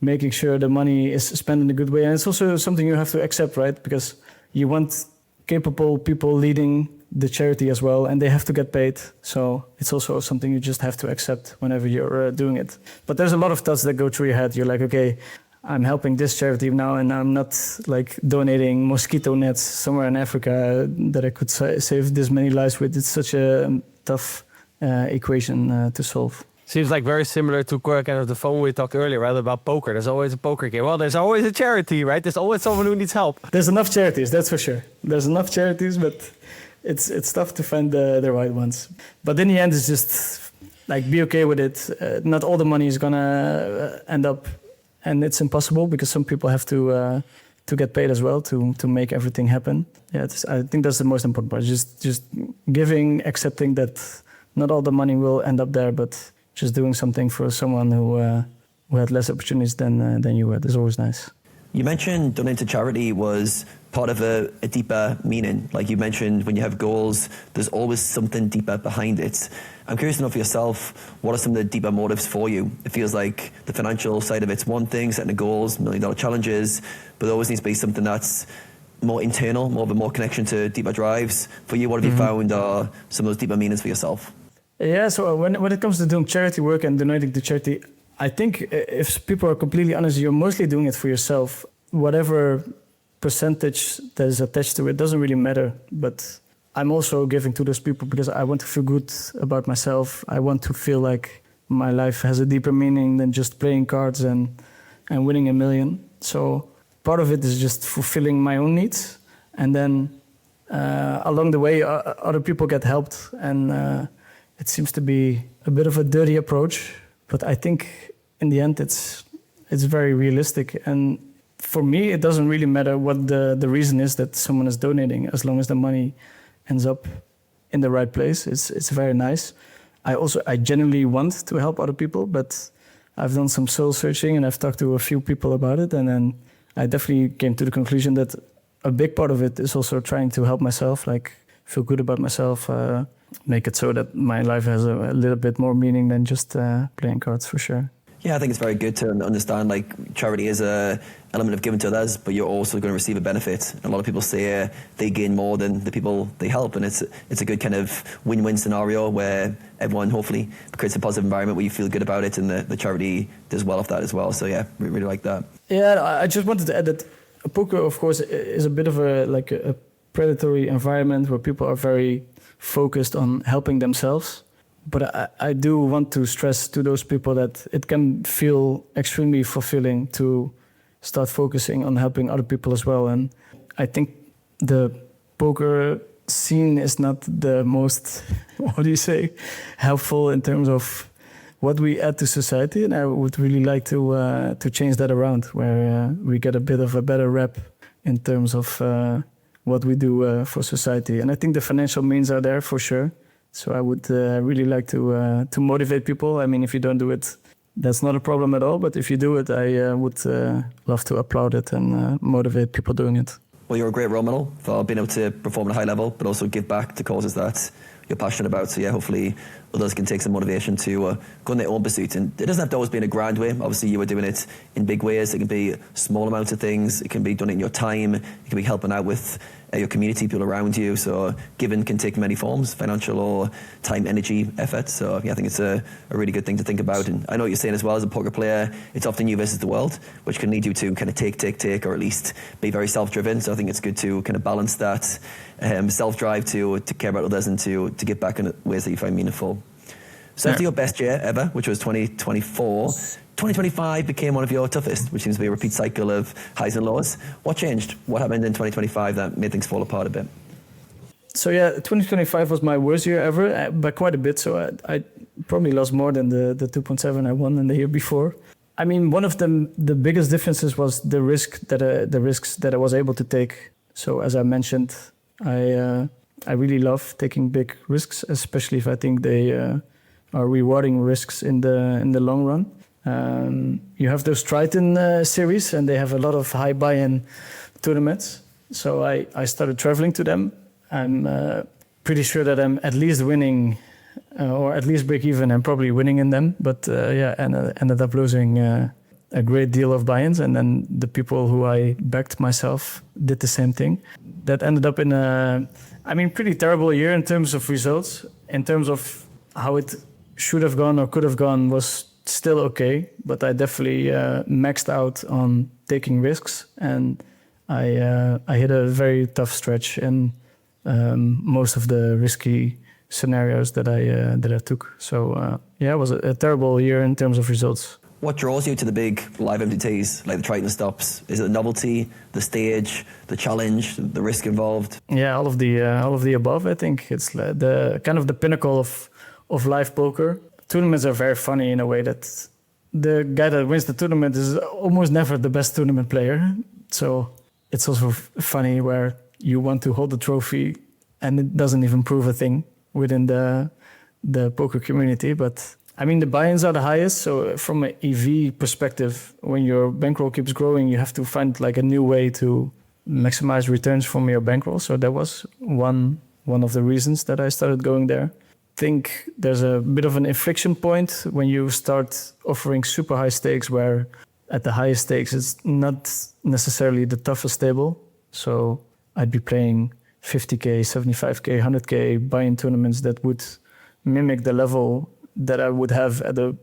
making sure the money is spent in a good way, and it's also something you have to accept, right? Because you want capable people leading the charity as well, and they have to get paid. So it's also something you just have to accept whenever you're doing it. But there's a lot of thoughts that go through your head. You're like, okay, I'm helping this charity now, and I'm not like donating mosquito nets somewhere in Africa that I could save this many lives with. It's such a tough equation to solve. Seems like very similar to kind of the phone we talked earlier, right? About poker. There's always a poker game. Well, there's always a charity, right? There's always someone who needs help. There's enough charities, that's for sure. There's enough charities, but it's tough to find the right ones. But in the end, it's just like be okay with it. Not all the money is gonna end up, and it's impossible because some people have to get paid as well to make everything happen. Yeah, I think that's the most important part. Just giving, accepting that not all the money will end up there, but just doing something for someone who had less opportunities than you had is always nice. You mentioned donating to charity was part of a deeper meaning. Like you mentioned, when you have goals, there's always something deeper behind it. I'm curious to know for yourself, what are some of the deeper motives for you? It feels like the financial side of it's one thing, setting the goals, $1 million challenges, but there always needs to be something that's more internal, more connection to deeper drives. For you, what have you found are some of those deeper meanings for yourself? Yeah, so when it comes to doing charity work and donating to charity, I think if people are completely honest, you're mostly doing it for yourself. Whatever percentage that is attached to it doesn't really matter. But I'm also giving to those people because I want to feel good about myself. I want to feel like my life has a deeper meaning than just playing cards and winning $1 million. So part of it is just fulfilling my own needs. And then along the way, other people get helped. And it seems to be a bit of a dirty approach, but I think in the end it's very realistic. And for me, it doesn't really matter what the reason is that someone is donating, as long as the money ends up in the right place. It's very nice. I genuinely want to help other people, but I've done some soul searching and I've talked to a few people about it, and then I definitely came to the conclusion that a big part of it is also trying to help myself, like feel good about myself, make it so that my life has a little bit more meaning than just playing cards, for sure. Yeah, I think it's very good to understand like charity is a element of giving to others, but you're also going to receive a benefit. A lot of people say they gain more than the people they help, and it's a good kind of win-win scenario where everyone hopefully creates a positive environment where you feel good about it, and the charity does well off that as well. So yeah, really like that. Yeah, I just wanted to add that poker, of course, is a bit of a predatory environment where people are very focused on helping themselves. But I do want to stress to those people that it can feel extremely fulfilling to start focusing on helping other people as well. And I think the poker scene is not the most, helpful in terms of what we add to society. And I would really like to change that around, where we get a bit of a better rep in terms of what we do for society. And I think the financial means are there for sure. So I would really like to motivate people. I mean, if you don't do it, that's not a problem at all. But if you do it, I would love to applaud it and motivate people doing it. Well, you're a great role model for being able to perform at a high level, but also give back to causes that you're passionate about. So yeah, hopefully others can take some motivation to go in their own pursuit. And it doesn't have to always be in a grand way. Obviously, you were doing it in big ways. It can be small amounts of things. It can be done in your time. It can be helping out with your community, people around you. So giving can take many forms, financial or time, energy, effort. So yeah, I think it's a really good thing to think about. And I know what you're saying as well, as a poker player, it's often you versus the world, which can lead you to kind of take, or at least be very self-driven. So I think it's good to kind of balance that self-drive to care about others and to give back in ways that you find meaningful. So after your best year ever, which was 2024, 2025 became one of your toughest, which seems to be a repeat cycle of highs and lows. What changed? What happened in 2025 that made things fall apart a bit? So yeah, 2025 was my worst year ever by quite a bit. So I probably lost more than the 2.7 I won in the year before. I mean, one of the biggest differences was the risks that I was able to take. So as I mentioned, I really love taking big risks, especially if I think they are rewarding risks in the long run. You have those Triton series, and they have a lot of high buy-in tournaments. So I started traveling to them. I'm pretty sure that I'm at least winning, or at least break even, and probably winning in them. But ended up losing a great deal of buy-ins, and then the people who I backed myself did the same thing. That ended up in pretty terrible year in terms of results. In terms of how it should have gone or could have gone was still okay, but I definitely maxed out on taking risks, and I hit a very tough stretch in most of the risky scenarios that I took. So it was a terrible year in terms of results. What draws you to the big live MTTs, like the Triton stops? Is it the novelty, the stage, the challenge, the risk involved? Yeah, all of the above. I think it's the kind of the pinnacle of live poker. Tournaments are very funny in a way that the guy that wins the tournament is almost never the best tournament player. So it's also funny where you want to hold the trophy and it doesn't even prove a thing within the poker community. But I mean, the buy-ins are the highest. So from an EV perspective, when your bankroll keeps growing, you have to find like a new way to maximize returns from your bankroll. So that was one of the reasons that I started going there. I think there's a bit of an inflection point when you start offering super high stakes, where at the highest stakes it's not necessarily the toughest table. So I'd be playing 50k, 75k, 100k buy-in tournaments that would mimic the level that I would have at a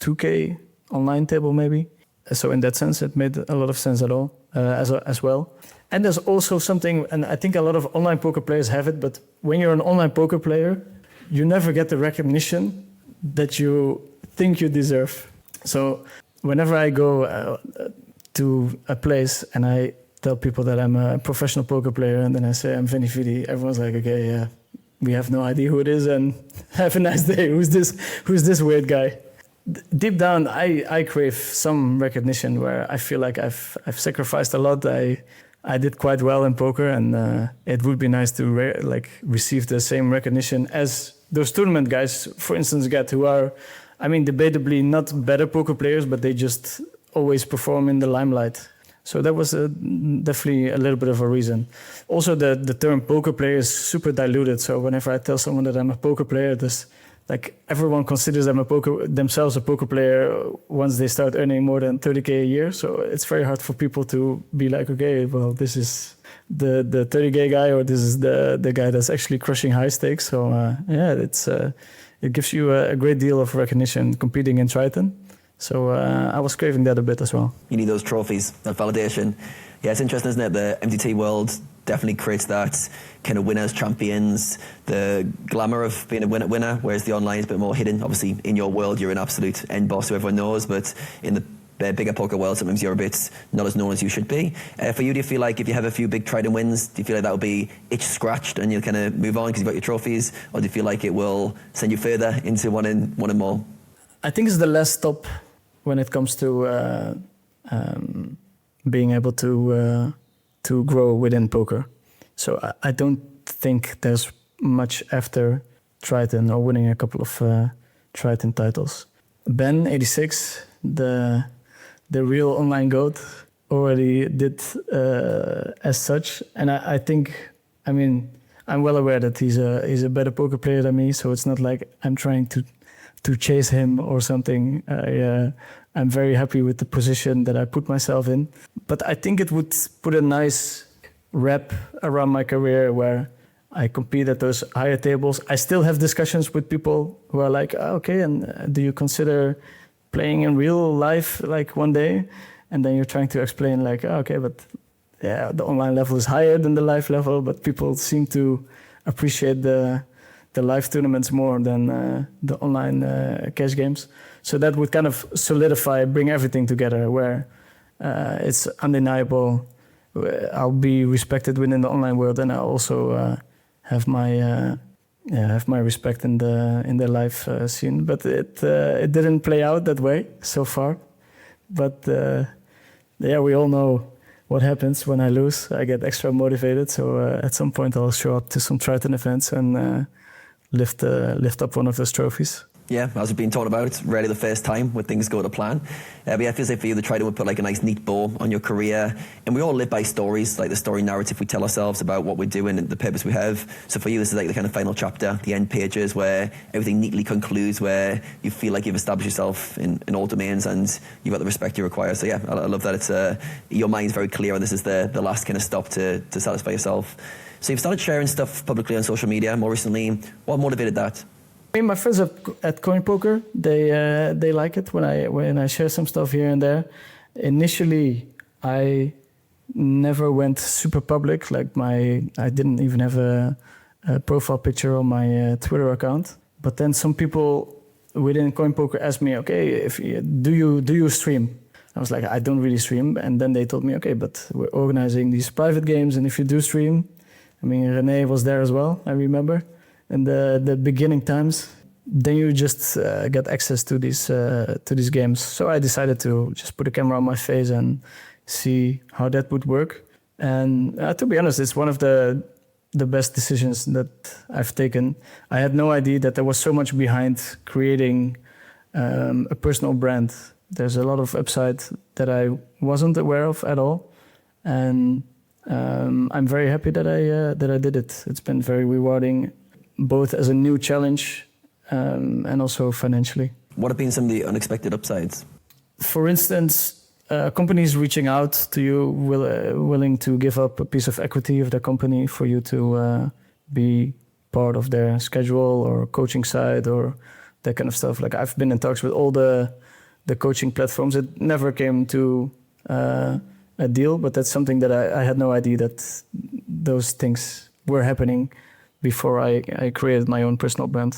2k online table maybe. So in that sense, it made a lot of sense as well. And there's also something, and I think a lot of online poker players have it, but when you're an online poker player, you never get the recognition that you think you deserve. So whenever I go to a place and I tell people that I'm a professional poker player, and then I say I'm VeniVidi, everyone's like, okay, yeah, we have no idea who it is, and have a nice day. Who's this weird guy? Deep down, I crave some recognition where I feel like I've sacrificed a lot. I did quite well in poker, and it would be nice to receive the same recognition as those tournament guys, for instance, get, who are, I mean, debatably not better poker players, but they just always perform in the limelight. So that was definitely a little bit of a reason. Also, the term poker player is super diluted. So whenever I tell someone that I'm a poker player, everyone considers themselves a poker player once they start earning more than 30k a year. So it's very hard for people to be like, okay, well, this is the 30k guy, or this is the guy that's actually crushing high stakes. So it gives you a great deal of recognition competing in Triton. So I was craving that a bit as well. You need those trophies, that validation. Yeah, it's interesting, isn't it? The MTT world definitely creates that kind of winners, champions, the glamour of being a winner, whereas the online is a bit more hidden. Obviously, in your world, you're an absolute end boss who everyone knows, but in the bigger poker world, sometimes you're a bit not as known as you should be. For you, do you feel like if you have a few big Triton wins, do you feel like that will be itch scratched and you'll kind of move on because you've got your trophies, or do you feel like it will send you further into wanting more? I think it's the last stop when it comes to being able to grow within poker. So I don't think there's much after Triton or winning a couple of Triton titles. Ben86, the real online GOAT, already did as such. And I think, I mean, I'm well aware that he's a better poker player than me, so it's not like I'm trying to chase him or something. I'm very happy with the position that I put myself in. But I think it would put a nice wrap around my career where I compete at those higher tables. I still have discussions with people who are like, okay, and do you consider playing in real life like one day? And then you're trying to explain like, okay, but yeah, the online level is higher than the live level, but people seem to appreciate the live tournaments more than the online cash games. So that would kind of solidify, bring everything together where it's undeniable. I'll be respected within the online world, and I'll also have my respect in the live scene. But it didn't play out that way so far. But yeah, we all know what happens when I lose. I get extra motivated. So at some point I'll show up to some Triton events and lift up one of those trophies. Yeah, as we've been talking about, rarely the first time when things go to plan. But yeah, it feels like for you, the Triton would put like a nice neat bow on your career. And we all live by stories, like the story narrative we tell ourselves about what we're doing and the purpose we have. So for you, this is like the kind of final chapter, the end pages where everything neatly concludes, where you feel like you've established yourself in all domains and you've got the respect you require. So yeah, I love that it's your mind's very clear and this is the last kind of stop to satisfy yourself. So you've started sharing stuff publicly on social media more recently. What motivated that? My friends at CoinPoker, they like it when I share some stuff here and there. Initially, I never went super public. Like I didn't even have a profile picture on my Twitter account. But then some people within CoinPoker asked me, okay, do you stream? I was like, I don't really stream. And then they told me, okay, but we're organizing these private games, and if you do stream, I mean, René was there as well, I remember. In the beginning times, then you just get access to these games. So I decided to just put a camera on my face and see how that would work. And to be honest, it's one of the best decisions that I've taken. I had no idea that there was so much behind creating a personal brand. There's a lot of upside that I wasn't aware of at all, and I'm very happy that I did it. It's been very rewarding, both as a new challenge and also financially. What have been some of the unexpected upsides? For instance, companies reaching out to you, willing to give up a piece of equity of their company for you to be part of their schedule or coaching side or that kind of stuff. Like I've been in talks with all the coaching platforms. It never came to a deal, but that's something that I had no idea that those things were happening before I created my own personal brand.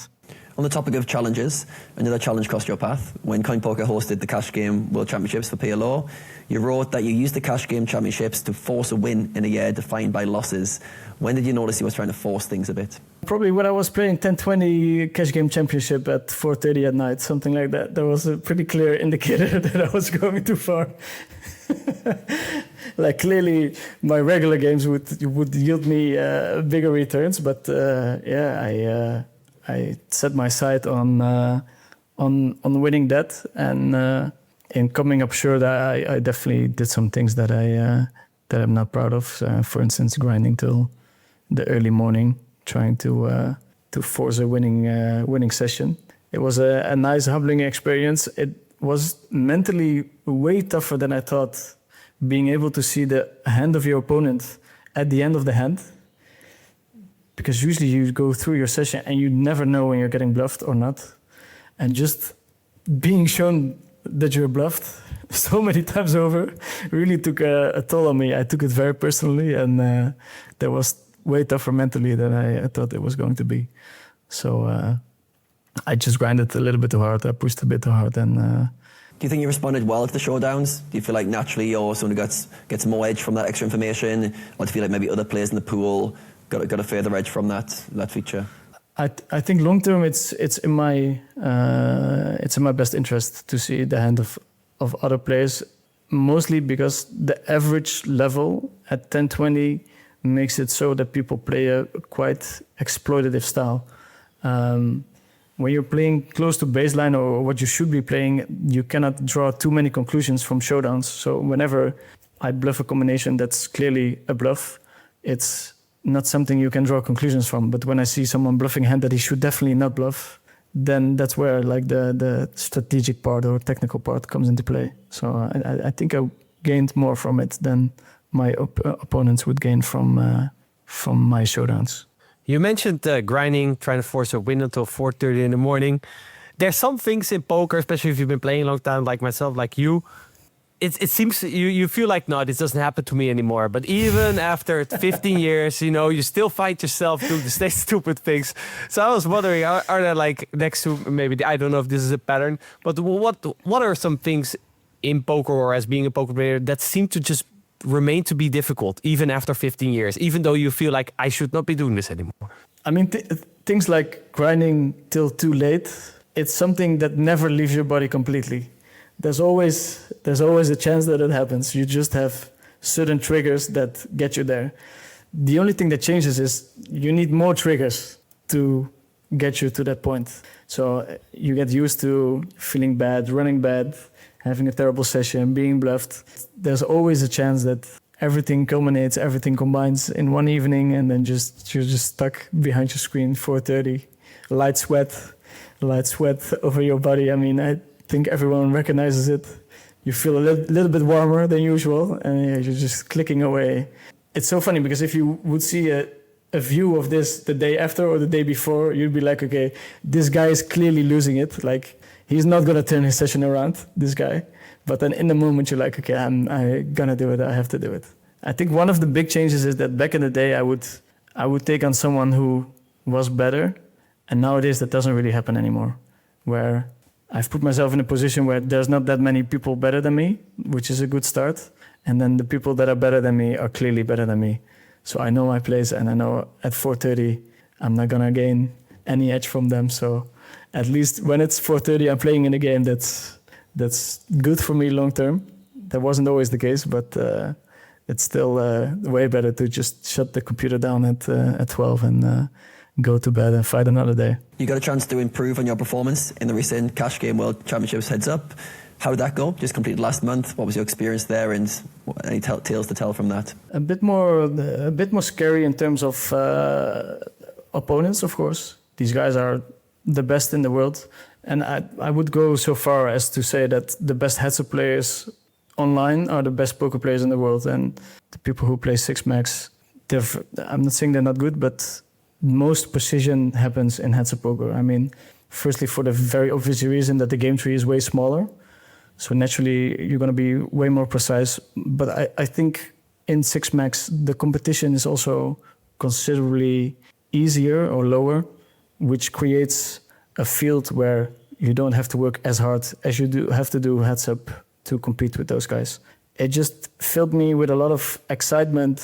On the topic of challenges, another challenge crossed your path. When CoinPoker hosted the Cash Game World Championships for PLO, you wrote that you used the Cash Game Championships to force a win in a year defined by losses. When did you notice you was trying to force things a bit? Probably when I was playing 10-20 Cash Game Championship at 4:30 at night, something like that. There was a pretty clear indicator that I was going too far. Like clearly my regular games would yield me bigger returns, but I set my sight on winning that, and in coming up short, I definitely did some things that I'm not proud of. For instance, grinding till the early morning, trying to force a winning session. It was a nice, humbling experience. It was mentally way tougher than I thought. Being able to see the hand of your opponent at the end of the hand. Because usually you go through your session and you never know when you're getting bluffed or not. And just being shown that you're bluffed so many times over really took a toll on me. I took it very personally, and that was way tougher mentally than I thought it was going to be. So I just grinded a little bit too hard. I pushed a bit too hard. And do you think you responded well to the showdowns? Do you feel like naturally you're someone who gets more edge from that extra information? Or do you feel like maybe other players in the pool got a further edge from that feature? I think long term it's in my best interest to see the hand of other players, mostly because the average level at 10-20 makes it so that people play a quite exploitative style. When you're playing close to baseline or what you should be playing, you cannot draw too many conclusions from showdowns. So whenever I bluff a combination that's clearly a bluff, it's not something you can draw conclusions from. But when I see someone bluffing a hand that he should definitely not bluff, then that's where like the strategic part or technical part comes into play. So I think I gained more from it than my opponents would gain from my showdowns. You mentioned grinding, trying to force a win until 4:30 in the morning. There's some things in poker, especially if you've been playing a long time, like myself, like you. It seems you feel like, no, this doesn't happen to me anymore. But even after 15 years, you still find yourself doing the same stupid things. So I was wondering, are there like next to maybe, I don't know if this is a pattern, but what are some things in poker or as being a poker player that seem to just remain to be difficult even after 15 years, even though you feel like I should not be doing this anymore? I mean, things like grinding till too late, it's something that never leaves your body completely. There's always a chance that it happens. You just have certain triggers that get you there. The only thing that changes is you need more triggers to get you to that point. So you get used to feeling bad, running bad, having a terrible session, being bluffed. There's always a chance that everything culminates, everything combines in one evening, and then you're just stuck behind your screen, 4:30, light sweat over your body. I mean, I think everyone recognizes it. You feel a little bit warmer than usual, and you're just clicking away. It's so funny because if you would see a view of this the day after or the day before, you'd be like, okay, this guy is clearly losing it. Like, he's not going to turn his session around, this guy. But then in the moment, you're like, okay, I'm going to do it. I have to do it. I think one of the big changes is that back in the day, I would take on someone who was better. And nowadays, that doesn't really happen anymore, where I've put myself in a position where there's not that many people better than me, which is a good start. And then the people that are better than me are clearly better than me. So I know my place, and I know at 4:30, I'm not going to gain any edge from them. So at least when it's 4:30, I'm playing in a game that's good for me long term. That wasn't always the case, but it's still way better to just shut the computer down at 12 and go to bed and fight another day. You got a chance to improve on your performance in the recent Cash Game World Championships Heads Up. How did that go? Just completed last month. What was your experience there, and any tales to tell from that? A bit more scary in terms of opponents, of course. These guys are the best in the world, and I would go so far as to say that the best heads-up players online are the best poker players in the world, and the people who play 6-max, I'm not saying they're not good, but most precision happens in heads-up poker. I mean, firstly, for the very obvious reason that the game tree is way smaller. So naturally, you're going to be way more precise. But I think in 6-max, the competition is also considerably easier or lower, which creates a field where you don't have to work as hard as you have to do heads-up to compete with those guys. It just filled me with a lot of excitement.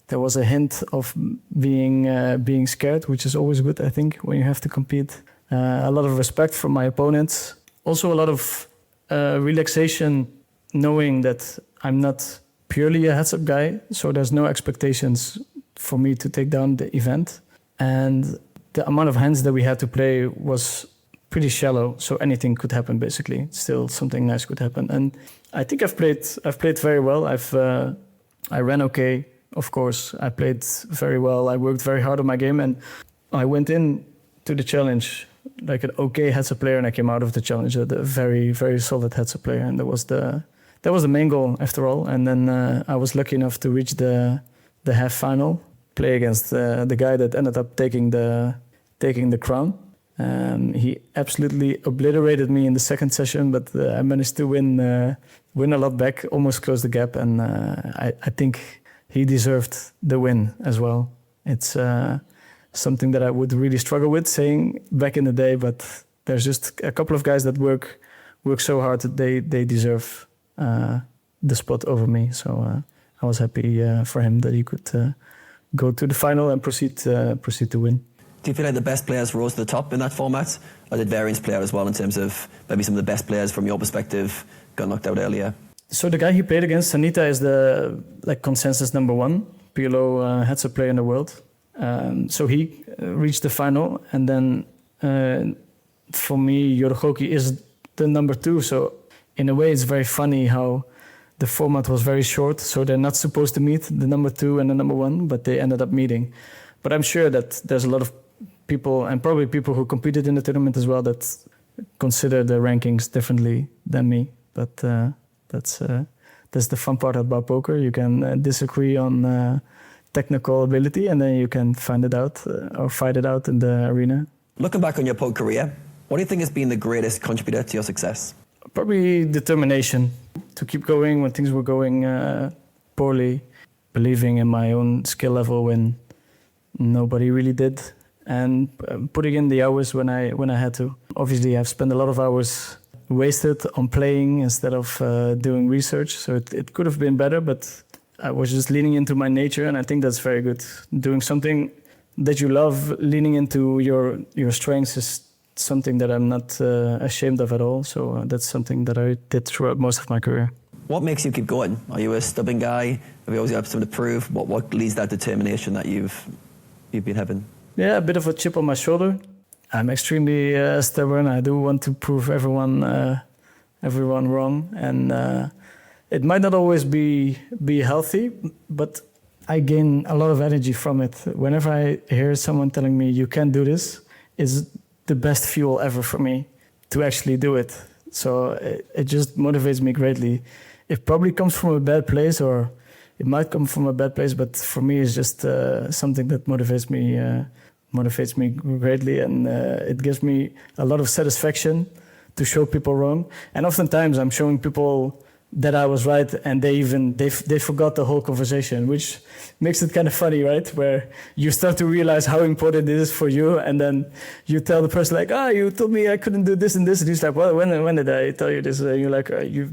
There was a hint of being scared, which is always good, I think, when you have to compete. A lot of respect from my opponents. Also a lot of relaxation, knowing that I'm not purely a heads-up guy, so there's no expectations for me to take down the event. And the amount of hands that we had to play was pretty shallow, so anything could happen, basically. Still, something nice could happen. And I think I've played very well. I ran okay. Of course, I played very well. I worked very hard on my game, and I went in to the challenge like an okay heads-up player, and I came out of the challenge a very, very solid heads-up player, and that was the main goal after all. And then I was lucky enough to reach the half final, play against the guy that ended up taking the crown. He absolutely obliterated me in the second session, but I managed to win a lot back, almost close the gap, and I think he deserved the win as well. It's something that I would really struggle with saying back in the day, but there's just a couple of guys that work so hard that they deserve the spot over me. So I was happy for him that he could go to the final and proceed to win. Do you feel like the best players rose to the top in that format? Or did variance play out as well in terms of maybe some of the best players from your perspective got knocked out earlier? So the guy he played against, Sanita, is the consensus number one PLO heads-up player in the world. So he reached the final, and then for me, Yorgoki is the number two. So in a way, it's very funny how the format was very short, so they're not supposed to meet, the number 2 and the number 1, but they ended up meeting. But I'm sure that there's a lot of people, and probably people who competed in the tournament as well, that consider the rankings differently than me. But that's the fun part about poker. You can disagree on technical ability, and then you can find it out or fight it out in the arena. Looking back on your poker career, what do you think has been the greatest contributor to your success? Probably determination to keep going when things were going poorly, believing in my own skill level when nobody really did, and putting in the hours when I had to. Obviously, I've spent a lot of hours wasted on playing instead of doing research, so it could have been better, but I was just leaning into my nature, and I think that's very good. Doing something that you love, leaning into your strengths is something that I'm not ashamed of at all. So that's something that I did throughout most of my career. What makes you keep going? Are you a stubborn guy? Have you always got something to prove? What leads that determination that you've been having? Yeah, a bit of a chip on my shoulder. I'm extremely stubborn. I do want to prove everyone wrong, and it might not always be healthy, but I gain a lot of energy from it. Whenever I hear someone telling me you can't do this, it's the best fuel ever for me to actually do it. So it just motivates me greatly. It probably comes from a bad place, or it might come from a bad place, but for me it's just something that motivates me greatly, and it gives me a lot of satisfaction to show people wrong. And oftentimes I'm showing people that I was right, and they forgot the whole conversation, which makes it kind of funny, right? Where you start to realize how important it is for you, and then you tell the person like, you told me I couldn't do this and this, and he's like, well, when did I tell you this? And you're like, you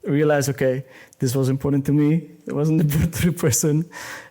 realize, okay, this was important to me, it wasn't important to the person,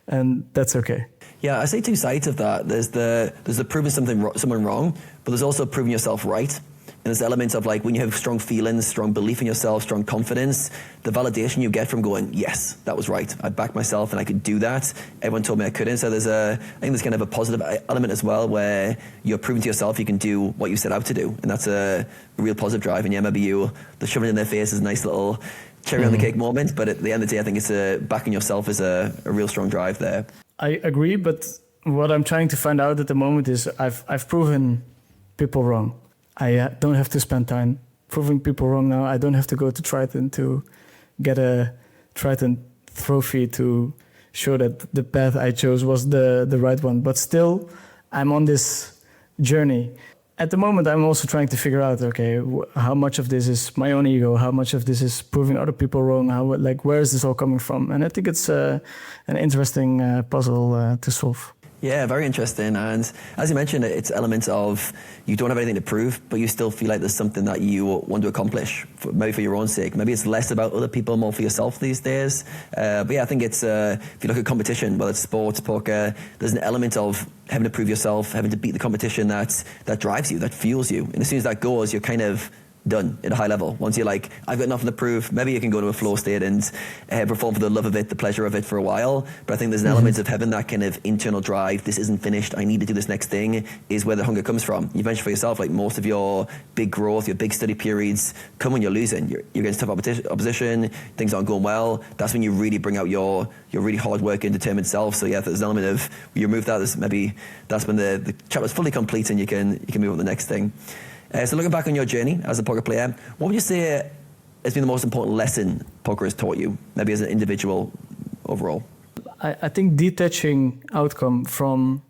and that's okay. Yeah, I see two sides of that. There's the proving someone wrong, but there's also proving yourself right. And there's elements of like when you have strong feelings, strong belief in yourself, strong confidence, the validation you get from going, yes, that was right. I backed myself and I could do that. Everyone told me I couldn't. So I think there's kind of a positive element as well where you're proving to yourself you can do what you set out to do. And that's a real positive drive. And yeah, maybe the shoving it in their face is a nice little cherry on the cake moment. But at the end of the day, I think it's backing yourself is a real strong drive there. I agree, but what I'm trying to find out at the moment is I've proven people wrong. I don't have to spend time proving people wrong now. I don't have to go to Triton to get a Triton trophy to show that the path I chose was the right one. But still, I'm on this journey. At the moment, I'm also trying to figure out, okay, how much of this is my own ego? How much of this is proving other people wrong? Where is this all coming from? And I think it's an interesting puzzle to solve. Yeah, very interesting. And as you mentioned, it's elements of you don't have anything to prove, but you still feel like there's something that you want to accomplish, maybe for your own sake. Maybe it's less about other people, more for yourself these days. But yeah, I think it's, if you look at competition, whether it's sports, poker, there's an element of having to prove yourself, having to beat the competition that drives you, that fuels you. And as soon as that goes, you're kind of done at a high level. Once you're like, I've got nothing to prove, maybe you can go to a flow state and perform for the love of it, the pleasure of it for a while. But I think there's an element of having that kind of internal drive, this isn't finished, I need to do this next thing, is where the hunger comes from. You mentioned for yourself, like most of your big growth, your big study periods come when you're losing. You're against tough opposition, things aren't going well. That's when you really bring out your really hard working, determined self. So yeah, there's an element of, you remove that, maybe that's when the chapter's fully complete and you can move on to the next thing. So looking back on your journey as a poker player, what would you say has been the most important lesson poker has taught you, maybe as an individual overall? I think detaching outcome from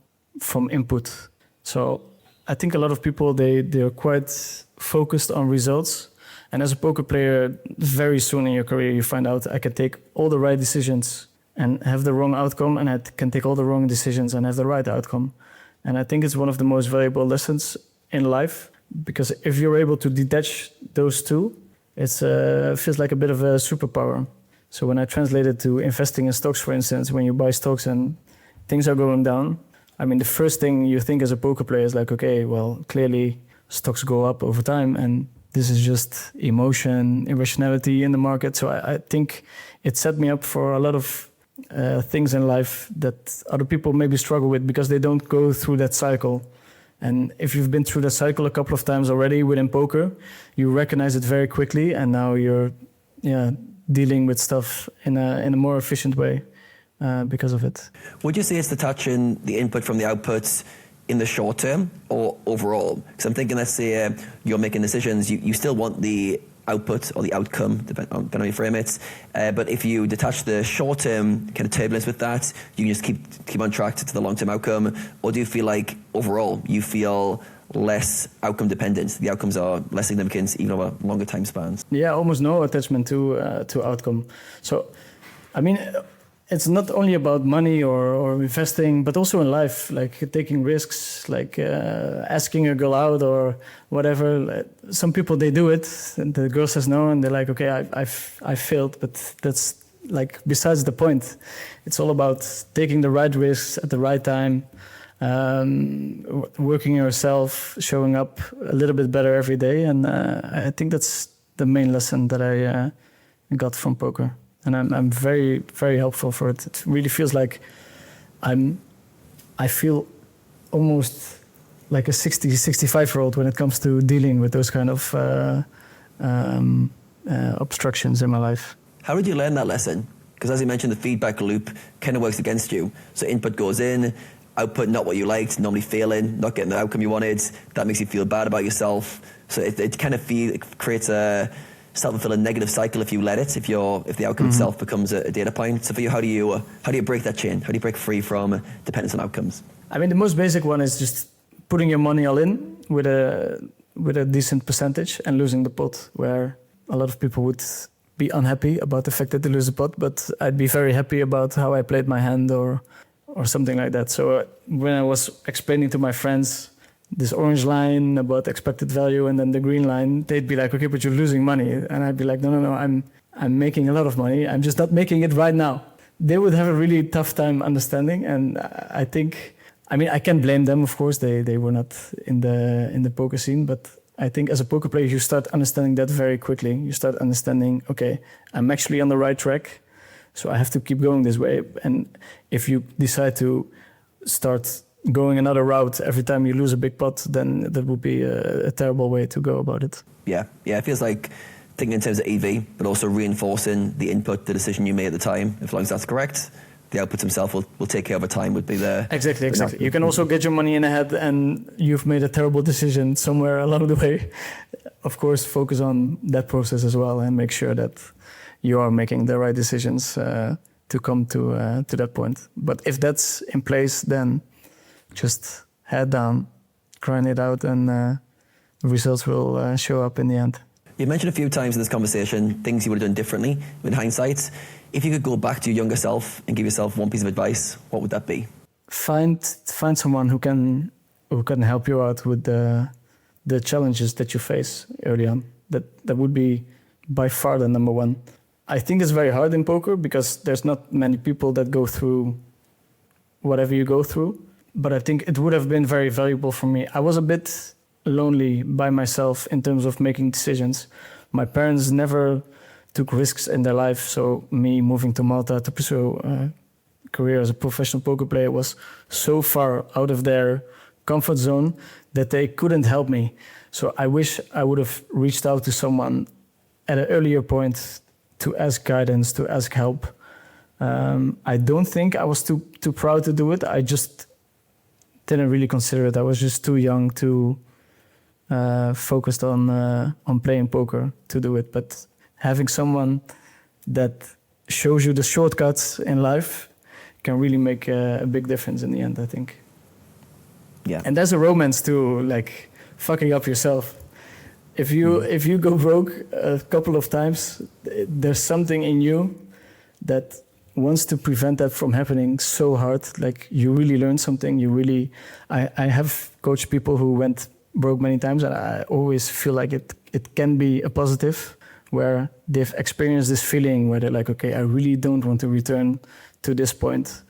input. So I think a lot of people, they're quite focused on results. And as a poker player, very soon in your career, you find out I can take all the right decisions and have the wrong outcome, and I can take all the wrong decisions and have the right outcome. And I think it's one of the most valuable lessons in life. Because if you're able to detach those two, it feels like a bit of a superpower. So when I translate it to investing in stocks, for instance, when you buy stocks and things are going down, I mean, the first thing you think as a poker player is like, okay, well, clearly stocks go up over time, and this is just emotion, irrationality in the market. So I think it set me up for a lot of things in life that other people maybe struggle with because they don't go through that cycle. And if you've been through that cycle a couple of times already within poker, you recognize it very quickly, and now you're dealing with stuff in a more efficient way because of it. Would you say it's detaching the input from the output in the short term or overall? Because I'm thinking, let's say you're making decisions, you still want the output or the outcome, depending on how you frame it. But if you detach the short-term kind of turbulence with that, you can just keep on track to the long-term outcome. Or do you feel like overall you feel less outcome dependent? The outcomes are less significant even over longer time spans. Yeah, almost no attachment to outcome. So, I mean, it's not only about money or investing, but also in life, like taking risks, like asking a girl out or whatever. Some people, they do it, and the girl says no, and they're like, okay, I failed, but that's like besides the point. It's all about taking the right risks at the right time, working yourself, showing up a little bit better every day, and I think that's the main lesson that I got from poker. And I'm very, very helpful for it. It really feels like I feel almost like a 60, 65-year-old when it comes to dealing with those kind of obstructions in my life. How did you learn that lesson? Because as you mentioned, the feedback loop kind of works against you. So input goes in, output not what you liked, normally failing, not getting the outcome you wanted. That makes you feel bad about yourself. So it kind of creates a self-fulfilling negative cycle if you let it, if the outcome itself becomes a data point. So for you, how do you break that chain? How do you break free from dependence on outcomes? I mean, the most basic one is just putting your money all in with a decent percentage and losing the pot, where a lot of people would be unhappy about the fact that they lose the pot, but I'd be very happy about how I played my hand or something like that. So when I was explaining to my friends this orange line about expected value and then the green line, they'd be like, okay, but you're losing money. And I'd be like, no, I'm making a lot of money. I'm just not making it right now. They would have a really tough time understanding. And I think, I mean, I can't blame them, of course. They were not in the poker scene, but I think as a poker player, you start understanding that very quickly. You start understanding, okay, I'm actually on the right track, so I have to keep going this way. And if you decide to start going another route every time you lose a big pot, then that would be a terrible way to go about it. Yeah, it feels like thinking in terms of EV, but also reinforcing the input, the decision you made at the time. As long as that's correct, the output himself will take care over time, would be the... Exactly. You can also get your money in ahead and you've made a terrible decision somewhere along the way. Of course, focus on that process as well and make sure that you are making the right decisions to come to that point. But if that's in place, then just head down, grind it out, and the results will show up in the end. You mentioned a few times in this conversation things you would have done differently in hindsight. If you could go back to your younger self and give yourself one piece of advice, what would that be? Find someone who can help you out with the challenges that you face early on. That would be by far the number one. I think it's very hard in poker because there's not many people that go through whatever you go through. But I think it would have been very valuable for me. I was a bit lonely by myself in terms of making decisions. My parents never took risks in their life, so me moving to Malta to pursue a career as a professional poker player was so far out of their comfort zone that they couldn't help me. So I wish I would have reached out to someone at an earlier point to ask guidance, to ask help. I don't think I was too proud to do it. I just didn't really consider it. I was just too young, too focused on playing poker to do it. But having someone that shows you the shortcuts in life can really make a big difference in the end, I think. Yeah. And there's a romance to like fucking up yourself. If you go broke a couple of times, there's something in you that wants to prevent that from happening so hard. Like you really learn something. I have coached people who went broke many times, and I always feel like it can be a positive, where they've experienced this feeling where they're like, okay, I really don't want to return to this point.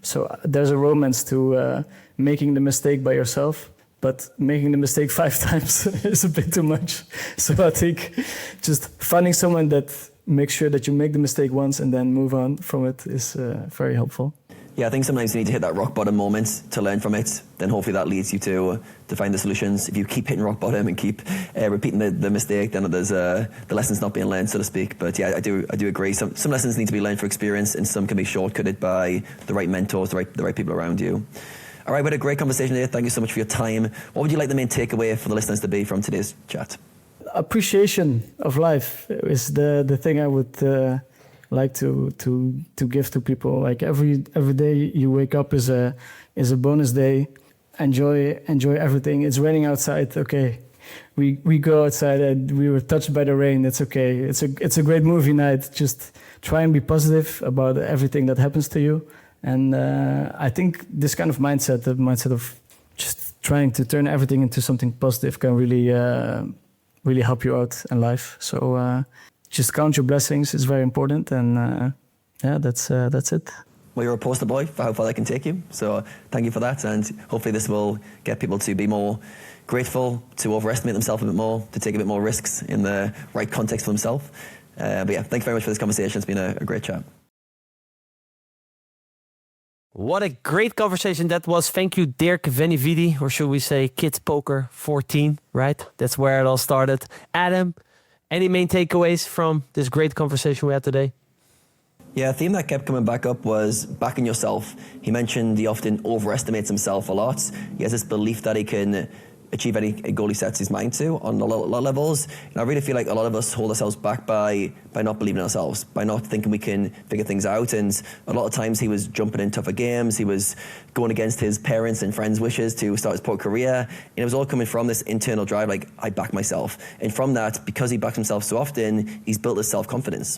So there's a romance to making the mistake by yourself, but making the mistake 5 times is a bit too much. So I think just finding someone that makes sure that you make the mistake once and then move on from it is very helpful. Yeah, I think sometimes you need to hit that rock bottom moment to learn from it. Then hopefully that leads you to find the solutions. If you keep hitting rock bottom and keep repeating the mistake, then there's the lesson's not being learned, so to speak. But yeah, I do agree. Some lessons need to be learned for experience, and some can be shortcutted by the right mentors, the right people around you. All right, we had a great conversation here. Thank you so much for your time. What would you like the main takeaway for the listeners to be from today's chat? Appreciation of life is the thing I would like to give to people. Like every day you wake up is a bonus day. Enjoy everything. It's raining outside. Okay, we go outside and we were touched by the rain. It's okay. It's a great movie night. Just try and be positive about everything that happens to you. And I think this kind of mindset, the mindset of just trying to turn everything into something positive, can really help you out in life. So just count your blessings is very important. And yeah, that's it. Well, you're a poster boy for how far that can take you. So thank you for that. And hopefully this will get people to be more grateful, to overestimate themselves a bit more, to take a bit more risks in the right context for themselves. But yeah, thank you very much for this conversation. It's been a great chat. What a great conversation that was. Thank you, Dirk, VeniVidi, or should we say Kids Poker 14, right? That's where it all started. Adam, any main takeaways from this great conversation we had today? Yeah, a theme that kept coming back up was backing yourself. He mentioned he often overestimates himself a lot. He has this belief that he can achieve any goal he sets his mind to on a lot of levels. And I really feel like a lot of us hold ourselves back by not believing in ourselves, by not thinking we can figure things out. And a lot of times he was jumping in tougher games. He was going against his parents' and friends' wishes to start his poker career. And it was all coming from this internal drive, like, I back myself. And from that, because he backs himself so often, he's built this self-confidence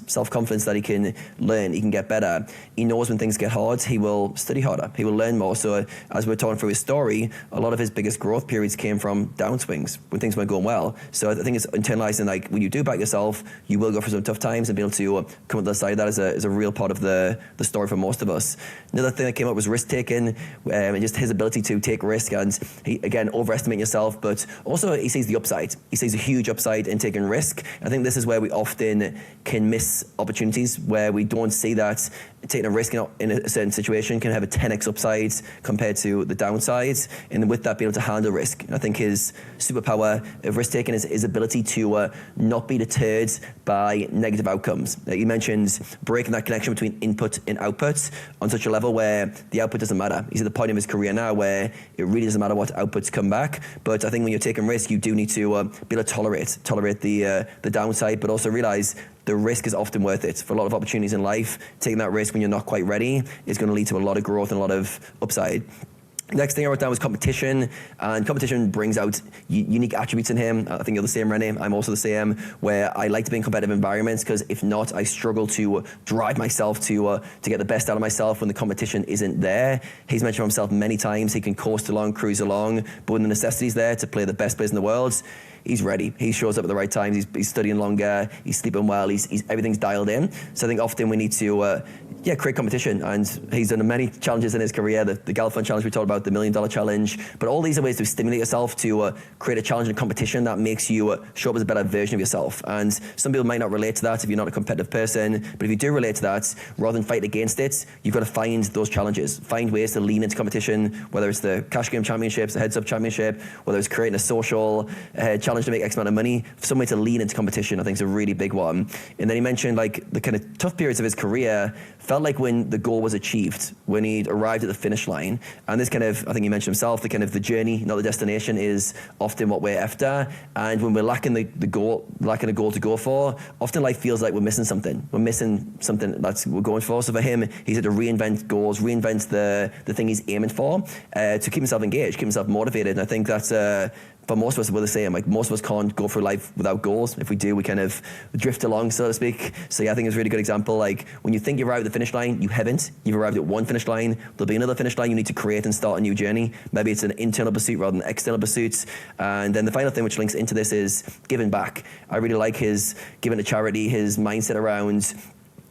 that he can learn, he can get better. He knows when things get hard, he will study harder, he will learn more. So as we're talking through his story, a lot of his biggest growth periods came from downswings, when things weren't going well. So I think it's internalizing, like, when you do back yourself, you will go through some tough times, and be able to come on the other side of that is a real part of the story for most of us. Another thing that came up was risk-taking, and just his ability to take risk, and he, again, overestimating yourself, but also he sees the upside. He sees a huge upside in taking risk. I think this is where we often can miss opportunities, where we don't see that taking a risk in a certain situation can have a 10x upside compared to the downside, and with that, be able to handle risk. And I think his superpower of risk-taking is his ability to not be deterred by negative outcomes. You mentioned breaking that connection between input and output on such a level where the output doesn't matter. He's at the point in his career now where it really doesn't matter what outputs come back. But I think when you're taking risk, you do need to be able to tolerate the downside, but also realize the risk is often worth it. For a lot of opportunities in life, taking that risk when you're not quite ready is going to lead to a lot of growth and a lot of upside. Next thing I wrote down was competition, and competition brings out unique attributes in him. I think you're the same, René. I'm also the same, where I like to be in competitive environments, because if not, I struggle to drive myself to get the best out of myself when the competition isn't there. He's mentioned for himself many times he can coast along, cruise along, but when the necessity's there to play the best players in the world, he's ready. He shows up at the right times. He's studying longer. He's sleeping well. He's everything's dialed in. So I think often we need to create competition. And he's done many challenges in his career. The Galfond challenge we talked about, the $1 Million challenge. But all these are ways to stimulate yourself to create a challenge and competition that makes you show up as a better version of yourself. And some people might not relate to that if you're not a competitive person. But if you do relate to that, rather than fight against it, you've got to find those challenges. Find ways to lean into competition, whether it's the cash game championships, the heads up championship, whether it's creating a social challenge to make X amount of money, some way to lean into competition, I think, is a really big one. And then he mentioned, like, the kind of tough periods of his career felt like when the goal was achieved, when he'd arrived at the finish line. And this kind of, I think he mentioned himself, the journey, not the destination, is often what we're after. And when we're lacking a goal to go for, often life feels like we're missing something. We're missing something that's we're going for. So for him, he's had to reinvent goals, reinvent the thing he's aiming for, to keep himself engaged, keep himself motivated. And I think that's for most of us, we're the same. Like, most of us can't go through life without goals. If we do, we kind of drift along, so to speak. So yeah, I think it's a really good example. Like, when you think you've arrived at the finish line, you haven't. You've arrived at one finish line. There'll be another finish line you need to create and start a new journey. Maybe it's an internal pursuit rather than external pursuits. And then the final thing which links into this is giving back. I really like his giving to charity, his mindset around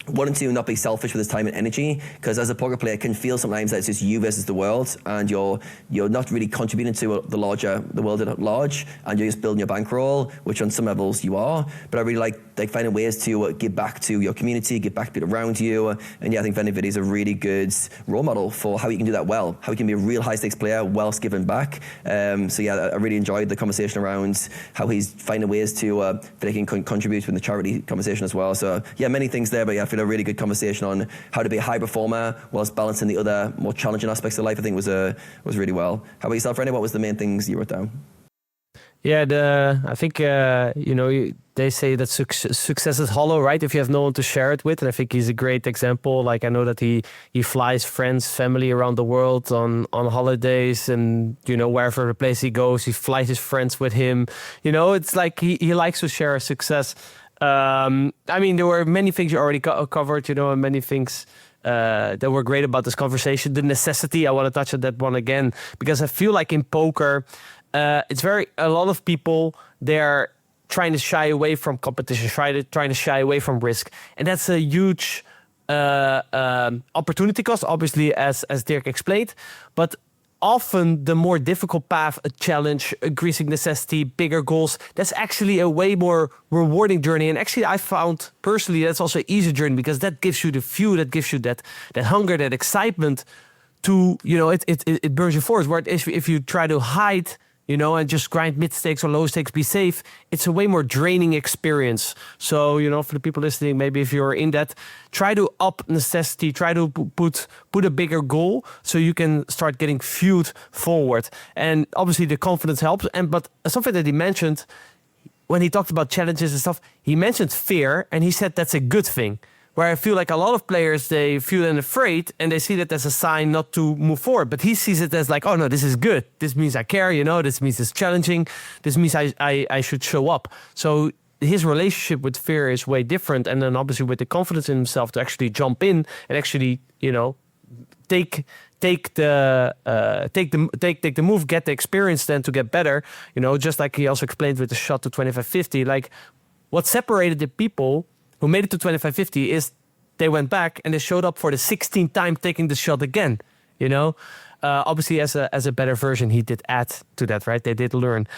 wanting to not be selfish with his time and energy, because as a poker player, it can feel sometimes that it's just you versus the world, and you're not really contributing to the world at large, and you're just building your bankroll, which on some levels you are. But I really like finding ways to give back to your community, give back to people around you, and yeah, I think VeniVidi is a really good role model for how you can do that well, how you can be a real high stakes player whilst giving back. So yeah, I really enjoyed the conversation around how he's finding ways to that he can contribute in the charity conversation as well. So yeah, many things there, but yeah, I feel a really good conversation on how to be a high performer whilst balancing the other more challenging aspects of life. I think was really well. How about yourself, René? What was the main things you wrote down? Yeah, I think they say that success is hollow, right? If you have no one to share it with, and I think he's a great example. Like I know that he flies friends, family around the world on holidays, and wherever the place he goes, he flies his friends with him. It's like he likes to share success. I mean, there were many things you already covered, and many things that were great about this conversation. The necessity, I want to touch on that one again, because I feel like in poker, it's a lot of people, they're trying to shy away from competition, trying to shy away from risk. And that's a huge opportunity cost, obviously, as Dirk explained. But often the more difficult path, a challenge, increasing necessity, bigger goals, that's actually a way more rewarding journey. And actually I found personally that's also an easier journey, because that gives you the fuel, that gives you that hunger, that excitement to, it burns you forward. Where if you try to hide, and just grind mid stakes or low stakes, be safe, it's a way more draining experience. So, for the people listening, maybe if you're in that, try to up necessity, try to put a bigger goal so you can start getting fueled forward. And obviously the confidence helps. But something that he mentioned when he talked about challenges and stuff, he mentioned fear, and he said that's a good thing. Where I feel like a lot of players, they feel afraid and they see that as a sign not to move forward. But he sees it as like, oh no, this is good. This means I care, this means it's challenging. This means I should show up. So his relationship with fear is way different. And then obviously with the confidence in himself to actually jump in and actually, take the move, get the experience then to get better. Just like he also explained with the shot to 2550, like what separated the people who made it to 2550 is they went back and they showed up for the 16th time taking the shot again, Obviously, as a better version, he did add to that, right? They did learn.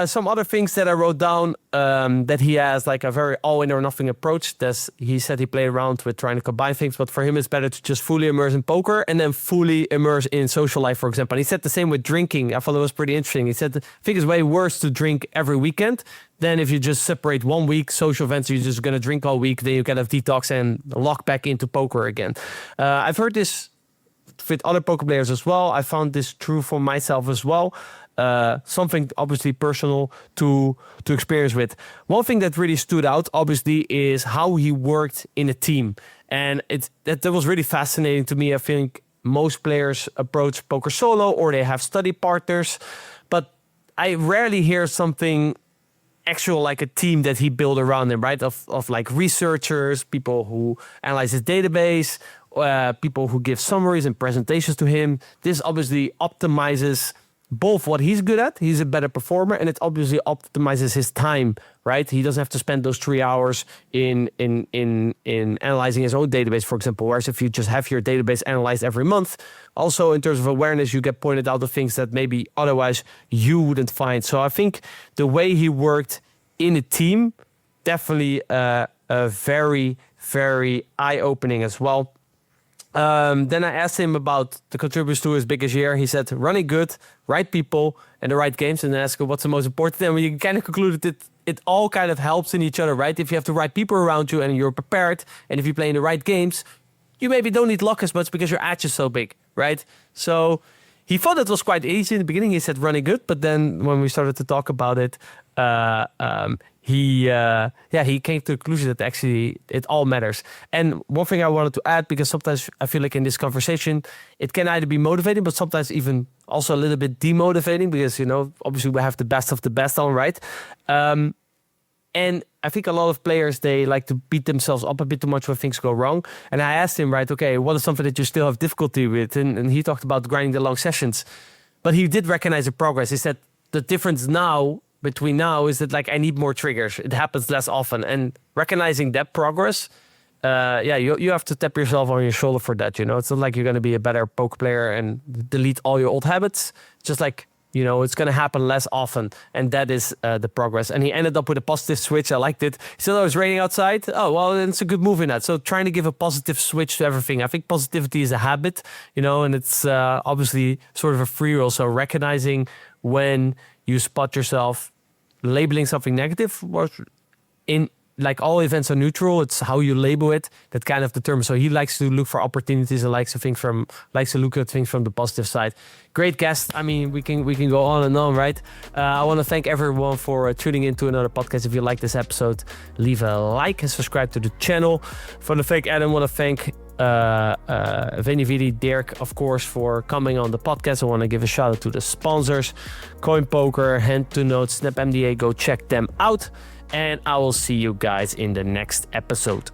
Some other things that I wrote down, that he has like a very all-in or nothing approach. He said he played around with trying to combine things, but for him it's better to just fully immerse in poker and then fully immerse in social life, for example. And he said the same with drinking. I thought it was pretty interesting. He said, I think it's way worse to drink every weekend than if you just separate 1 week social events, you're just going to drink all week, then you can have detox and lock back into poker again. I've heard this with other poker players as well. I found this true for myself as well. Something obviously personal to experience with. One thing that really stood out, obviously, is how he worked in a team. And that was really fascinating to me. I think most players approach poker solo or they have study partners. But I rarely hear something actual like a team that he built around him, right? Of like researchers, people who analyze his database, people who give summaries and presentations to him. This obviously optimizes both what he's good at, he's a better performer, and it obviously optimizes his time, right? He doesn't have to spend those 3 hours in analyzing his own database, for example. Whereas if you just have your database analyzed every month, also in terms of awareness, you get pointed out the things that maybe otherwise you wouldn't find. So I think the way he worked in a team, definitely very, very eye-opening as well. Then I asked him about the contributors to his biggest year. He said, running good, right people, and the right games. And I asked him what's the most important. And we kind of concluded that it all kind of helps in each other, right? If you have the right people around you and you're prepared, and if you play in the right games, you maybe don't need luck as much because your edge is so big, right? So he thought it was quite easy in the beginning. He said running good, but then when we started to talk about it, he came to the conclusion that actually it all matters. And one thing I wanted to add, because sometimes I feel like in this conversation, it can either be motivating, but sometimes even also a little bit demotivating, because, obviously we have the best of the best on, right? And I think a lot of players, they like to beat themselves up a bit too much when things go wrong. And I asked him, right, okay, what is something that you still have difficulty with? And he talked about grinding the long sessions. But he did recognize the progress. He said the difference between now is that, like, I need more triggers. It happens less often. And recognizing that progress you have to tap yourself on your shoulder for that. It's not like you're going to be a better poker player and delete all your old habits. Just like, it's going to happen less often. And that is the progress. And he ended up with a positive switch. I liked it. He said, it's raining outside. Oh, well, it's a good move in that. So trying to give a positive switch to everything. I think positivity is a habit, and it's obviously sort of a free roll. So recognizing when you spot yourself labeling something negative, or like all events are neutral, it's how you label it that kind of determines. So he likes to look for opportunities and likes to look at things from the positive side. Great guest. I mean, we can go on and on, right? I want to thank everyone for tuning into another podcast. If you like this episode, leave a like and subscribe to the channel. For the fake Adam, I want to thank VeniVidi, Dirk, of course, for coming on the podcast. I want to give a shout out to the sponsors, CoinPoker, Hand to Notes, SnapMDA. Go check them out. And I will see you guys in the next episode.